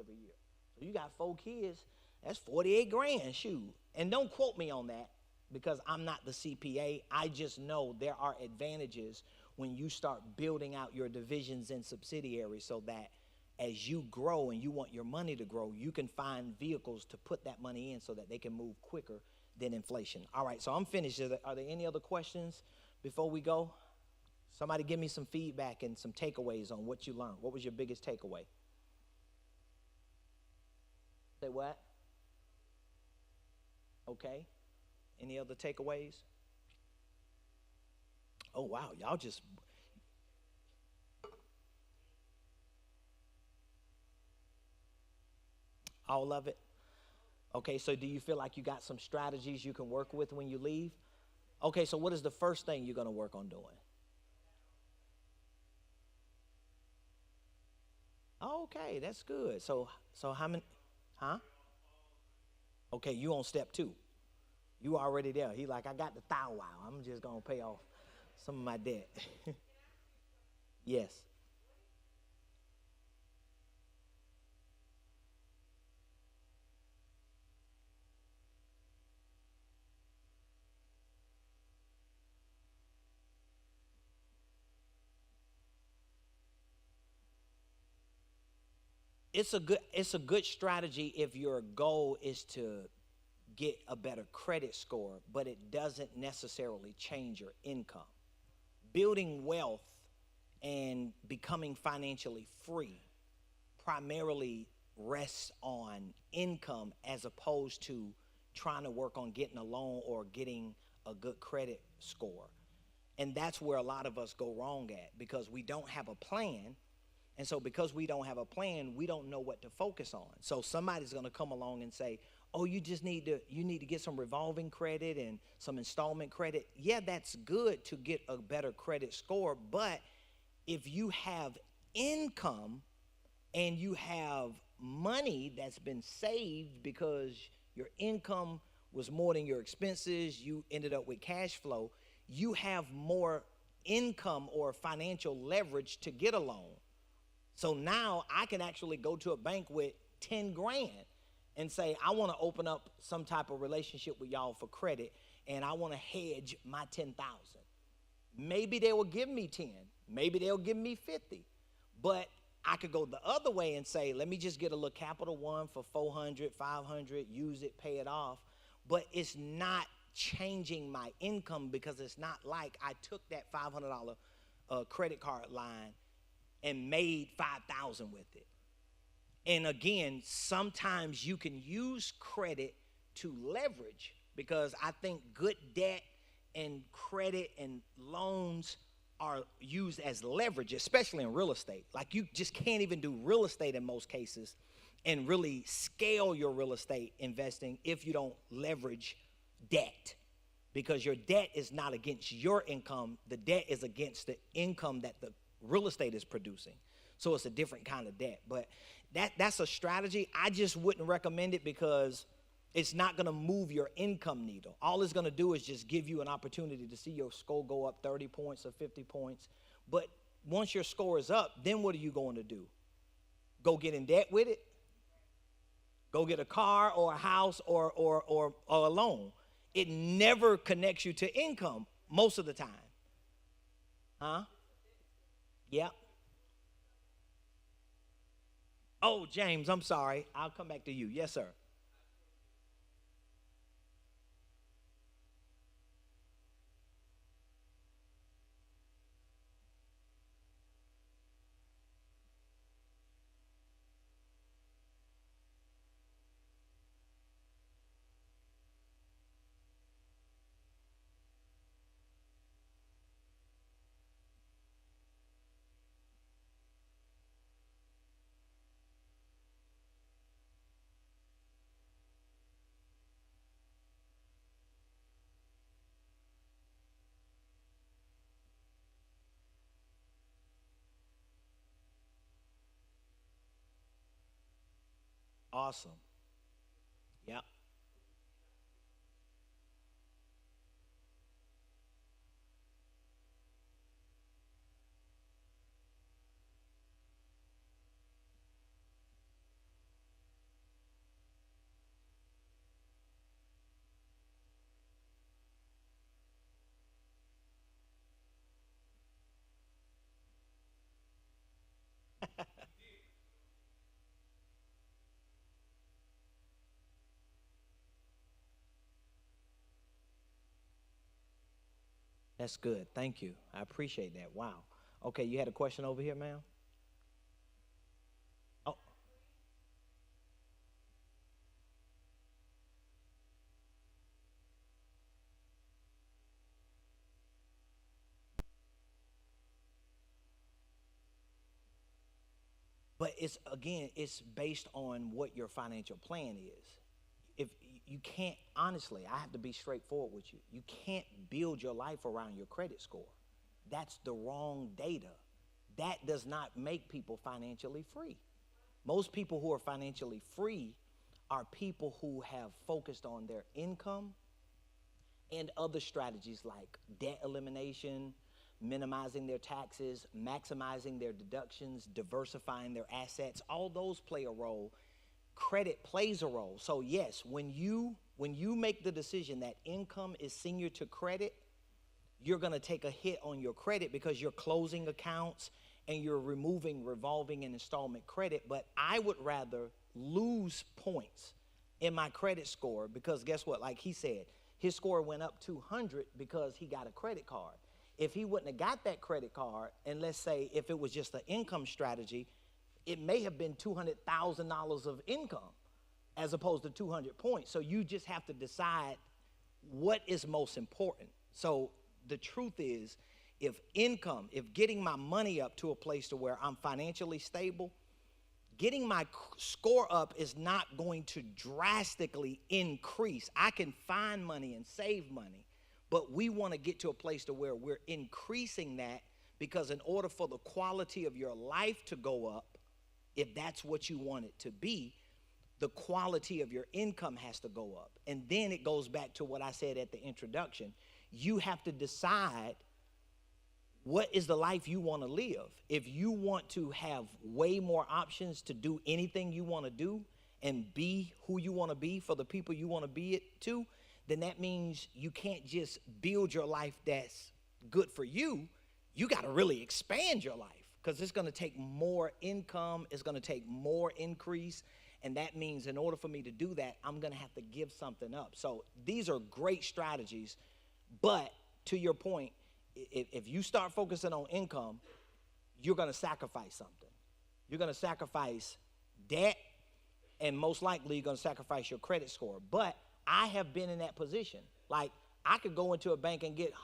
every year. So you got 4 kids, that's 48 grand, shoot. And don't quote me on that because I'm not the CPA. I just know there are advantages when you start building out your divisions and subsidiaries so that as you grow and you want your money to grow, you can find vehicles to put that money in so that they can move quicker than inflation. All right, so I'm finished. Are there any other questions before we go? Somebody give me some feedback and some takeaways on what you learned. What was your biggest takeaway? Say what? Okay. Any other takeaways? Oh, wow, y'all just... All of it? Okay, so do you feel like you got some strategies you can work with when you leave? Okay, so what is the first thing you're going to work on doing? Okay, that's good. So how many, huh? Okay, you on step 2. You already there. He like, I got the thou wow. I'm just going to pay off some of my debt. Yes. It's a good strategy if your goal is to get a better credit score, but it doesn't necessarily change your income. Building wealth and becoming financially free primarily rests on income as opposed to trying to work on getting a loan or getting a good credit score. And that's where a lot of us go wrong at, because we don't have a plan. And so because we don't have a plan, we don't know what to focus on. So somebody's going to come along and say, oh, you need to get some revolving credit and some installment credit. Yeah, that's good to get a better credit score. But if you have income and you have money that's been saved because your income was more than your expenses, you ended up with cash flow, you have more income or financial leverage to get a loan. So now I can actually go to a bank with 10 grand and say, I want to open up some type of relationship with y'all for credit, and I want to hedge my 10,000. Maybe they will give me 10. Maybe they'll give me 50. But I could go the other way and say, let me just get a little Capital One for 400, 500, use it, pay it off. But it's not changing my income, because it's not like I took that $500 credit card line and made 5,000 with it. And again, sometimes you can use credit to leverage, because I think good debt and credit and loans are used as leverage, especially in real estate. Like, you just can't even do real estate in most cases and really scale your real estate investing if you don't leverage debt, because your debt is not against your income. The debt is against the income that the real estate is producing. So it's a different kind of debt. But that's a strategy. I just wouldn't recommend it, because it's not going to move your income needle. All it's going to do is just give you an opportunity to see your score go up 30 points or 50 points. But once your score is up, then what are you going to do? Go get in debt with it? Go get a car or a house or a loan? It never connects you to income most of the time. Huh? Yep. Oh, James, I'm sorry. I'll come back to you. Yes, sir. Awesome. Yep. That's good. Thank you. I appreciate that. Wow. Okay, you had a question over here, ma'am? Oh, but it's again, it's based on what your financial plan is. If you can't, honestly, I have to be straightforward with you. You can't build your life around your credit score. That's the wrong data. That does not make people financially free. Most people who are financially free are people who have focused on their income and other strategies like debt elimination, minimizing their taxes, maximizing their deductions, diversifying their assets. All those play a role. Credit plays a role. So yes, when you make the decision that income is senior to credit, you're going to take a hit on your credit because you're closing accounts and you're removing revolving and installment credit. But I would rather lose points in my credit score because guess what? Like he said, his score went up 200 because he got a credit card. If he wouldn't have got that credit card, and let's say if it was just an income strategy, it may have been $200,000 of income as opposed to 200 points. So you just have to decide what is most important. So the truth is, if getting my money up to a place to where I'm financially stable, getting my score up is not going to drastically increase. I can find money and save money, but we want to get to a place to where we're increasing that because in order for the quality of your life to go up, if that's what you want it to be, the quality of your income has to go up. And then it goes back to what I said at the introduction. You have to decide what is the life you want to live. If you want to have way more options to do anything you want to do and be who you want to be for the people you want to be it to, then that means you can't just build your life that's good for you. You got to really expand your life because it's going to take more income. It's going to take more increase. And that means in order for me to do that, I'm going to have to give something up. So these are great strategies. But to your point, if you start focusing on income, you're going to sacrifice something. You're going to sacrifice debt, and most likely you're going to sacrifice your credit score. But I have been in that position. Like, I could go into a bank and get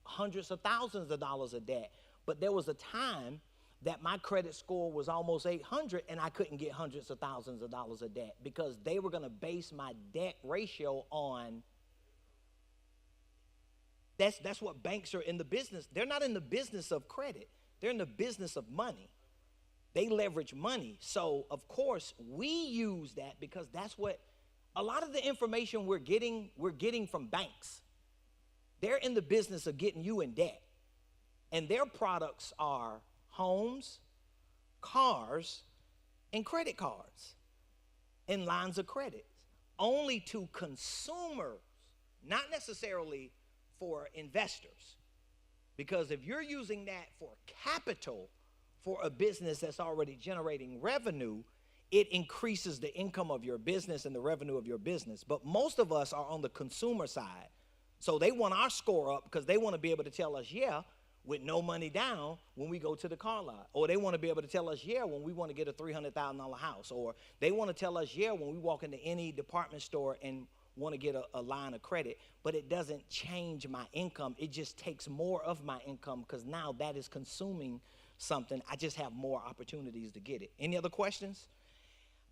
hundreds of thousands of dollars of debt, but there was a time that my credit score was almost 800 and I couldn't get hundreds of thousands of dollars of debt because they were going to base my debt ratio on. That's what banks are in the business. They're not in the business of credit. They're in the business of money. They leverage money. So, of course, we use that because that's what a lot of the information we're getting from banks. They're in the business of getting you in debt. And their products are homes, cars, and credit cards, and lines of credit. Only to consumers, not necessarily for investors. Because if you're using that for capital, for a business that's already generating revenue, it increases the income of your business and the revenue of your business. But most of us are on the consumer side. So they want our score up because they want to be able to tell us, yeah, with no money down when we go to the car lot. Or they want to be able to tell us, yeah, when we want to get a $300,000 house. Or they want to tell us, yeah, when we walk into any department store and want to get a line of credit. But it doesn't change my income. It just takes more of my income because now that is consuming something. I just have more opportunities to get it. Any other questions?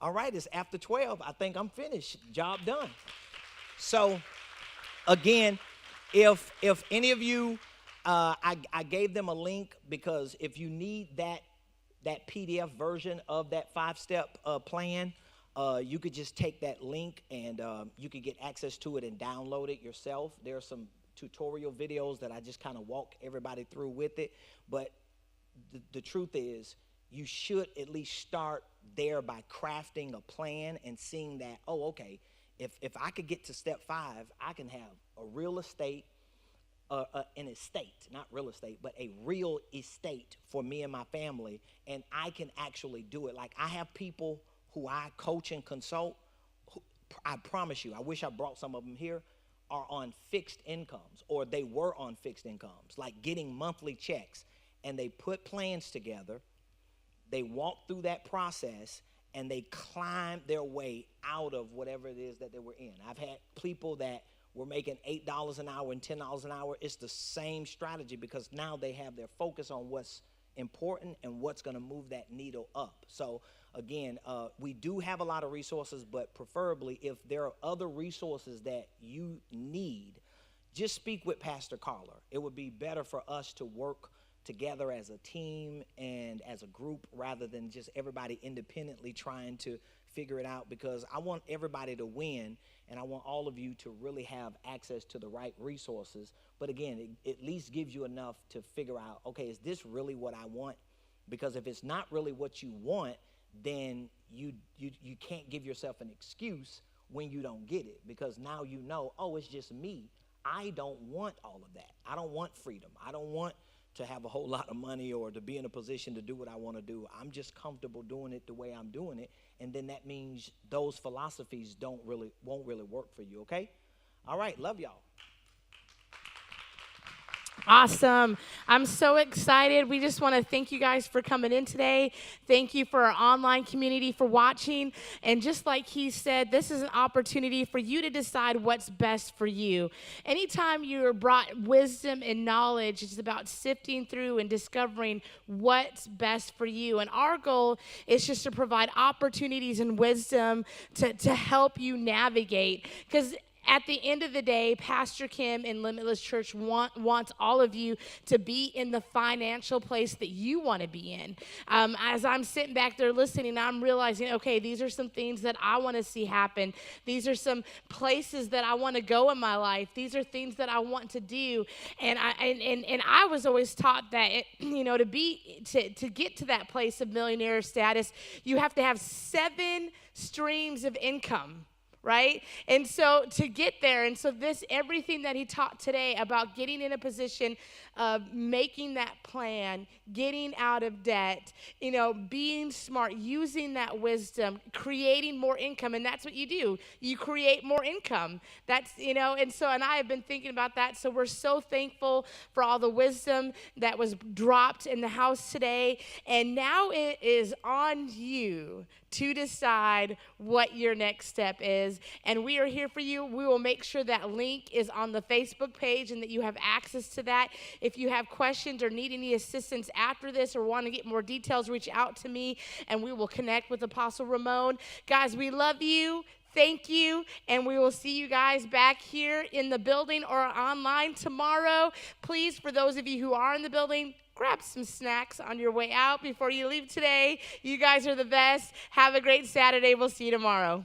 All right, it's after 12. I think I'm finished. Job done. So, again, if any of you, I gave them a link because if you need that PDF version of that 5-step plan, you could just take that link and you could get access to it and download it yourself. There are some tutorial videos that I just kind of walk everybody through with it. But the truth is, you should at least start there by crafting a plan and seeing that, oh, okay, if I could get to step 5, I can have a real estate, an estate, not real estate, but a real estate for me and my family, and I can actually do it. Like I have people who I coach and consult, who, I promise you, I wish I brought some of them here, are on fixed incomes, or they were on fixed incomes, like getting monthly checks, and they put plans together. They walk through that process and they climb their way out of whatever it is that they were in. I've had people that were making $8 an hour and $10 an hour. It's the same strategy because now they have their focus on what's important and what's going to move that needle up. So again, we do have a lot of resources, but preferably if there are other resources that you need, just speak with Pastor Carla. It would be better for us to work together as a team and as a group rather than just everybody independently trying to figure it out, because I want everybody to win and I want all of you to really have access to the right resources. But again, it at least gives you enough to figure out, okay, is this really what I want? Because if it's not really what you want, then you can't give yourself an excuse when you don't get it, because now you know, oh, it's just me. I don't want all of that. I don't want freedom. I don't want to have a whole lot of money or to be in a position to do what I want to do. I'm just comfortable doing it the way I'm doing it. And then that means those philosophies won't really work for you, okay? All right, love y'all. Awesome. I'm so excited. We just want to thank you guys for coming in today. Thank you for our online community for watching. And just like he said, this is an opportunity for you to decide what's best for you. Anytime you're brought wisdom and knowledge, it's about sifting through and discovering what's best for you. And our goal is just to provide opportunities and wisdom to help you navigate. Because at the end of the day, Pastor Kim and Limitless Church wants all of you to be in the financial place that you want to be in. As I'm sitting back there listening, I'm realizing, okay, these are some things that I want to see happen. These are some places that I want to go in my life. These are things that I want to do. And I was always taught that, to get to that place of millionaire status, you have to have 7 streams of income. Right? And so to get there, and so everything that he taught today about getting in a position of making that plan, getting out of debt, being smart, using that wisdom, creating more income, and that's what you do. You create more income. That's, and I have been thinking about that, so we're so thankful for all the wisdom that was dropped in the house today, and now it is on you to decide what your next step is. And we are here for you. We will make sure that link is on the Facebook page and that you have access to that. If you have questions or need any assistance after this or want to get more details, reach out to me and we will connect with Apostle Ramone. Guys, we love you. Thank you, and we will see you guys back here in the building or online tomorrow. Please, for those of you who are in the building, grab some snacks on your way out before you leave today. You guys are the best. Have a great Saturday. We'll see you tomorrow.